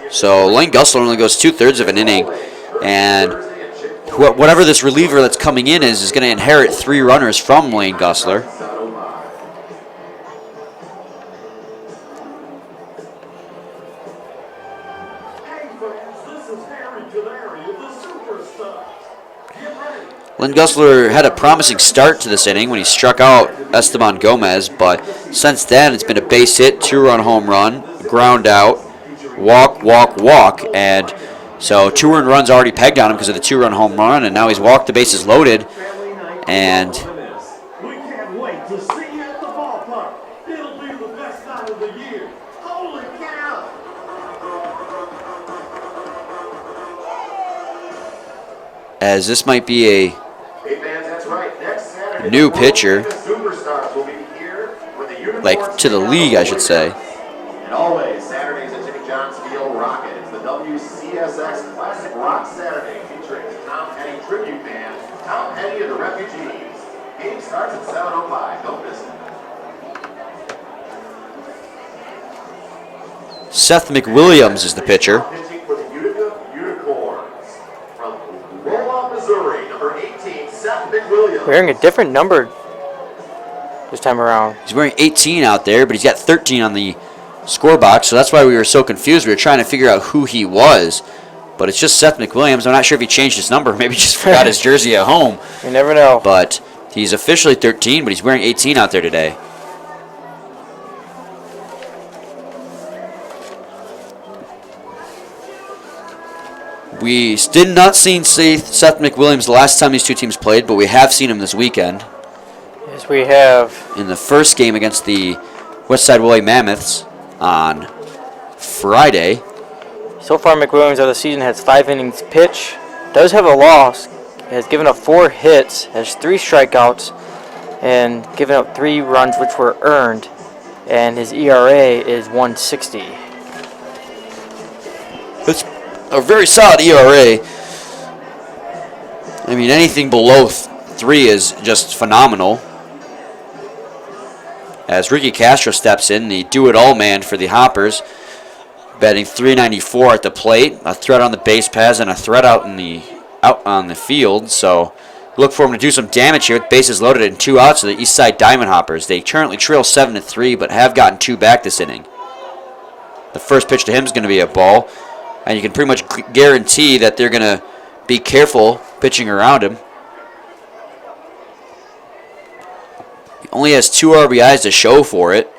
Speaker 2: So Lane Gussler only goes 2/3 of an inning, and whatever this reliever that's coming in is going to inherit 3 runners from Lane Gussler. Lynn Gussler had a promising start to this inning when he struck out Esteban Gomez, but since then it's been a base hit, 2-run home run, ground out, walk, walk, walk, and so 2 earned runs already pegged on him because of the 2-run home run, and now he's walked, the bases loaded, and
Speaker 1: We can't wait to see you at the ballpark. It'll be the best night of the year. Holy cow!
Speaker 2: as this might be a
Speaker 1: Hey fans, that's right. Next Saturday,
Speaker 2: new
Speaker 1: the
Speaker 2: pitcher,
Speaker 1: Superstars will be here with the Unicorns
Speaker 2: like to the league, I should say.
Speaker 1: And always, Saturdays at Jimmy John's Field Rocket. It's the WCSX Classic Rock Saturday featuring the Tom Petty Tribute Band, Tom Petty and the Refugees. Game starts at 7:05. Don't miss it.
Speaker 2: Seth McWilliams is the pitcher.
Speaker 1: Pitching for the Utica Unicorns. From Rolla, Missouri, number 18, Seth McWilliams.
Speaker 3: Wearing a different number this time around.
Speaker 2: He's wearing 18 out there, but he's got 13 on the score box, so that's why we were so confused. We were trying to figure out who he was, but it's just Seth McWilliams. I'm not sure if he changed his number. Maybe just forgot his jersey at home.
Speaker 3: You never know.
Speaker 2: But he's officially 13, but he's wearing 18 out there today. We did not see Seth McWilliams the last time these two teams played, but we have seen him this weekend
Speaker 3: Yes, we have.
Speaker 2: in the first game against the Westside Woolly Mammoths on Friday.
Speaker 3: So far, McWilliams of the season has 5 innings pitched. Does have a loss. Has given up 4 hits. Has 3 strikeouts. And given up 3 runs which were earned. And his ERA is 1.60.
Speaker 2: It's a very solid ERA. I mean, anything below 3 is just phenomenal. As Ricky Castro steps in, the do-it-all man for the Hoppers, batting .394 at the plate, a threat on the base paths and a threat out on the field. So look for him to do some damage here with bases loaded and 2 outs to the Eastside Diamond Hoppers. They currently trail 7-3, but have gotten 2 back this inning. The first pitch to him is going to be a ball, and you can pretty much guarantee that they're going to be careful pitching around him. He only has 2 RBIs to show for it,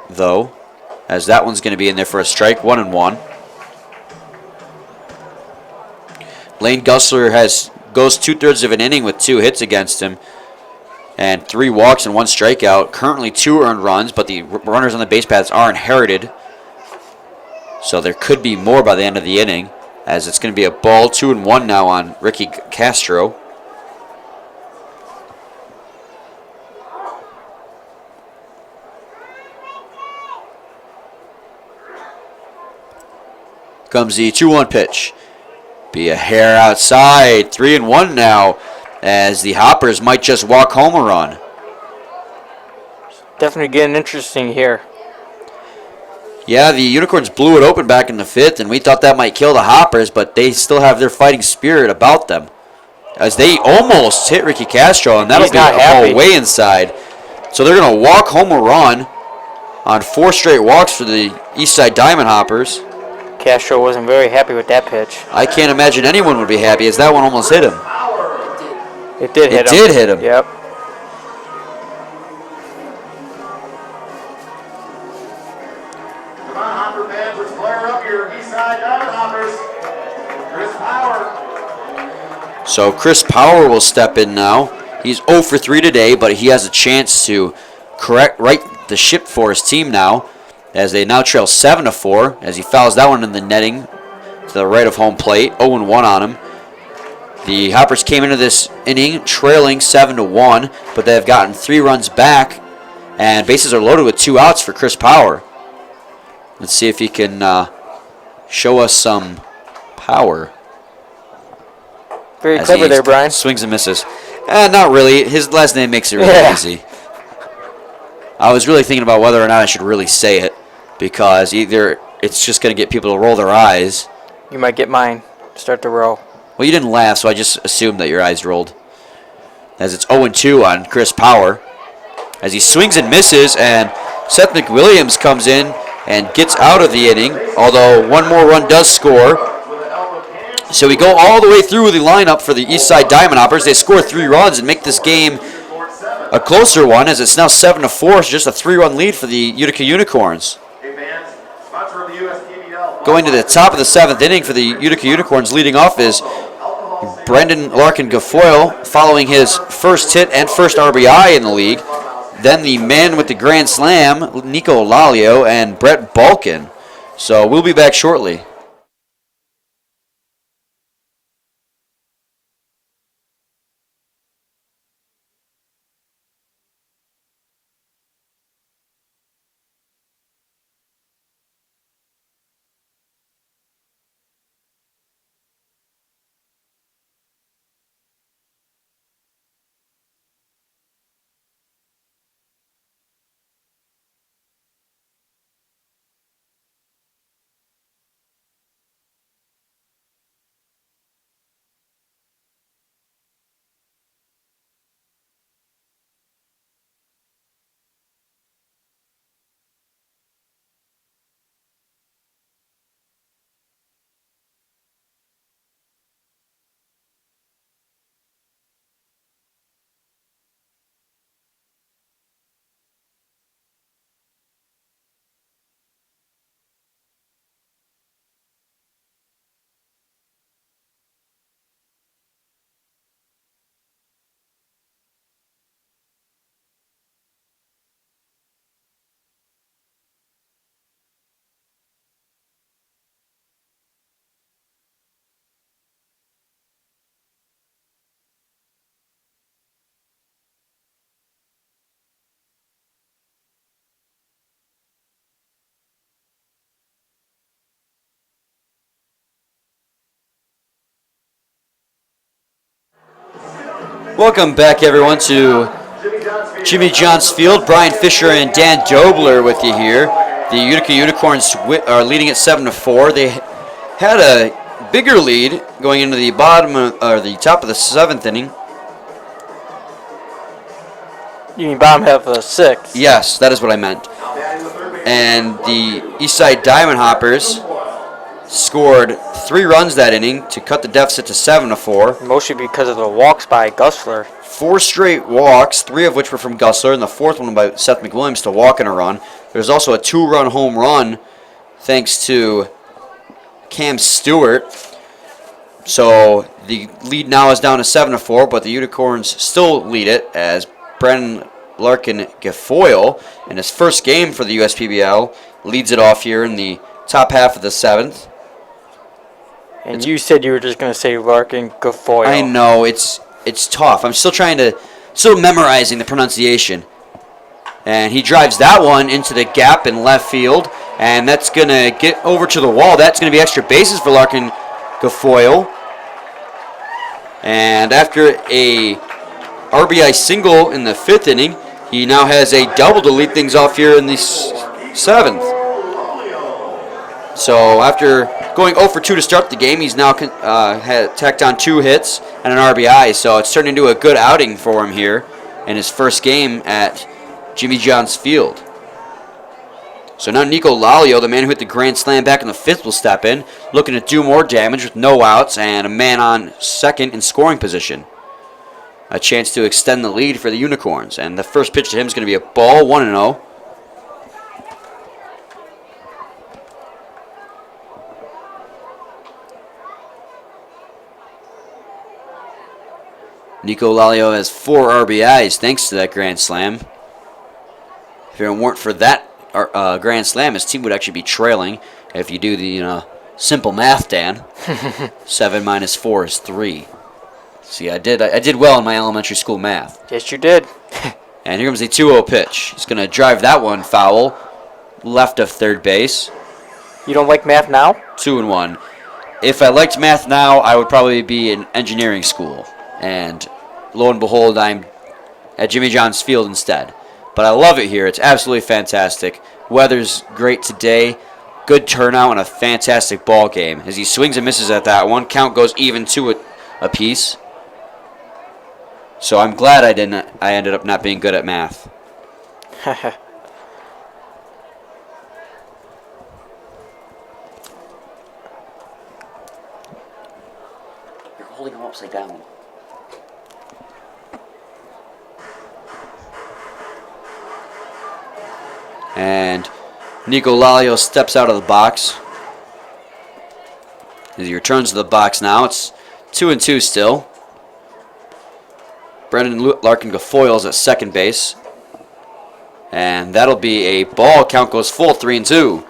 Speaker 2: though, as that one's going to be in there for a strike, 1-1. Lane Gussler goes 2/3 of an inning with 2 hits against him and 3 walks and 1 strikeout. Currently 2 earned runs, but the runners on the base paths are inherited, so there could be more by the end of the inning, as it's going to be a ball, 2-1 now on Ricky Castro. Comes the 2-1 pitch. Be a hair outside. 3-1 now, as the Hoppers might just walk home a run.
Speaker 3: Definitely getting interesting here.
Speaker 2: Yeah, the Unicorns blew it open back in the 5th, and we thought that might kill the Hoppers, but they still have their fighting spirit about them, as they almost hit Ricky Castro, and that'll
Speaker 3: He's
Speaker 2: be
Speaker 3: not
Speaker 2: a
Speaker 3: happy.
Speaker 2: ball way inside. So they're going to walk home a run on 4 straight walks for the Eastside Diamond Hoppers.
Speaker 3: Castro wasn't very happy with that pitch.
Speaker 2: I can't imagine anyone would be happy, as that one almost hit him.
Speaker 3: It did hit him.
Speaker 2: It did hit him.
Speaker 3: Yep.
Speaker 1: Come on, Hopper fans, let's flare up your Eastside Diamond Hoppers. Chris Power.
Speaker 2: So Chris Power will step in now. He's 0 for 3 today, but he has a chance to right the ship for his team now, as they now trail 7-4, as he fouls that one in the netting to the right of home plate. 0-1 on him. The Hoppers came into this inning trailing 7-1, but they have gotten 3 runs back, and bases are loaded with 2 outs for Chris Power. Let's see if he can show us some power.
Speaker 3: Very
Speaker 2: As
Speaker 3: clever
Speaker 2: he
Speaker 3: there, Brian.
Speaker 2: Swings and misses. Not really. His last name makes it really
Speaker 3: Yeah.
Speaker 2: easy. I was really thinking about whether or not I should really say it, because either it's just going to get people to roll their eyes.
Speaker 3: You might get mine. Start to roll.
Speaker 2: Well, you didn't laugh, so I just assumed that your eyes rolled. As it's 0-2 on Chris Power. As he swings and misses, and Seth McWilliams comes in and gets out of the inning, although one more run does score. So we go all the way through the lineup for the Eastside Diamond Hoppers. They score 3 runs and make this game a closer one, as it's now 7-4, so just a 3-run lead for the Utica Unicorns. Going to the top of the 7th inning for the Utica Unicorns, leading off is Brendan Larkin Guilfoyle, following his first hit and first RBI in the league. Then the man with the grand slam, Nico Lalio, and Brett Balkin. So we'll be back shortly. Welcome back, everyone, to Jimmy John's Field. Brian Fisher and Dan Dobler with you here. The Utica Unicorns are leading at 7-4. They had a bigger lead going into the the top of the 7th inning.
Speaker 3: You mean bottom half of the 6th?
Speaker 2: Yes, that is what I meant. And the Eastside Diamond Hoppers scored 3 runs that inning to cut the deficit to 7-4.
Speaker 3: Mostly because of the walks by Gusler.
Speaker 2: 4 straight walks, 3 of which were from Gusler, and the 4th one by Seth McWilliams to walk in a run. There's also a 2-run home run thanks to Cam Stewart. So the lead now is down to 7-4, but the Unicorns still lead it as Brendan Larkin Guilfoyle, in his first game for the USPBL, leads it off here in the top half of the 7th.
Speaker 3: And you said you were just going to say Larkin Guilfoyle.
Speaker 2: I know, it's tough. I'm still memorizing the pronunciation. And he drives that one into the gap in left field, and that's going to get over to the wall. That's going to be extra bases for Larkin Guilfoyle. And after a RBI single in the 5th inning, he now has a double to lead things off here in the 7th. So after going 0 for 2 to start the game, he's now tacked on 2 hits and an RBI. So it's turned into a good outing for him here in his first game at Jimmy John's Field. So now Nico Lalio, the man who hit the grand slam back in the 5th, will step in, looking to do more damage with no outs and a man on second in scoring position. A chance to extend the lead for the Unicorns. And the first pitch to him is going to be a ball, 1-0. Nico Lalio has 4 RBIs thanks to that grand slam. If it weren't for that grand slam, his team would actually be trailing. If you do the simple math, Dan, 7 minus 4 is 3. See, I did well in my elementary school math.
Speaker 3: Yes, you did.
Speaker 2: And here comes the 2-0 pitch. He's going to drive that one foul, left of third base.
Speaker 3: You don't like math now?
Speaker 2: 2-1. If I liked math now, I would probably be in engineering school. And lo and behold, I'm at Jimmy John's Field instead. But I love it here. It's absolutely fantastic. Weather's great today. Good turnout and a fantastic ball game. As he swings and misses at that one, count goes even to a piece. So I'm glad I ended up not being good at math.
Speaker 5: You're holding them upside down.
Speaker 2: And Nico Lalio steps out of the box. As he returns to the box now, it's 2-2 still. Brendan Larkin Gafoyles at second base. And that'll be a ball. Count goes full, 3-2.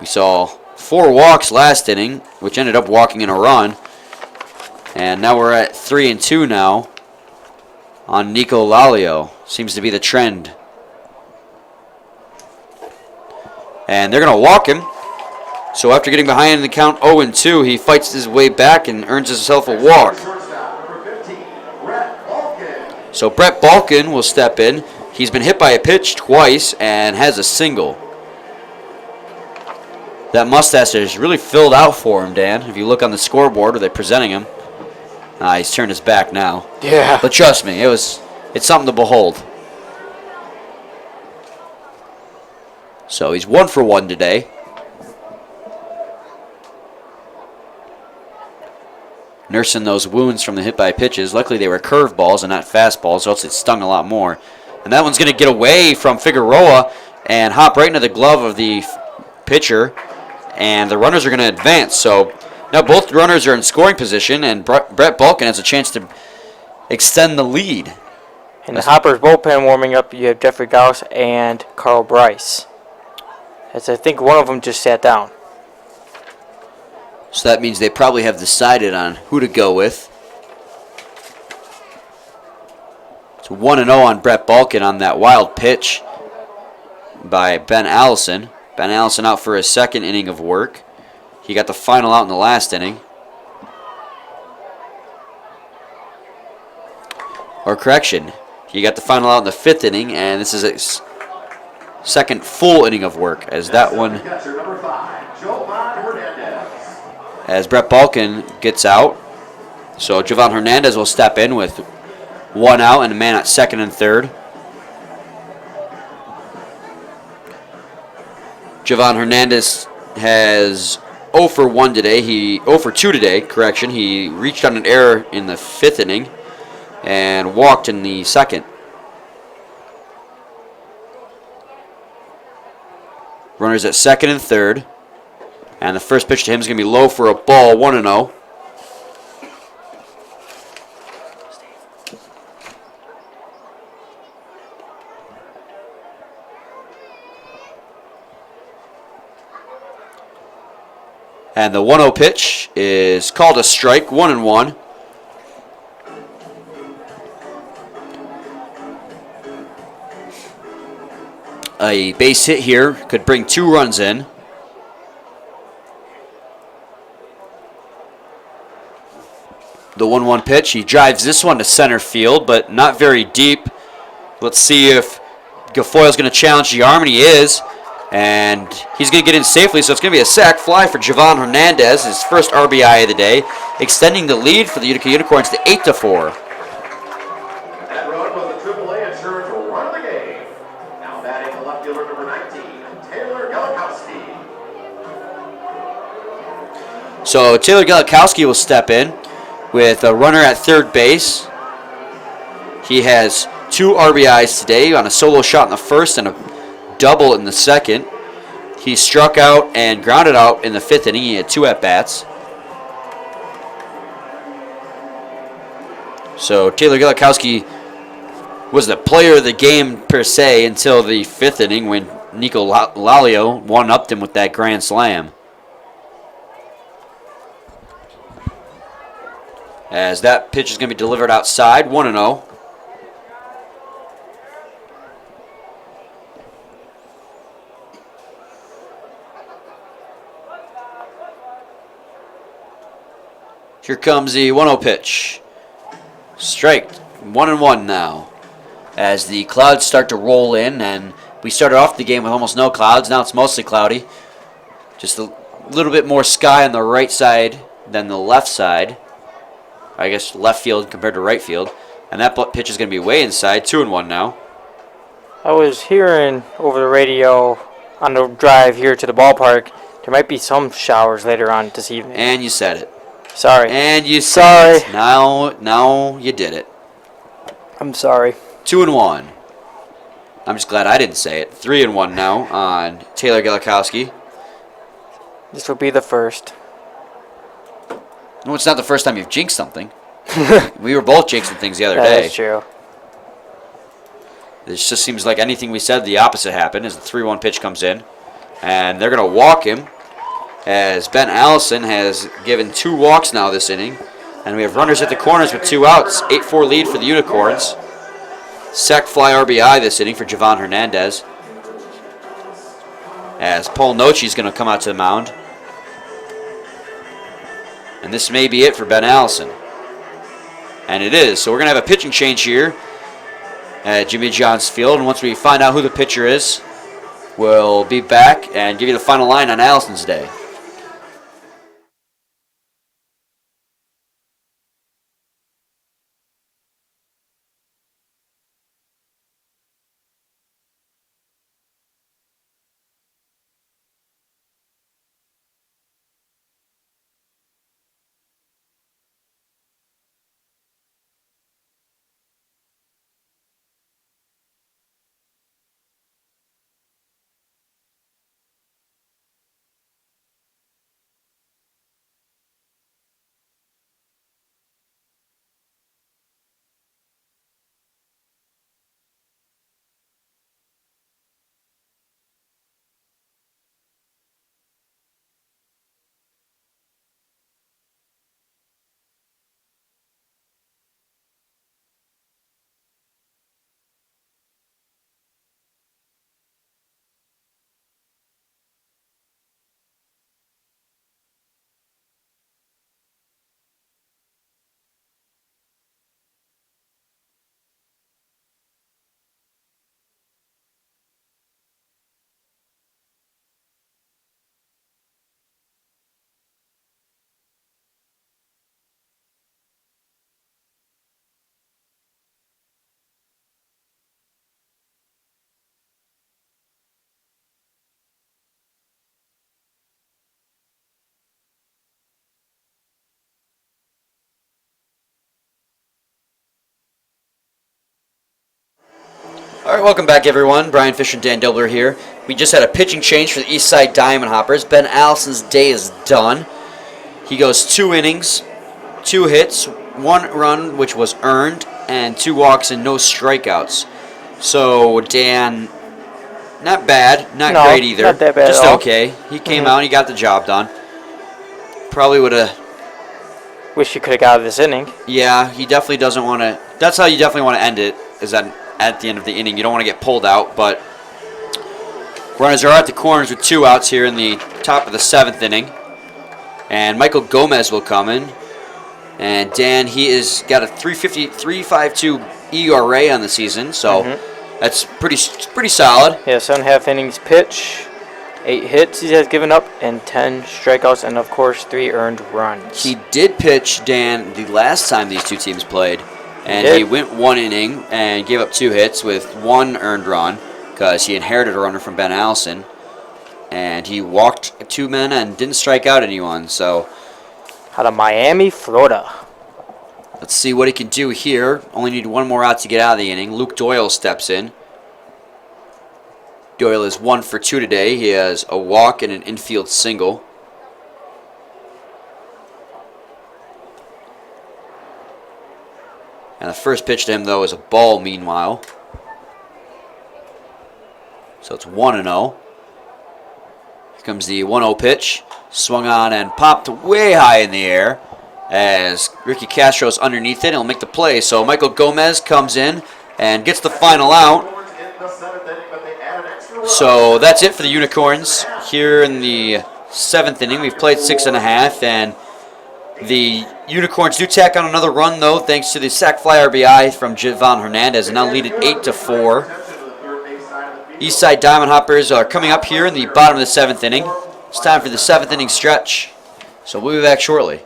Speaker 2: We saw 4 walks last inning, which ended up walking in a run. And now we're at 3-2 now on Nico Lalio. Seems to be the trend. And they're going to walk him. So after getting behind in the count 0-2, he fights his way back and earns himself a walk. So Brett Balkin will step in. He's been hit by a pitch twice and has a single. That mustache is really filled out for him, Dan. If you look on the scoreboard where they're presenting him. He's turned his back now.
Speaker 3: Yeah.
Speaker 2: But trust me, it's something to behold. So he's 1 for 1 today. Nursing those wounds from the hit by pitches. Luckily they were curveballs and not fastballs, or else it stung a lot more. And that one's going to get away from Figueroa and hop right into the glove of the pitcher. And the runners are going to advance. So now both runners are in scoring position, and Brett Balkin has a chance to extend the lead.
Speaker 3: In the Hoppers bullpen warming up, you have Jeffrey Gauss and Carl Bryce. As I think one of them just sat down.
Speaker 2: So that means they probably have decided on who to go with. It's 1-0 on Brett Balkin on that wild pitch by Ben Allison. Ben Allison out for his second inning of work. He got the final out in the last inning. Or correction, he got the final out in the 5th inning, and this is his second full inning of work, as that one, as Brett Balkin gets out. So Jovan Hernandez will step in with 1 out and a man at second and third. Jovan Hernandez has 0 for 1 today. 0 for 2 today, correction. He reached on an error in the 5th inning and walked in the 2nd. Runners at second and third. And the first pitch to him is going to be low for a ball, 1-0. And the 1-0 pitch is called a strike, 1-1. A base hit here could bring 2 runs in. The 1-1 pitch, he drives this one to center field, but not very deep. Let's see if Gafoyle's going to challenge the arm, and he is. And he's going to get in safely, so it's going to be a sac fly for Jovan Hernandez, his first RBI of the day, extending the lead for the Utica Unicorns to 8-4.
Speaker 1: That run was the AAA insurance run of the game. Now batting the left fielder, number 19, Taylor Galikowski.
Speaker 2: So Taylor Galikowski will step in with a runner at third base. He has 2 RBIs today on a solo shot in the first and a double in the second. He struck out and grounded out in the 5th inning. He had 2 at-bats. So Taylor Galikowski was the player of the game per se until the 5th inning when Nico Lalio one-upped him with that grand slam. As that pitch is going to be delivered outside, 1-0. Here comes the 1-0 pitch. Strike. 1-1 now. As the clouds start to roll in, and we started off the game with almost no clouds. Now it's mostly cloudy. Just a little bit more sky on the right side than the left side. I guess left field compared to right field. And that pitch is going to be way inside. 2-1 now.
Speaker 3: I was hearing over the radio on the drive here to the ballpark, there might be some showers later on this evening.
Speaker 2: And you said it.
Speaker 3: Sorry.
Speaker 2: And you said it. Now you did it.
Speaker 3: I'm sorry.
Speaker 2: 2-1. I'm just glad I didn't say it. 3-1 now on Taylor Galikowski.
Speaker 3: This will be the first.
Speaker 2: No, it's not the first time you've jinxed something. We were both jinxing things the other day.
Speaker 3: That's true.
Speaker 2: This just seems like anything we said, the opposite happened as the 3-1 pitch comes in. And they're going to walk him as Ben Allison has given 2 walks now this inning. And we have runners at the corners with 2 outs. 8-4 lead for the Unicorns. Sac fly RBI this inning for Javon Hernandez. As Paul Nochi is going to come out to the mound. And this may be it for Ben Allison. And it is. So we're going to have a pitching change here at Jimmy John's Field. And once we find out who the pitcher is, we'll be back and give you the final line on Allison's day. All right, welcome back, everyone. Brian Fisher and Dan Dobler here. We just had a pitching change for the Eastside Diamond Hoppers. Ben Allison's day is done. He goes 2 innings, 2 hits, 1 run, which was earned, and 2 walks and no strikeouts. So, Dan, not bad, not great either.
Speaker 3: Not that bad
Speaker 2: just
Speaker 3: at all.
Speaker 2: okay. He came out and he got the job done. Probably would have...
Speaker 3: Wish you could have got out of this inning.
Speaker 2: Yeah, he definitely doesn't want to... That's how you definitely want to end it, is that at the end of the inning. You don't want to get pulled out, but runners are at the corners with 2 outs here in the top of the 7th inning. And Michael Gomez will come in. And Dan, he has got a 3.52 ERA on the season, so that's pretty solid.
Speaker 3: Yeah, 7.5 innings pitch, 8 hits he has given up, and 10 strikeouts, and of course 3 earned runs.
Speaker 2: He did pitch, Dan, the last time these 2 teams played. And he went 1 inning and gave up 2 hits with 1 earned run because he inherited a runner from Ben Allison. And he walked 2 men and didn't strike out anyone. So
Speaker 3: out of Miami, Florida.
Speaker 2: Let's see what he can do here. Only need 1 more out to get out of the inning. Luke Doyle steps in. Doyle is 1 for 2 today. He has a walk and an infield single. And the first pitch to him, though, is a ball, meanwhile. So it's 1-0. Here comes the 1-0 pitch. Swung on and popped way high in the air as Ricky Castro's underneath it. He'll make the play. So Michael Gomez comes in and gets the final out. So that's it for the Unicorns here in the 7th inning. We've played 6.5, and The Unicorns do tack on another run, though, thanks to the sac fly RBI from Javon Hernandez, and now lead it 8-4. Eastside Diamond Hoppers are coming up here in the bottom of the 7th inning. It's time for the 7th inning stretch, so we'll be back shortly.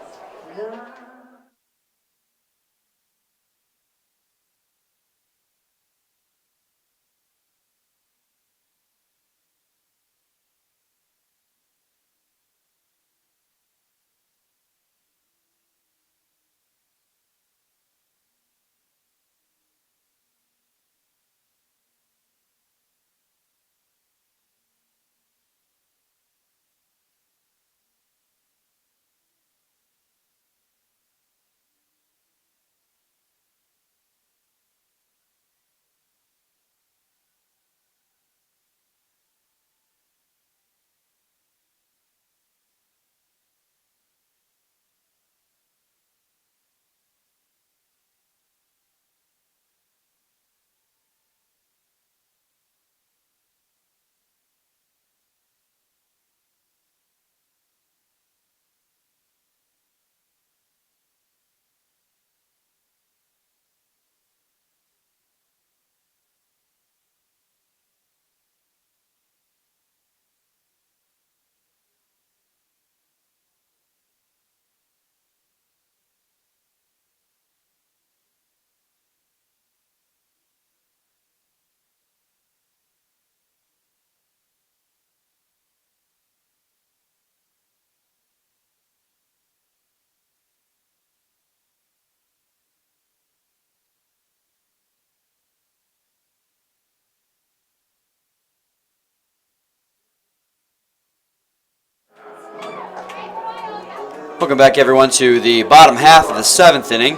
Speaker 2: Welcome back, everyone, to the bottom half of the 7th inning.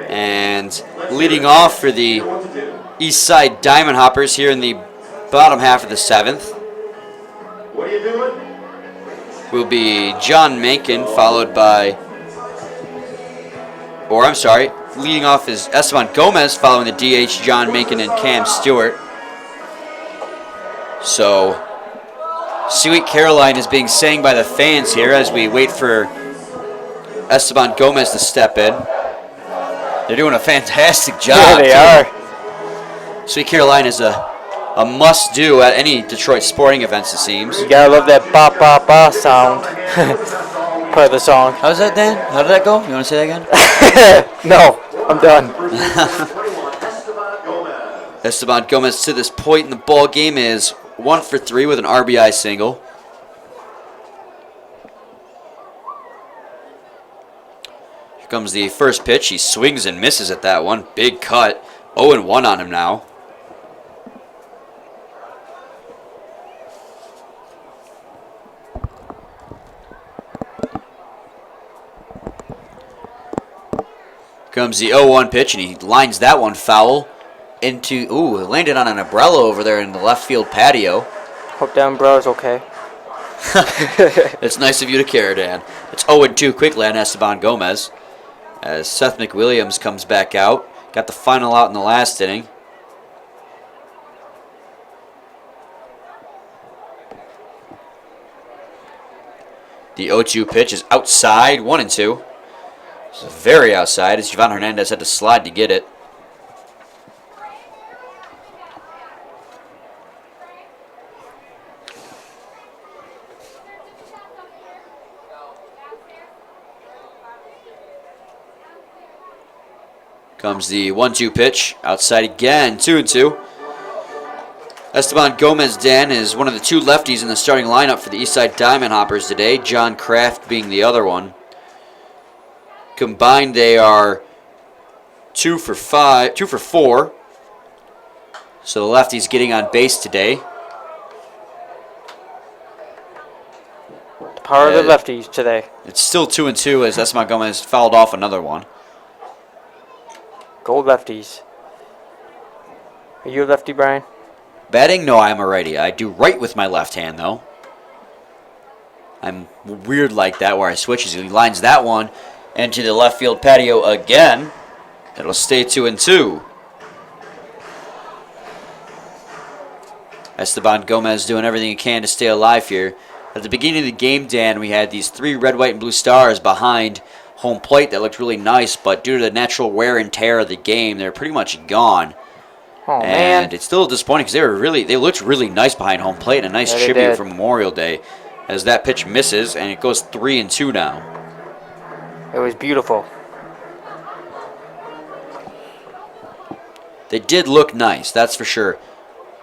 Speaker 2: And leading off for the Eastside Diamond Hoppers here in the bottom half of the 7th will be John Mankin, followed by, leading off is Esteban Gomez, following the DH John Mankin and Cam Stewart. So, Sweet Caroline is being sang by the fans here as we wait for Esteban Gomez to step in. They're doing a fantastic job.
Speaker 3: Yeah, they are.
Speaker 2: Sweet Caroline is a must-do at any Detroit sporting events, it seems.
Speaker 3: You gotta love that ba ba ba sound. Part of the song.
Speaker 2: How's that, Dan? How did that go? You want to say that again?
Speaker 3: No, I'm done.
Speaker 2: Esteban Gomez to this point in the ball game is 1 for 3 with an RBI single. Here comes the first pitch. He swings and misses at that one. Big cut. 0-1 on him now. Comes the 0-1 pitch, and he lines that one foul into, it landed on an umbrella over there in the left field patio.
Speaker 3: Hope that umbrella's okay.
Speaker 2: It's nice of you to care, Dan. It's 0-2 quickly on Esteban Gomez as Seth McWilliams comes back out. Got the final out in the last inning. The 0-2 pitch is outside, 1-2. It's very outside as Javon Hernandez had to slide to get it. Comes the 1-2 pitch, outside again, 2-2. Esteban Gomez, Dan, is one of the 2 lefties in the starting lineup for the Eastside Diamond Hoppers today, John Kraft being the other one. Combined, they are 2 for 4. So the lefty's getting on base today.
Speaker 3: The power of the lefties today.
Speaker 2: It's still 2-2 as Esteban Gomez fouled off another one.
Speaker 3: Gold lefties. Are you a lefty, Brian?
Speaker 2: Batting? No, I'm a righty. I do right with my left hand, though. I'm weird like that where I switch. He lines that one into the left field patio again. It'll stay 2-2. Esteban Gomez doing everything he can to stay alive here. At the beginning of the game, Dan, we had these 3 red, white, and blue stars behind home plate that looked really nice, but due to the natural wear and tear of the game, they're pretty much gone.
Speaker 3: Oh,
Speaker 2: And
Speaker 3: man.
Speaker 2: it's still disappointing because they looked really nice behind home plate, and a nice
Speaker 3: Yeah, they
Speaker 2: tribute
Speaker 3: did.
Speaker 2: for Memorial Day, as that pitch misses, and it goes 3-2 now.
Speaker 3: It was beautiful.
Speaker 2: They did look nice, that's for sure.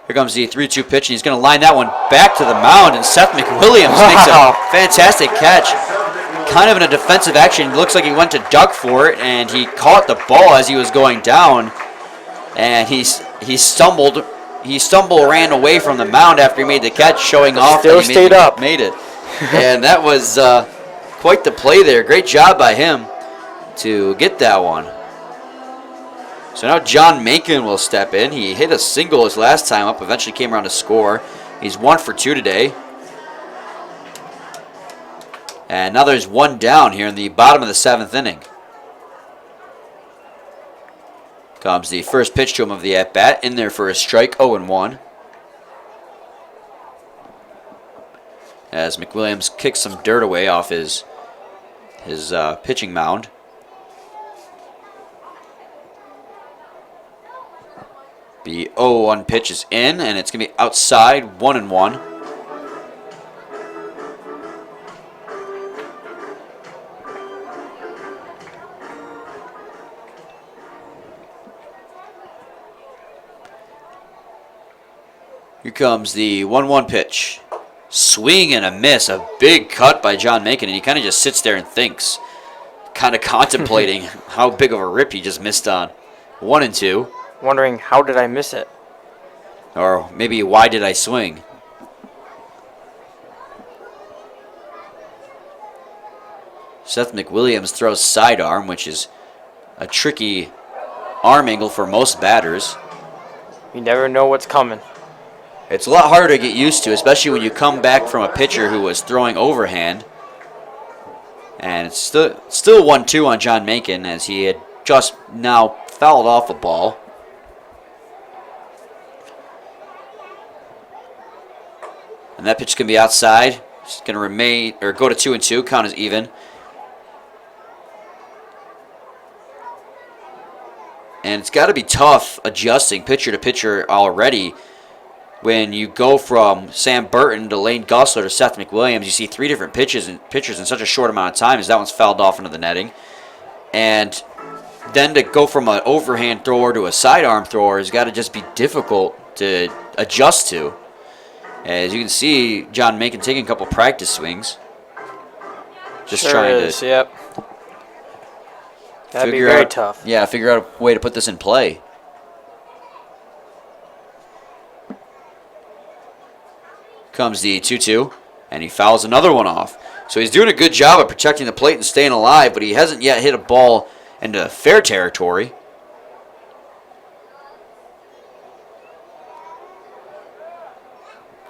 Speaker 2: Here comes the 3-2 pitch, and he's going to line that one back to the mound, and Seth McWilliams makes a fantastic catch. Kind of in a defensive action. It looks like he went to duck for it, and he caught the ball as he was going down, and he stumbled. He ran away from the mound after he made the catch, showing off
Speaker 3: Still
Speaker 2: that he
Speaker 3: stayed up.
Speaker 2: made it. And that was quite the play there. Great job by him to get that one. So now John Macon will step in. He hit a single his last time up, eventually came around to score. He's 1 for 2 today. And now there's 1 down here in the bottom of the 7th inning. Comes the first pitch to him of the at-bat, in there for a strike, 0-1. As McWilliams kicks some dirt away off his pitching mound. The 0-1 pitch is in, and it's going to be outside, 1-1. Here comes the 1-1 pitch. Swing and a miss. A big cut by John Macon, and he kind of just sits there and thinks. Kind of contemplating how big of a rip he just missed on. 1-2.
Speaker 3: Wondering, how did I miss it?
Speaker 2: Or maybe, why did I swing? Seth McWilliams throws sidearm, which is a tricky arm angle for most batters.
Speaker 3: You never know what's coming.
Speaker 2: It's a lot harder to get used to, especially when you come back from a pitcher who was throwing overhand. And it's still 1-2 on John Macon, as he had just now fouled off a ball. And that pitch can be outside. It's going to remain, or go to 2-2. Count is even. And it's got to be tough adjusting pitcher to pitcher already. When you go from Sam Burton to Lane Gussler to Seth McWilliams, you see 3 different pitchers in such a short amount of time, as that one's fouled off into the netting. And then to go from an overhand thrower to a sidearm thrower has got to just be difficult to adjust to. As you can see, John Macon taking a couple practice swings. Just
Speaker 3: Sure
Speaker 2: trying
Speaker 3: is,
Speaker 2: to
Speaker 3: yep. That'd be
Speaker 2: figure
Speaker 3: very
Speaker 2: out,
Speaker 3: tough.
Speaker 2: Yeah, figure out a way to put this in play. Comes the 2-2, and he fouls another one off. So he's doing a good job of protecting the plate and staying alive, but he hasn't yet hit a ball into fair territory.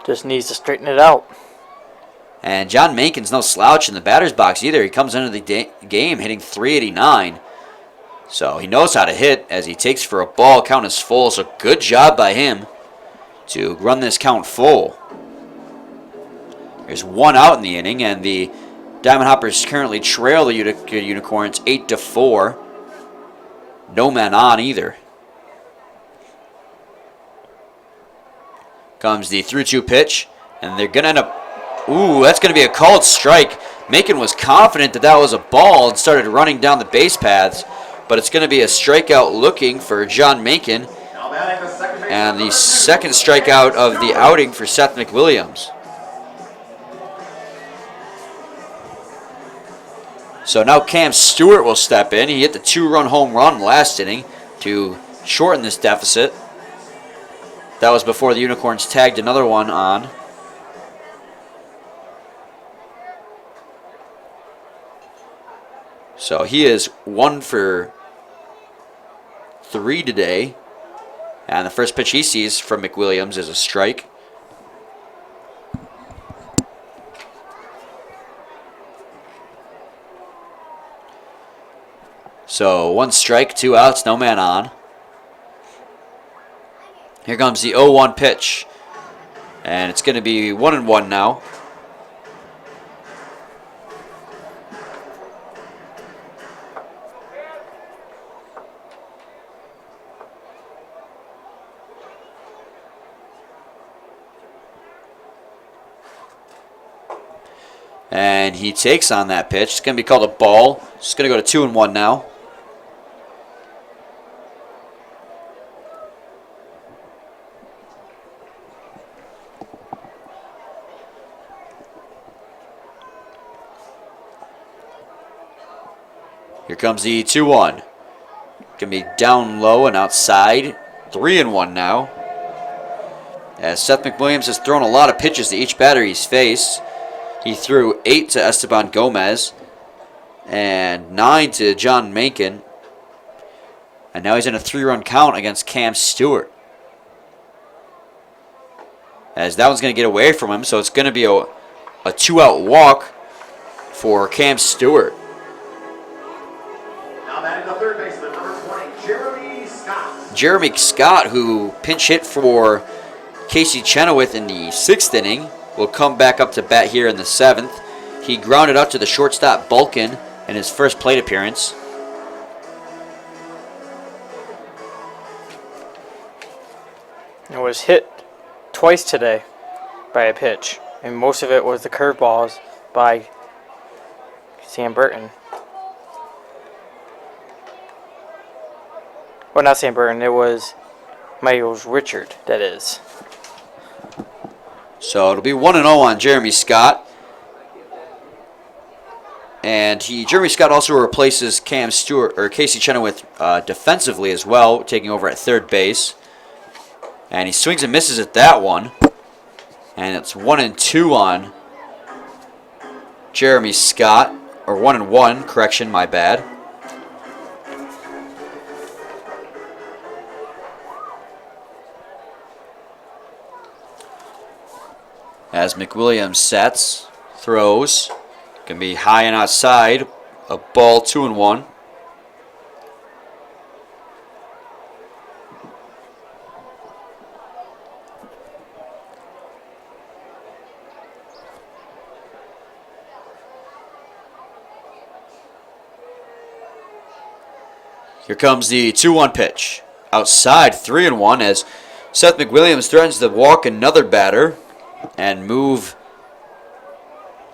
Speaker 3: Just needs to straighten it out.
Speaker 2: And John Macon's no slouch in the batter's box either. He comes into the game hitting .389. So he knows how to hit as he takes for a ball. Count is full, so good job by him to run this count full. There's 1 out in the inning, and the Diamond Hoppers currently trail the Utica Unicorns 8-4. No man on either. Comes the 3-2 pitch, and they're going to end up... Ooh, that's going to be a called strike. Macon was confident that that was a ball and started running down the base paths, but it's going to be a strikeout looking for John Macon, and the second strikeout of the outing for Seth McWilliams. So now Cam Stewart will step in. He hit the 2-run home run last inning to shorten this deficit. That was before the Unicorns tagged another one on. So he is 1 for 3 today. And the first pitch he sees from McWilliams is a strike. So 1 strike, 2 outs, no man on. Here comes the 0-1 pitch. And it's going to be 1-1 now. And he takes on that pitch. It's going to be called a ball. It's going to go to 2-1 now. Here comes the 2-1. Going to be down low and outside. 3-1 now. As Seth McWilliams has thrown a lot of pitches to each batter he's faced. He threw 8 to Esteban Gomez and 9 to John Mankin. And now he's in a 3-run count against Cam Stewart. As that one's going to get away from him, so it's going to be a 2-out walk for Cam Stewart.
Speaker 1: Now batting the third baseman, number 20, Jeremy Scott.
Speaker 2: Jeremy Scott, who pinch hit for Casey Chenoweth in the 6th inning, will come back up to bat here in the 7th. He grounded out to the shortstop Bulkin in his first plate appearance.
Speaker 3: It was hit twice today by a pitch, and most of it was the curveballs by Sam Burton. Well, not Sam Burton, it was Miles Richard, that is.
Speaker 2: So it'll be 1-0 on Jeremy Scott. And Jeremy Scott also replaces Cam Stewart or Casey Chenoweth defensively as well, taking over at third base. And he swings and misses at that one. And it's 1-2 on Jeremy Scott. Or 1-1, correction, my bad. As McWilliams sets, throws, can be high and outside, a ball 2-1. Here comes the 2-1 pitch. Outside, 3-1 as Seth McWilliams threatens to walk another batter and move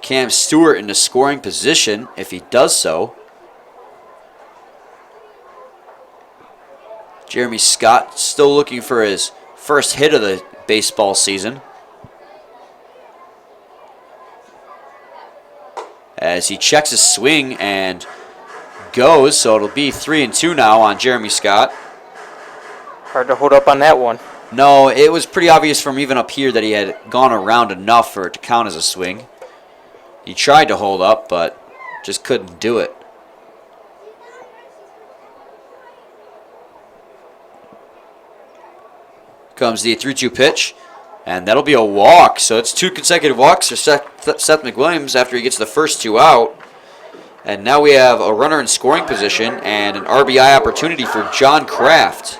Speaker 2: Cam Stewart into scoring position if he does so. Jeremy Scott still looking for his first hit of the baseball season, as he checks his swing and goes, so it'll be 3-2 now on Jeremy Scott.
Speaker 3: Hard to hold up on that one.
Speaker 2: No, it was pretty obvious from even up here that he had gone around enough for it to count as a swing. He tried to hold up, but just couldn't do it. Comes the 3-2 pitch, and that'll be a walk. So it's 2 consecutive walks for Seth McWilliams after he gets the first 2 out. And now we have a runner in scoring position and an RBI opportunity for John Kraft.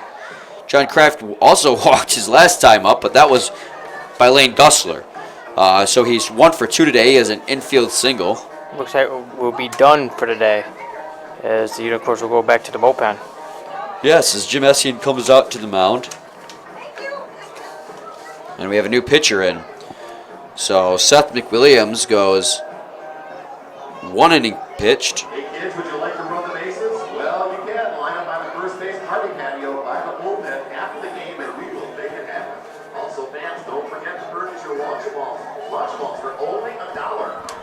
Speaker 2: John Kraft also walked his last time up, but that was by Lane Gussler. So he's 1 for 2 today. He has an infield single.
Speaker 3: Looks like we'll be done for today, as the Unicorns will go back to the bullpen.
Speaker 2: Yes, as Jim Essien comes out to the mound. And we have a new pitcher in. So Seth McWilliams goes 1 inning pitched.
Speaker 1: Hey kids, would you like to run the bases? Well, you can. Line up by the first base party patio by the bullpen after the game, and we will make it happen. Also, fans, don't forget to purchase your lunch balls. Lunch balls for only $1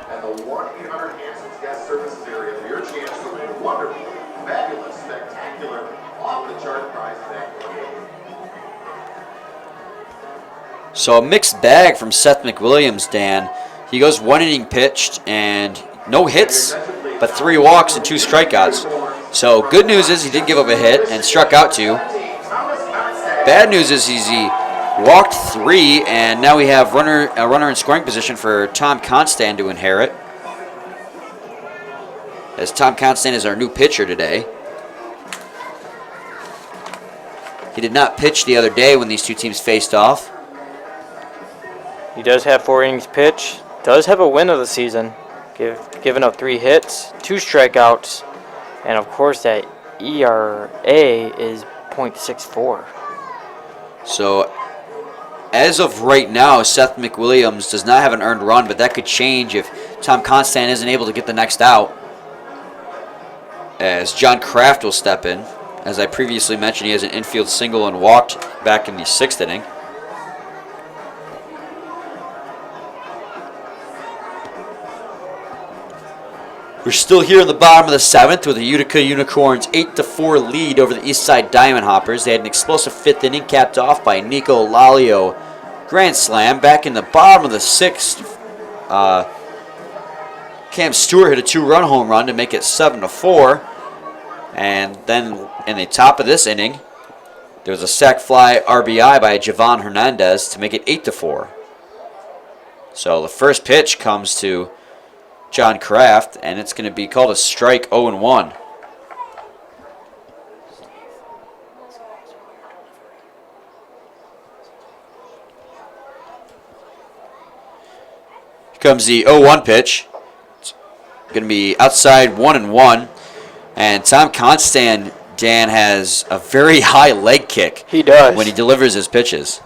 Speaker 1: at the 1-800 Hanson's Guest Services area for your chance to win wonderful, fabulous, spectacular, off-the-chart prizes at the game.
Speaker 2: So a mixed bag from Seth McWilliams, Dan. He goes 1 inning pitched and no hits, but 3 walks and 2 strikeouts. So good news is he did give up a hit and struck out 2. Bad news is he walked 3, and now we have a runner in scoring position for Tom Constant to inherit, as Tom Constant is our new pitcher today. He did not pitch the other day when these two teams faced off.
Speaker 3: He does have 4 innings pitched, does have a win of the season, giving up 3 hits, 2 strikeouts, and of course that ERA is .64.
Speaker 2: So as of right now, Seth McWilliams does not have an earned run, but that could change if Tom Constant isn't able to get the next out, as John Kraft will step in. As I previously mentioned, he has an infield single and walked back in the 6th inning. We're still here in the bottom of the 7th with the Utica Unicorns 8-4 lead over the Eastside Diamond Hoppers. They had an explosive 5th inning capped off by Nico Lalio grand slam. Back in the bottom of the 6th, Cam Stewart hit a 2-run home run to make it 7-4. And then in the top of this inning, there was a sac fly RBI by Javon Hernandez to make it 8-4. So the first pitch comes to John Kraft, and it's going to be called a strike, 0-1. Here comes the 0-1 pitch. It's going to be outside 1-1. And Tom Constant, Dan, has a very high leg kick.
Speaker 3: He does.
Speaker 2: When he delivers his pitches.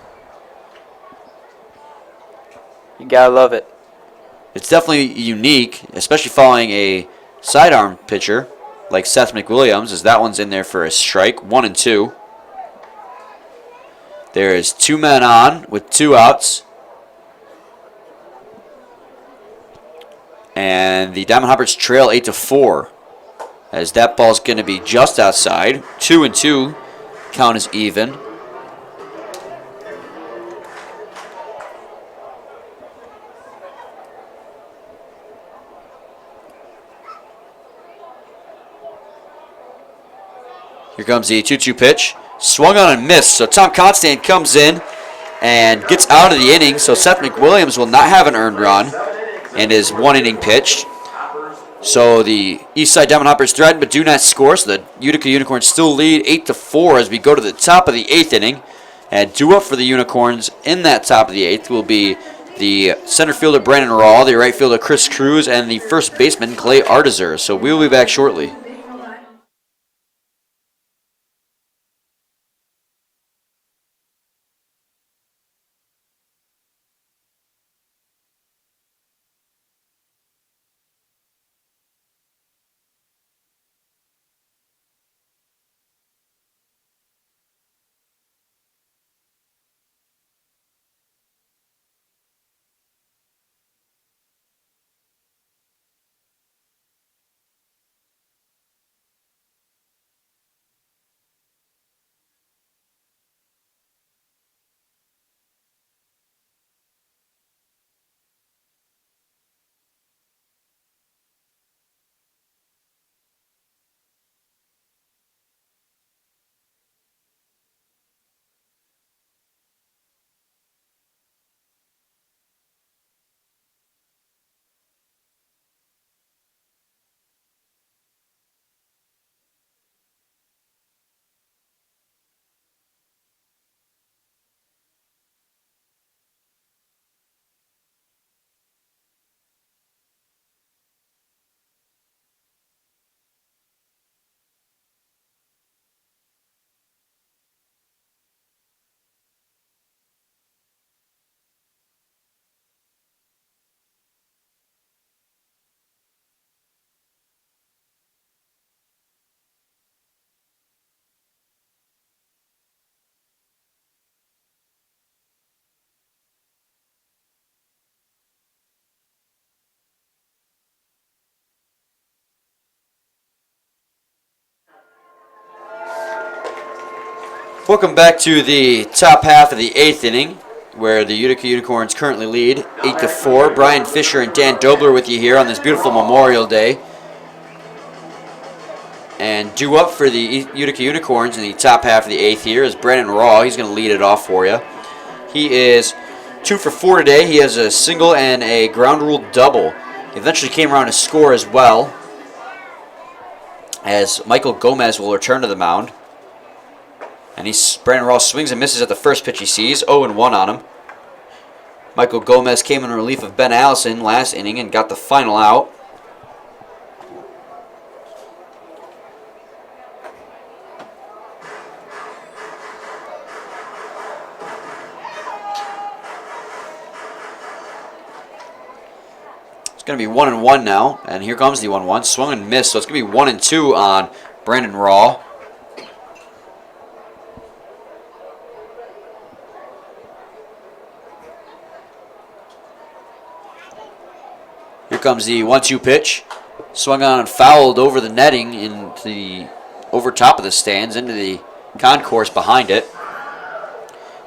Speaker 3: You gotta love it.
Speaker 2: It's definitely unique, especially following a sidearm pitcher like Seth McWilliams, as that one's in there for a strike, 1-2. There is 2 men on with 2 outs. And the Diamond Hoppers trail 8-4, as that ball's going to be just outside. 2-2, count is even. Here comes the 2-2 pitch. Swung on and missed. So Tom Constant comes in and gets out of the inning. So Seth McWilliams will not have an earned run and is 1 inning pitched. So the Eastside Diamond Hoppers threaten but do not score. So the Utica Unicorns still lead 8-4 as we go to the top of the 8th inning. And due up for the Unicorns in that top of the 8th will be the center fielder Brandon Rawl, the right fielder Chris Cruz, and the first baseman Clay Artizer. So we will be back shortly. Welcome back to the top half of the 8th inning, where the Utica Unicorns currently lead 8-4. Brian Fisher and Dan Dobler with you here on this beautiful Memorial Day. And due up for the Utica Unicorns in the top half of the 8th here is Brandon Raw. He's going to lead it off for you. He is 2 for 4 today. He has a single and a ground rule double. He eventually came around to score as well, as Michael Gomez will return to the mound. And Brandon Ross swings and misses at the first pitch he sees. 0-1 on him. Michael Gomez came in relief of Ben Allison last inning and got the final out. going to be 1-1 now, and here comes the 1-1. Swung and missed, so it's going to be 1-2 on Brandon Raw. Here comes the 1-2 pitch. Swung on and fouled over the netting over top of the stands into the concourse behind it.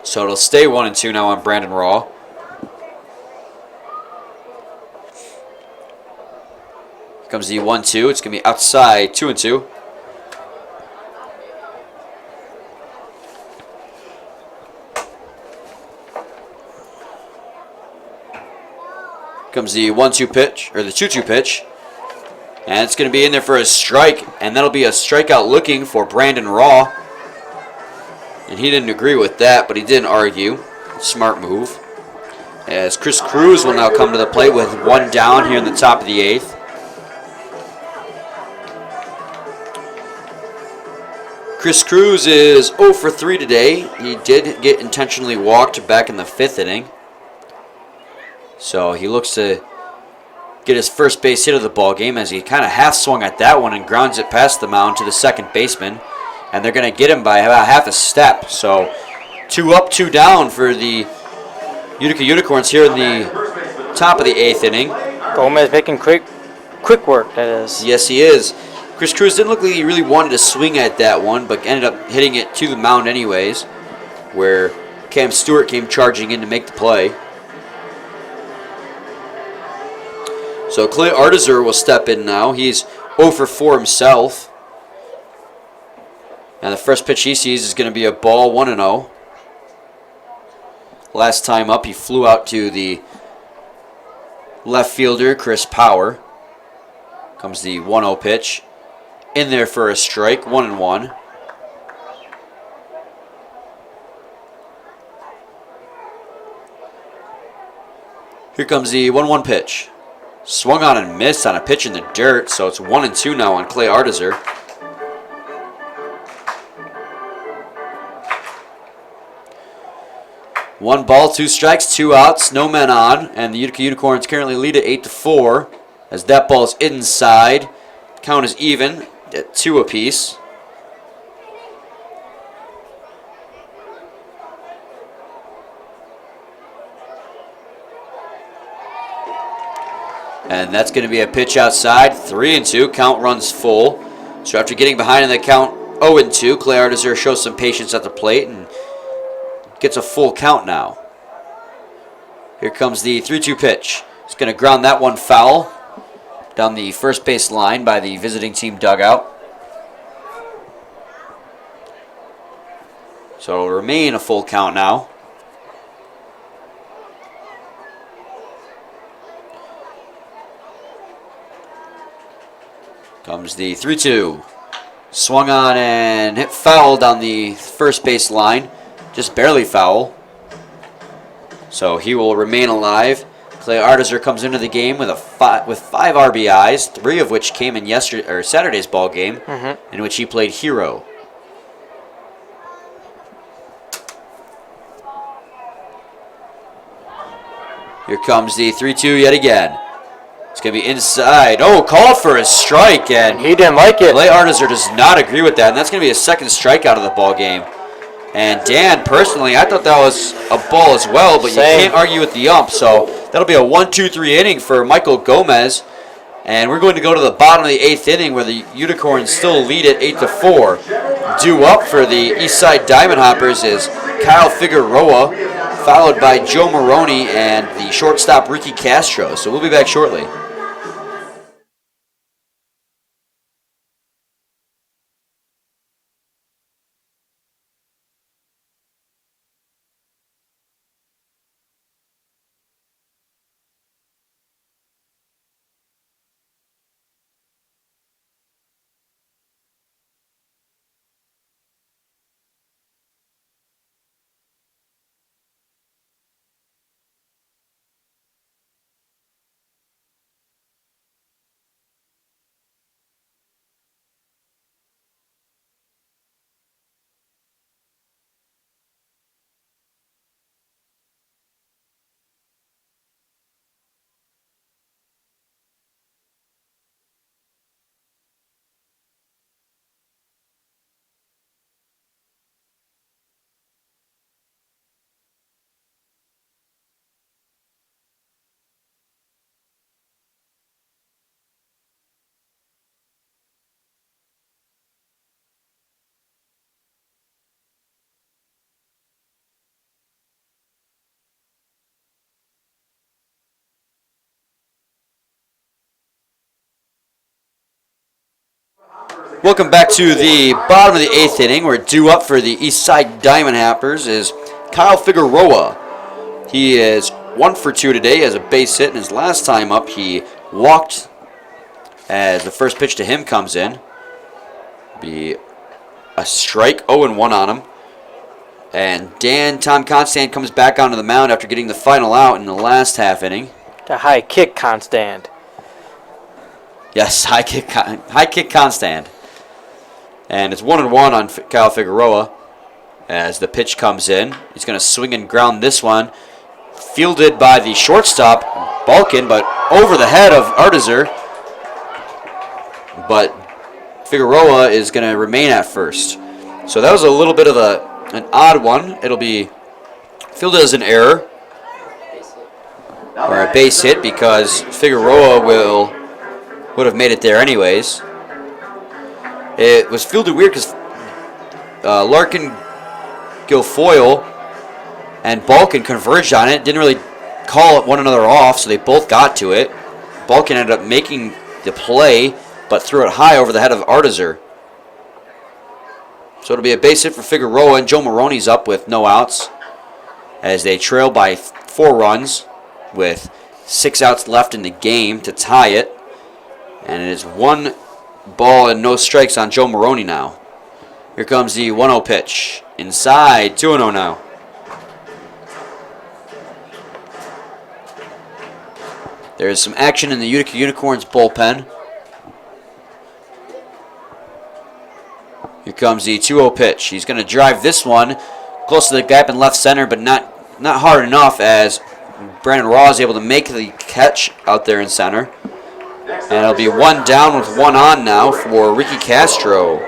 Speaker 2: So it'll stay 1-2 now on Brandon Raw. Here comes the 1-2. It's going to be outside 2-2. Comes the 1-2 pitch, or the 2-2 pitch. And it's going to be in there for a strike, and that'll be a strikeout looking for Brandon Raw. And he didn't agree with that, but he didn't argue. Smart move. As Chris Cruz will now come to the plate with one down here in the top of the 8th. Chris Cruz is 0 for 3 today. He did get intentionally walked back in the 5th inning. So he looks to get his first base hit of the ball game as he kind of half swung at that one and grounds it past the mound to the second baseman. And they're going to get him by about half a step. So 2 up, 2 down for the Utica Unicorns here in the top of the 8th inning.
Speaker 3: Gomez making quick work, that is.
Speaker 2: Yes, he is. Chris Cruz didn't look like he really wanted to swing at that one, but ended up hitting it to the mound anyways, where Cam Stewart came charging in to make the play. So Clay Artizer will step in now. He's 0 for 4 himself. And the first pitch he sees is going to be a ball, 1-0. Last time up, he flew out to the left fielder, Chris Power. Comes the 1-0 pitch. In there for a strike, 1-1. Here comes the 1-1 pitch. Swung on and missed on a pitch in the dirt, so it's 1-2 now on Clay Artizer. One ball, 2 strikes, 2 outs, no men on, and the Utica Unicorns currently lead at 8-4 as that ball's inside. Count is even at 2 apiece. And that's going to be a pitch outside, 3-2. Count runs full. So after getting behind in the count 0-2, Clay Artizer shows some patience at the plate and gets a full count now. Here comes the 3-2 pitch. He's going to ground that one foul down the first base line by the visiting team dugout. So it'll remain a full count now. Comes the 3-2. Swung on and hit foul down the first base line. Just barely foul. So he will remain alive. Clay Artizer comes into the game with 5 RBIs, 3 of which came in Saturday's ball game, in which he played hero. Here comes the 3-2 yet again. It's going to be inside. Oh, called for a strike, and
Speaker 3: He didn't like it.
Speaker 2: Clay Artizer does not agree with that, and that's going to be a second strikeout of the ball game. And Dan, personally, I thought that was a ball as well, but you can't argue with the ump, so that'll be a 1-2-3 inning for Michael Gomez. And we're going to go to the bottom of the 8th inning where the Unicorns still lead at 8-4. Due up for the Eastside Diamond Hoppers is Kyle Figueroa, followed by Joe Maroney and the shortstop Ricky Castro. So we'll be back shortly. Welcome back to the bottom of the 8th inning. We're due up for the Eastside Diamond Happers is Kyle Figueroa. He is 1 for 2 today. He has a base hit, and his last time up he walked as the first pitch to him comes in. Be a strike, 0-1 on him. And Tom Constant comes back onto the mound after getting the final out in the last half inning.
Speaker 3: The high kick Constant.
Speaker 2: Yes, high kick Constant. And it's 1-1 on Kyle Figueroa as the pitch comes in. He's going to swing and ground this one. Fielded by the shortstop, Balkin, but over the head of Artizer. But Figueroa is going to remain at first. So that was a little bit of an odd one. It'll be fielded as an error. Or a base hit because Figueroa would have made it there anyways. It was fielded weird because Larkin, Guilfoyle, and Balkin converged on it. Didn't really call one another off, so they both got to it. Balkin ended up making the play, but threw it high over the head of Artizer. So it'll be a base hit for Figueroa, and Joe Maroney's up with no outs as they trail by 4 runs with 6 outs left in the game to tie it. And it is 1 ball and no strikes on Joe Maroney now. Here comes the 1-0 pitch. Inside, 2-0 now. There's some action in the Utica Unicorns bullpen. Here comes the 2-0 pitch. He's going to drive this one close to the gap in left center, but not hard enough as Brandon Raw is able to make the catch out there in center. And it'll be 1 down with 1 on now for Ricky Castro.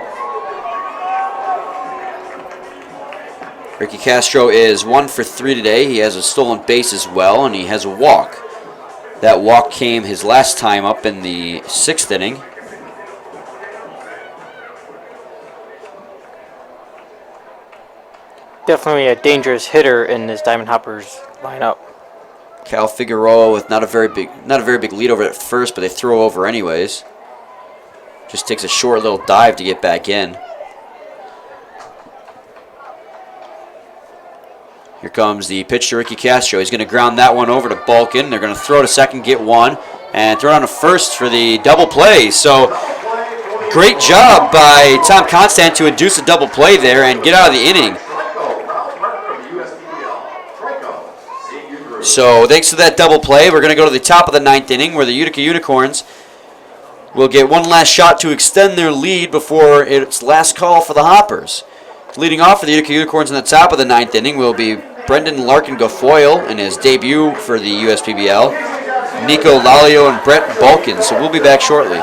Speaker 2: Ricky Castro is 1 for 3 today. He has a stolen base as well, and he has a walk. That walk came his last time up in the 6th inning.
Speaker 3: Definitely a dangerous hitter in this Diamond Hoppers lineup.
Speaker 2: Cal Figueroa with not a very big lead over at first, but they throw over anyways. Just takes a short little dive to get back in. Here comes the pitch to Ricky Castro. He's going to ground that one over to Balkin. They're going to throw to second, get 1, and throw on to first for the double play. So great job by Tom Constant to induce a double play there and get out of the inning. So thanks to that double play, we're going to go to the top of the 9th inning where the Utica Unicorns will get one last shot to extend their lead before its last call for the Hoppers. Leading off for the Utica Unicorns in the top of the 9th inning will be Brendan Larkin Guilfoyle in his debut for the USPBL, Nico Lalio, and Brett Balkin. So we'll be back shortly.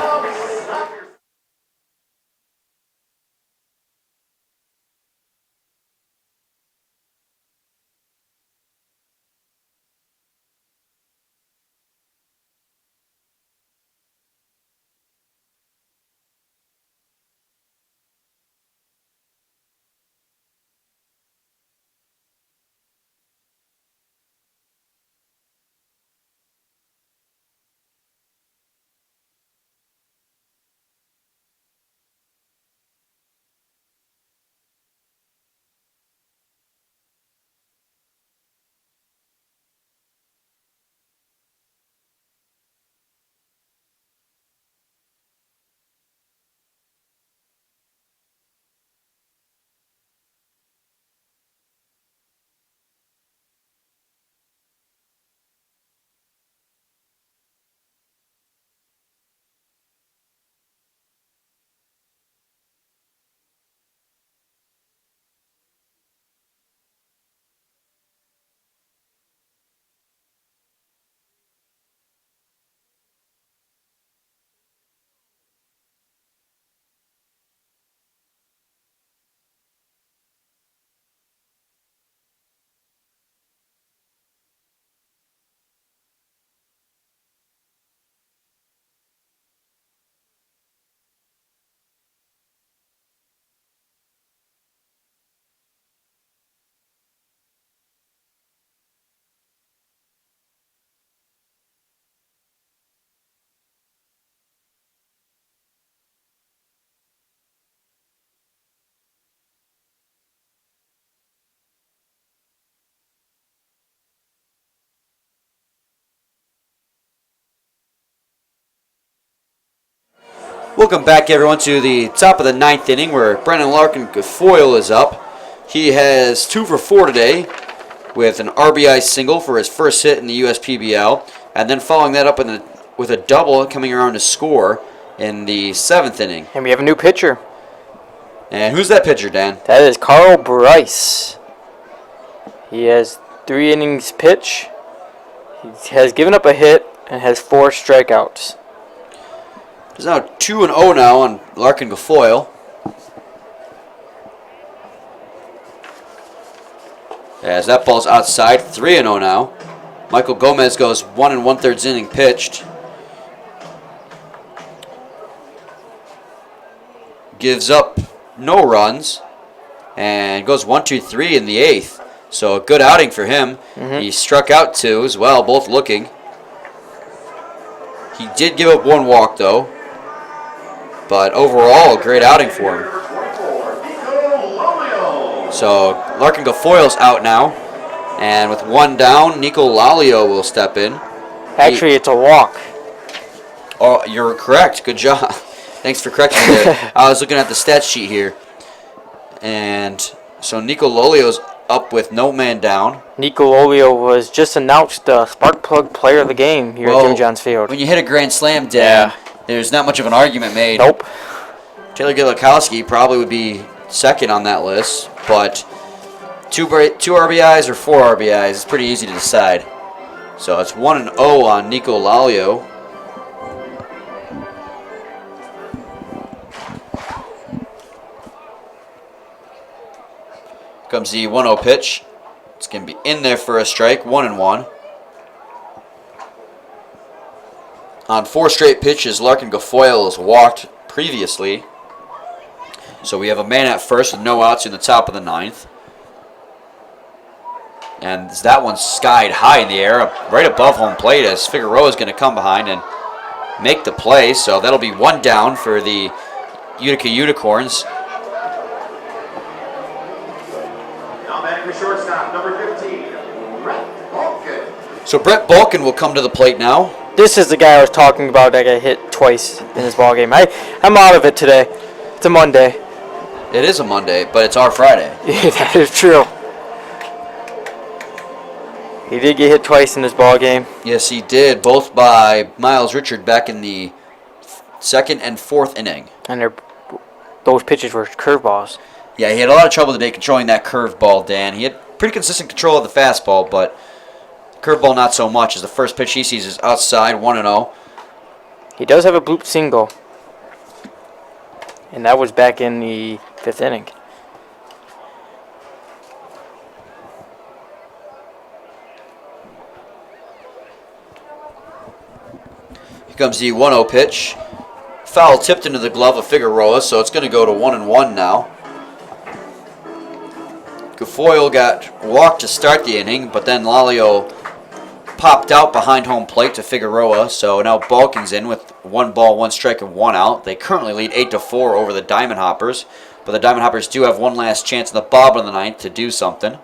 Speaker 2: Welcome back, everyone, to the top of the 9th inning where Brennan Larkin Guilfoyle is up. He has 2 for 4 today with an RBI single for his first hit in the USPBL, and then following that up with a double coming around to score in the 7th inning.
Speaker 3: And we have a new pitcher.
Speaker 2: And who's that pitcher, Dan?
Speaker 3: That is Carl Bryce. He has 3 innings pitch. He has given up a hit and has 4 strikeouts.
Speaker 2: He's now 2-0 now on Larkin Guilfoyle. As that ball's outside, 3-0 now. Michael Gomez goes 1 1/3 inning pitched. Gives up no runs and goes 1-2-3 in the 8th. So a good outing for him. He struck out 2 as well, both looking. He did give up 1 walk though. But overall, a great outing for him. So Larkin Guilfoyle's out now. And with 1 down, Nico Lalio will step in.
Speaker 3: Actually, it's a walk.
Speaker 2: Oh, you're correct. Good job. Thanks for correcting me there. I was looking at the stat sheet here. And so Nico Lalio's up with no man down.
Speaker 3: Nico Lolio was just announced the Spark Plug Player of the Game here at Jimmy John's Field.
Speaker 2: When you hit a grand slam, Dan, there's not much of an argument made.
Speaker 3: Nope.
Speaker 2: Taylor Gilakowski probably would be second on that list, but two RBIs or 4 RBIs is pretty easy to decide. So it's 1-0 on Nico Lalio. Comes the 1-0 pitch. It's going to be in there for a strike, 1-1. On 4 straight pitches, Larkin Guilfoyle has walked previously. So we have a man at first with no outs in the top of the 9th. And that one's skied high in the air, right above home plate, as Figueroa is going to come behind and make the play. So that'll be 1 down for the Utica Unicorns.
Speaker 1: Now batting for shortstop, number 15, Brett Balkin.
Speaker 2: So Brett Balkin will come to the plate now.
Speaker 3: This is the guy I was talking about that got hit twice in this ball game. I'm out of it today. It's a Monday.
Speaker 2: It is a Monday, but it's our Friday.
Speaker 3: Yeah, that is true. He did get hit twice in this ball game.
Speaker 2: Yes, he did, both by Miles Richard back in the 2nd and 4th inning.
Speaker 3: And those pitches were curveballs.
Speaker 2: Yeah, he had a lot of trouble today controlling that curveball, Dan. He had pretty consistent control of the fastball, but curveball not so much, as the first pitch he sees is outside, 1-0.
Speaker 3: He does have a bloop single. And that was back in the 5th inning.
Speaker 2: Here comes the 1-0 pitch. Foul tipped into the glove of Figueroa, so it's going to go to 1-1 now. Guilfoyle got walked to start the inning, but then Lalio popped out behind home plate to Figueroa, so now Balkin's in with 1 ball, 1 strike, and 1 out. They currently lead 8-4 over the Diamond Hoppers, but the Diamond Hoppers do have 1 last chance in the bottom of the 9th to do something.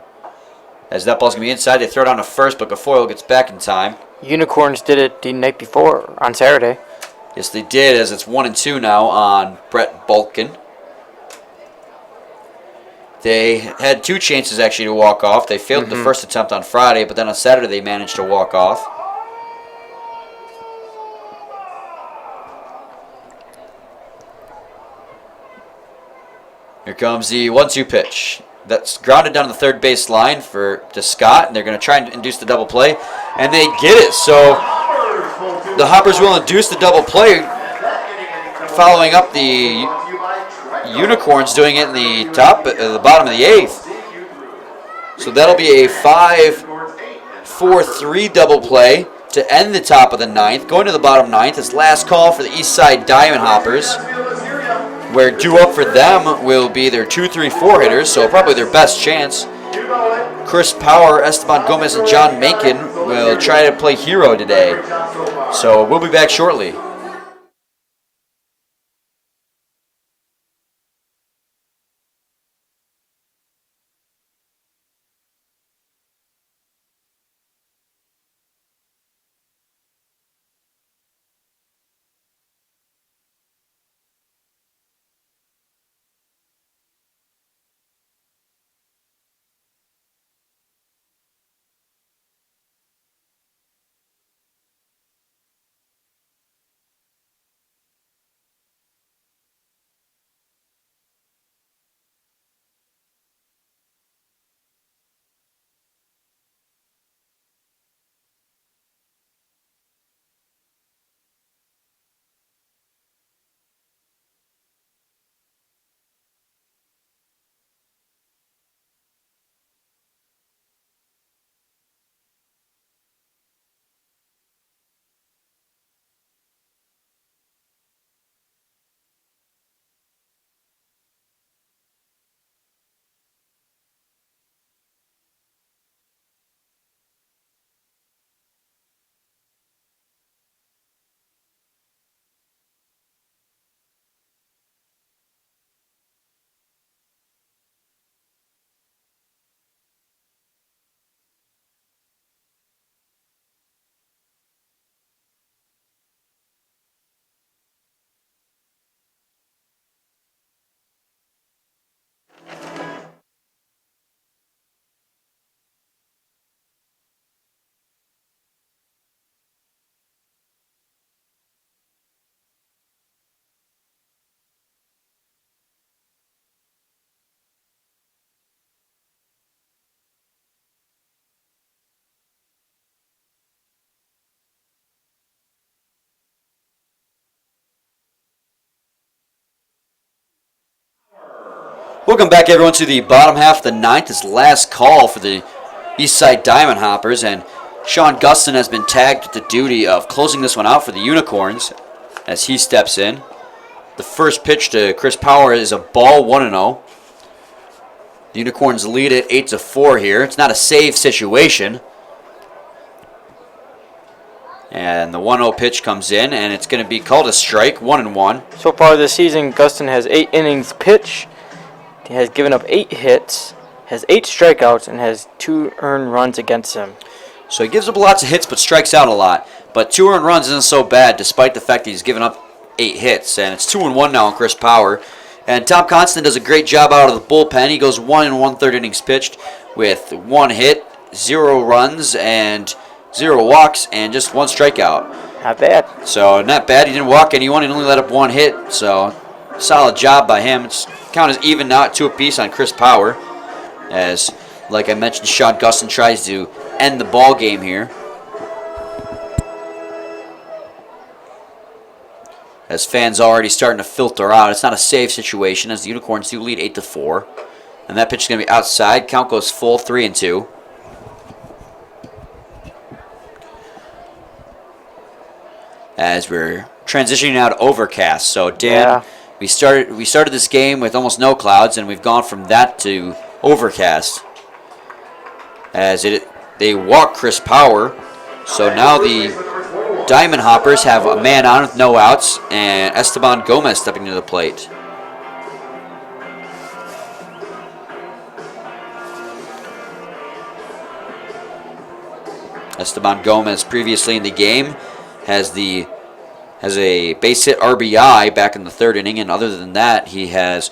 Speaker 2: As that ball's going to be inside, they throw it down to first, but Guilfoyle gets back in time.
Speaker 3: Unicorns did it the night before, on Saturday.
Speaker 2: Yes, they did, as it's 1-2 now on Brett Balkin. They had 2 chances actually to walk off. They failed the first attempt on Friday, but then on Saturday they managed to walk off. Here comes the 1-2 pitch. That's grounded down the third base line to Scott, and they're going to try and induce the double play, and they get it. So the Hoppers will induce the double play, following up the Unicorns doing it in the bottom of the 8th. So that'll be a 5-4-3 double play to end the top of the 9th. Going to the bottom 9th is last call for the Eastside Diamond Hoppers, where due up for them will be their 2-3-4 hitters, so probably their best chance. Chris Power, Esteban Gomez, and John Macon will try to play hero today. So we'll be back shortly. Welcome back, everyone, to the bottom half of the ninth. This last call for the Eastside Diamond Hoppers, and Sean Gustin has been tagged with the duty of closing this one out for the Unicorns as he steps in. The first pitch to Chris Power is a ball, 1-0. The Unicorns lead it 8-4 here. It's not a save situation. And the 1-0 pitch comes in, and it's going to be called a strike, 1-1.
Speaker 3: So far this season, Gustin has 8 innings pitched. He has given up 8 hits, has 8 strikeouts, and has 2 earned runs against him.
Speaker 2: So he gives up lots of hits but strikes out a lot. But 2 earned runs isn't so bad despite the fact that he's given up 8 hits. And it's 2-1 now on Chris Power. And Tom Constant does a great job out of the bullpen. He goes 1 1/3 innings pitched with 1 hit, 0 runs, and 0 walks, and just 1 strikeout.
Speaker 3: Not bad.
Speaker 2: So not bad. He didn't walk anyone. He only let up 1 hit. So solid job by him. It's count is even now at 2 apiece on Chris Power. As, like I mentioned, Sean Gustin tries to end the ball game here. As fans already starting to filter out. It's not a save situation as the Unicorns do lead 8-4. And that pitch is going to be outside. Count goes full, 3-2. As we're transitioning out to overcast. So Dan, we started this game with almost no clouds, and we've gone from that to overcast. As they walk Chris Power. So now the Diamond Hoppers have a man on with no outs, and Esteban Gomez stepping to the plate. Esteban Gomez previously in the game has a base hit RBI back in the 3rd inning, and other than that, he has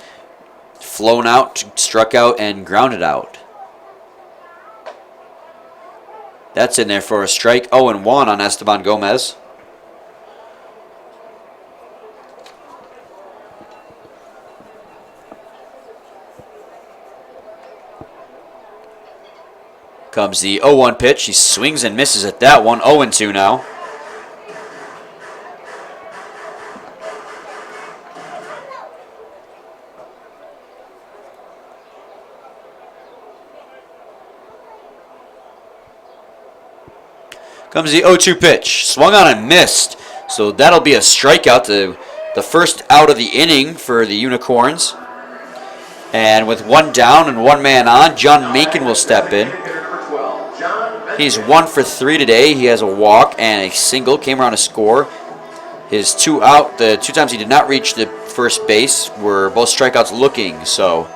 Speaker 2: flown out, struck out, and grounded out. That's in there for a strike, 0-1 on Esteban Gomez. Comes the 0-1 pitch. He swings and misses at that one, 0-2 now. Comes the 0-2 pitch. Swung on and missed. So that'll be a strikeout to the first out of the inning for the Unicorns. And with 1 down and 1 man on, John Macon will step in. He's 1 for 3 today. He has a walk and a single. Came around to score. His 2 out, the 2 times he did not reach the first base were both strikeouts looking. So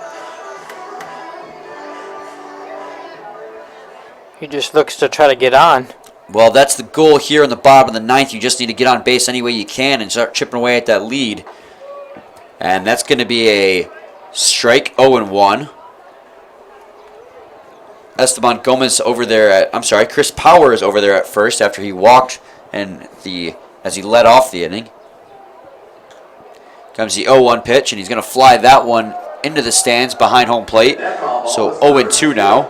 Speaker 3: He just looks to try to get on.
Speaker 2: well, that's the goal here in the bottom of the 9th. You just need to get on base any way you can and start chipping away at that lead. And that's going to be a strike, 0-1. Esteban Gomez over there at, Chris Power is over there at first after he walked and as he led off the inning. Comes the 0-1 pitch, and he's going to fly that one into the stands behind home plate. So 0-2 now.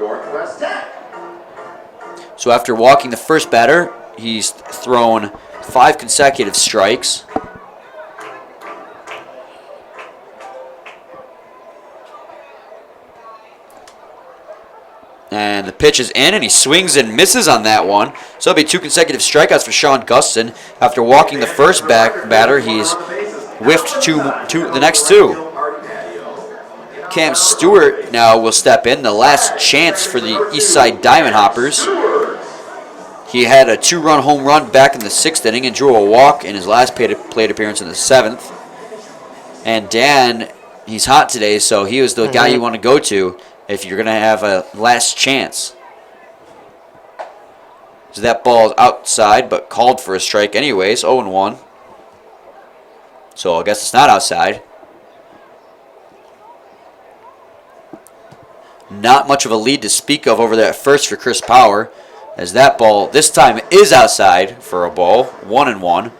Speaker 2: So after walking the first batter, he's thrown 5 consecutive strikes. And the pitch is in, and he swings and misses on that one. So it'll be 2 consecutive strikeouts for Sean Gustin. After walking the first batter, he's whiffed the next 2. Cam Stewart now will step in, the last chance for the Eastside Diamond Hoppers. He had a 2-run home run back in the 6th inning and drew a walk in his last plate appearance in the 7th. And Dan, he's hot today, so he was the guy you want to go to if you're going to have a last chance. So that ball is outside, but called for a strike anyways, 0-1. So I guess it's not outside. Not much of a lead to speak of over there at first for Chris Power, as that ball this time is outside for a ball, 1-1.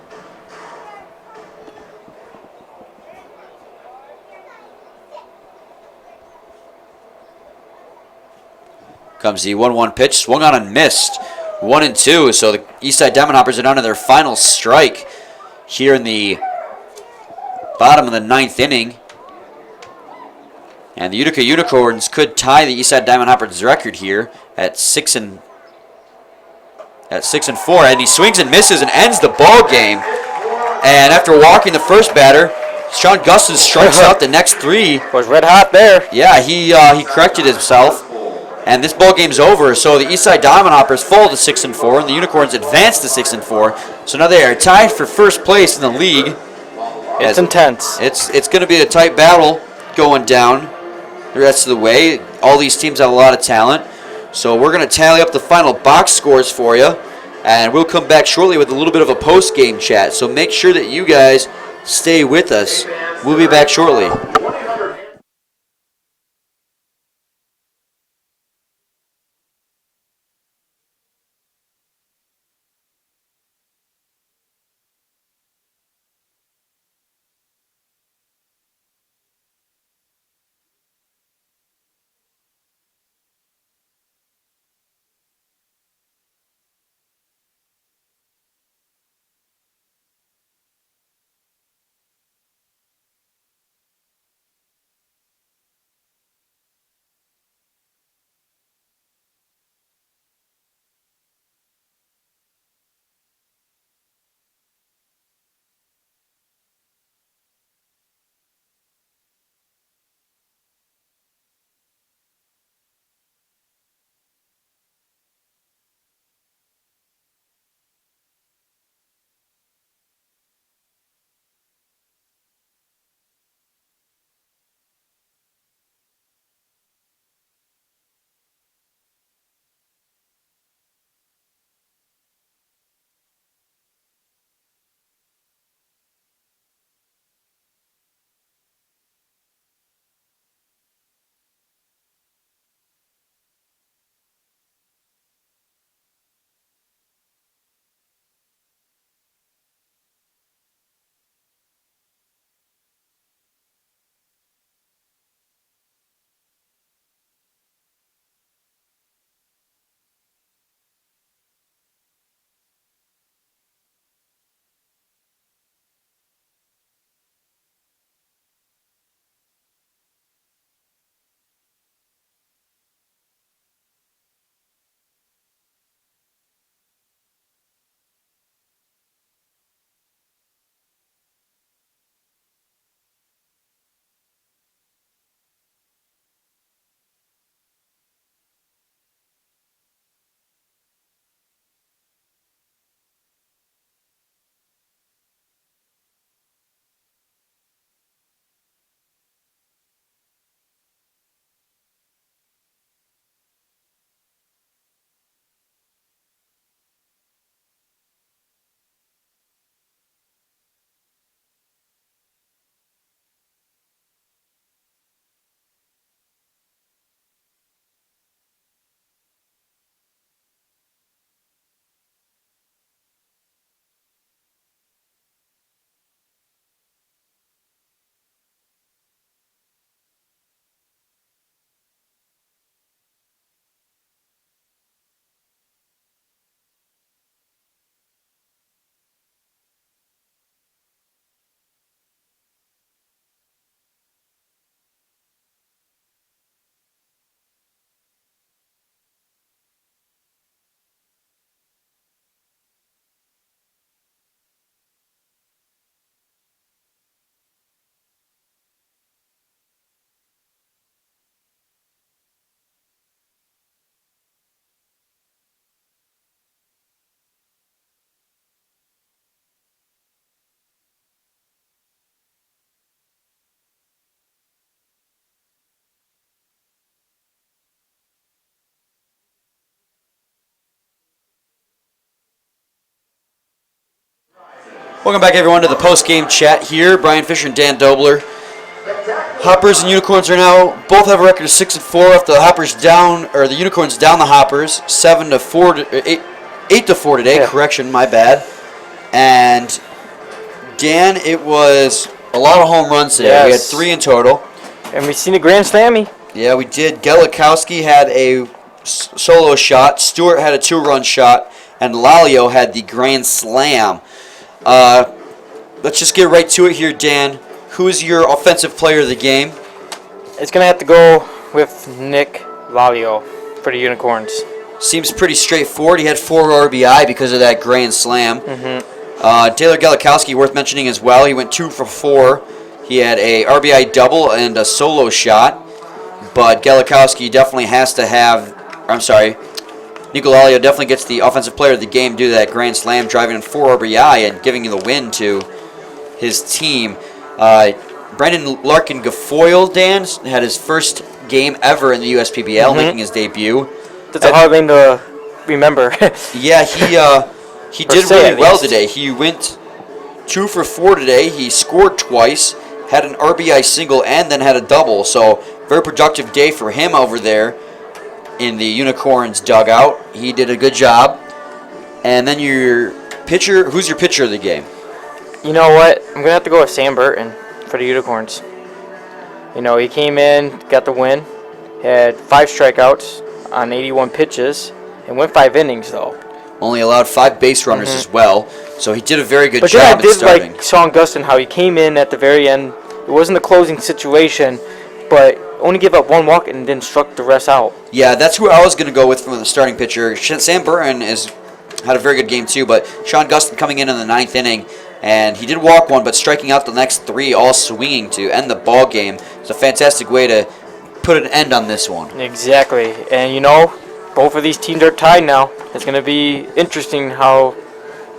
Speaker 2: Comes the 1-1 pitch, swung on and missed, 1-2. So the Eastside Diamond Hoppers are down to their final strike here in the bottom of the 9th inning. And the Utica Unicorns could tie the Eastside Diamond Hoppers record here at 6-4, and he swings and misses and ends the ball game. And after walking the first batter, Sean Gustin strikes out the next 3.
Speaker 3: Was red hot there.
Speaker 2: Yeah, he corrected himself, and this ball game's over. So the Eastside Diamond Hoppers fall to 6-4, and the Unicorns advance to 6-4. So now they are tied for first place in the league.
Speaker 3: It's intense.
Speaker 2: It's going to be a tight battle going down the rest of the way. All these teams have a lot of talent. So we're going to tally up the final box scores for you, and we'll come back shortly with a little bit of a post-game chat. So make sure that you guys stay with us. We'll be back shortly. Welcome back, everyone, to the post-game chat here. Brian Fisher and Dan Dobler. Hoppers and Unicorns are now both have a record of 6-4. If the Hoppers down, or the Unicorns down the Hoppers, 8-4 today.
Speaker 3: Yeah.
Speaker 2: Correction, my bad. And Dan, it was a lot of home runs today. We had
Speaker 3: Yes.
Speaker 2: 3 in total.
Speaker 3: And we seen a grand slammy.
Speaker 2: Yeah, we did. Gelikowski had a solo shot. Stewart had a 2-run shot, and Lalio had the grand slam. Let's just get right to it here, Dan. Who is your offensive player of the game?
Speaker 3: It's going to have to go with Nick Valio for the Unicorns.
Speaker 2: Seems pretty straightforward. He had 4 RBI because of that grand slam. Taylor Galikowski, worth mentioning as well. He went 2 for 4. He had a RBI double and a solo shot. But Galikowski definitely has to have, Nicolaio definitely gets the offensive player of the game due to that grand slam, driving in 4 RBI and giving the win to his team. Brandon Larkin Gafoyle, Dan, had his first game ever in the USPBL, making his debut.
Speaker 3: That's a hard name to remember.
Speaker 2: Yeah, he did really well today. He went 2 for 4 today. He scored twice, had an RBI single, and then had a double. So very productive day for him over there in the Unicorns dugout. He did a good job. And then your pitcher, who's your pitcher of the game?
Speaker 3: You know what? I'm going to have to go with Sam Burton for the Unicorns. You know, he came in, got the win, had 5 strikeouts on 81 pitches, and went 5 innings, though.
Speaker 2: Only allowed 5 base runners as well. So he did a very good
Speaker 3: But
Speaker 2: job
Speaker 3: yeah, I
Speaker 2: at
Speaker 3: did
Speaker 2: starting.
Speaker 3: like Sean Gustin, how he came in at the very end. It wasn't a closing situation, but only gave up 1 walk and then struck the rest out.
Speaker 2: Yeah, that's who I was going to go with from the starting pitcher. Sam Burton had a very good game too, but Sean Gustin coming in the 9th inning, and he did walk 1, but striking out the next 3, all swinging to end the ball game. It's a fantastic way to put an end on this one.
Speaker 3: Exactly, and you know, both of these teams are tied now. It's going to be interesting how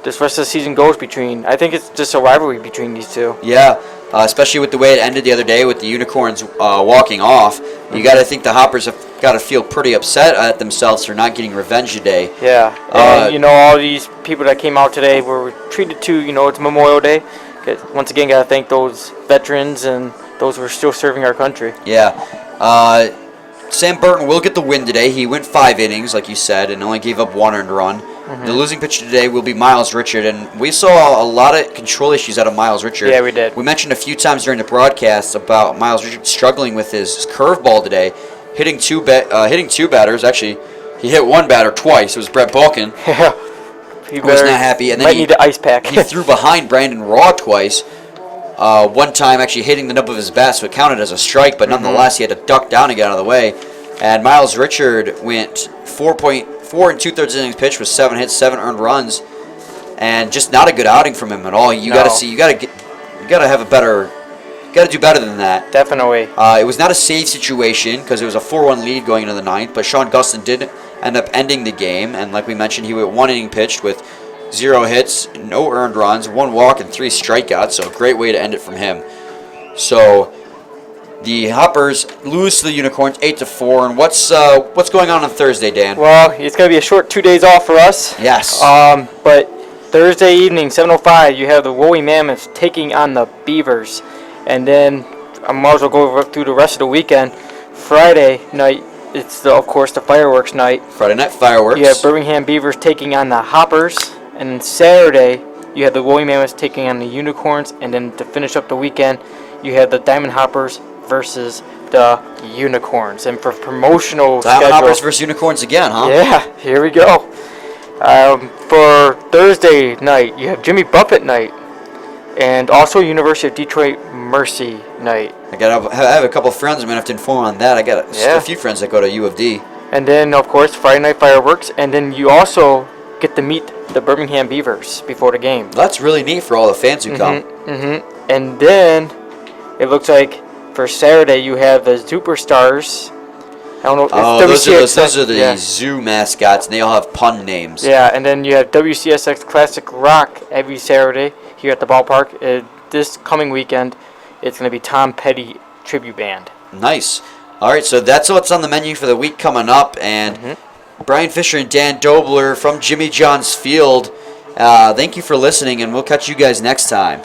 Speaker 3: this rest of the season goes between. I think it's just a rivalry between these two.
Speaker 2: Yeah, especially with the way it ended the other day with the Unicorns walking off. You got to think the Hoppers have got to feel pretty upset at themselves for not getting revenge today.
Speaker 3: Yeah, and you know, all these people that came out today were treated to, you know, it's Memorial Day. Once again, got to thank those veterans and those who are still serving our country.
Speaker 2: Yeah. Sam Burton will get the win today. He went 5 innings, like you said, and only gave up 1 earned run. The losing pitcher today will be Miles Richard, and we saw a lot of control issues out of Miles Richard.
Speaker 3: Yeah, we did.
Speaker 2: We mentioned a few times during the broadcast about Miles Richard struggling with his curveball today, hitting two batters. Actually, he hit 1 batter twice. It was Brett Balkin.
Speaker 3: Yeah.
Speaker 2: He was not happy, and then
Speaker 3: might need the ice pack.
Speaker 2: he threw behind Brandon Raw twice. One time actually hitting the nub of his bat, so it counted as a strike, but nonetheless he had to duck down to get out of the way. And Miles Richard went 4 2/3 innings pitched with 7 hits, 7 earned runs, and just not a good outing from him at all. You got to do better than that.
Speaker 3: Definitely.
Speaker 2: It was not a save situation because it was a 4-1 lead going into the 9th, but Sean Gustin did end up ending the game, and like we mentioned, he went 1 inning pitched with 0 hits, no earned runs, 1 walk, and 3 strikeouts. So a great way to end it from him. So the Hoppers lose to the Unicorns 8-4. And what's going on Thursday, Dan?
Speaker 3: Well, it's going to be a short 2 days off for us.
Speaker 2: Yes.
Speaker 3: But Thursday evening, 7:05, you have the Woolly Mammoths taking on the Beavers, and then I might as well go through the rest of the weekend. Friday night, it's of course the fireworks night.
Speaker 2: Friday night fireworks.
Speaker 3: You have Birmingham Beavers taking on the Hoppers. And then Saturday, you have the Woolly Mammoths taking on the Unicorns. And then to finish up the weekend, you have the Diamond Hoppers versus the Unicorns. And for promotional
Speaker 2: Diamond Hoppers versus Unicorns again, huh?
Speaker 3: Yeah, here we go. For Thursday night, you have Jimmy Buffett night. And also University of Detroit Mercy night.
Speaker 2: I have a couple of friends I'm going to have to inform on that. I got a few friends that go to U of D.
Speaker 3: And then, of course, Friday night fireworks. And then you also get to meet the Birmingham Beavers before the game.
Speaker 2: That's really neat for all the fans who come.
Speaker 3: And then it looks like for Saturday you have the Superstars. I don't know.
Speaker 2: Those are the zoo mascots, and they all have pun names.
Speaker 3: Yeah, and then you have WCSX Classic Rock every Saturday here at the ballpark. This coming weekend, it's going to be Tom Petty Tribute Band.
Speaker 2: Nice. All right, so that's what's on the menu for the week coming up, and Brian Fisher and Dan Dobler from Jimmy John's Field, thank you for listening, and we'll catch you guys next time.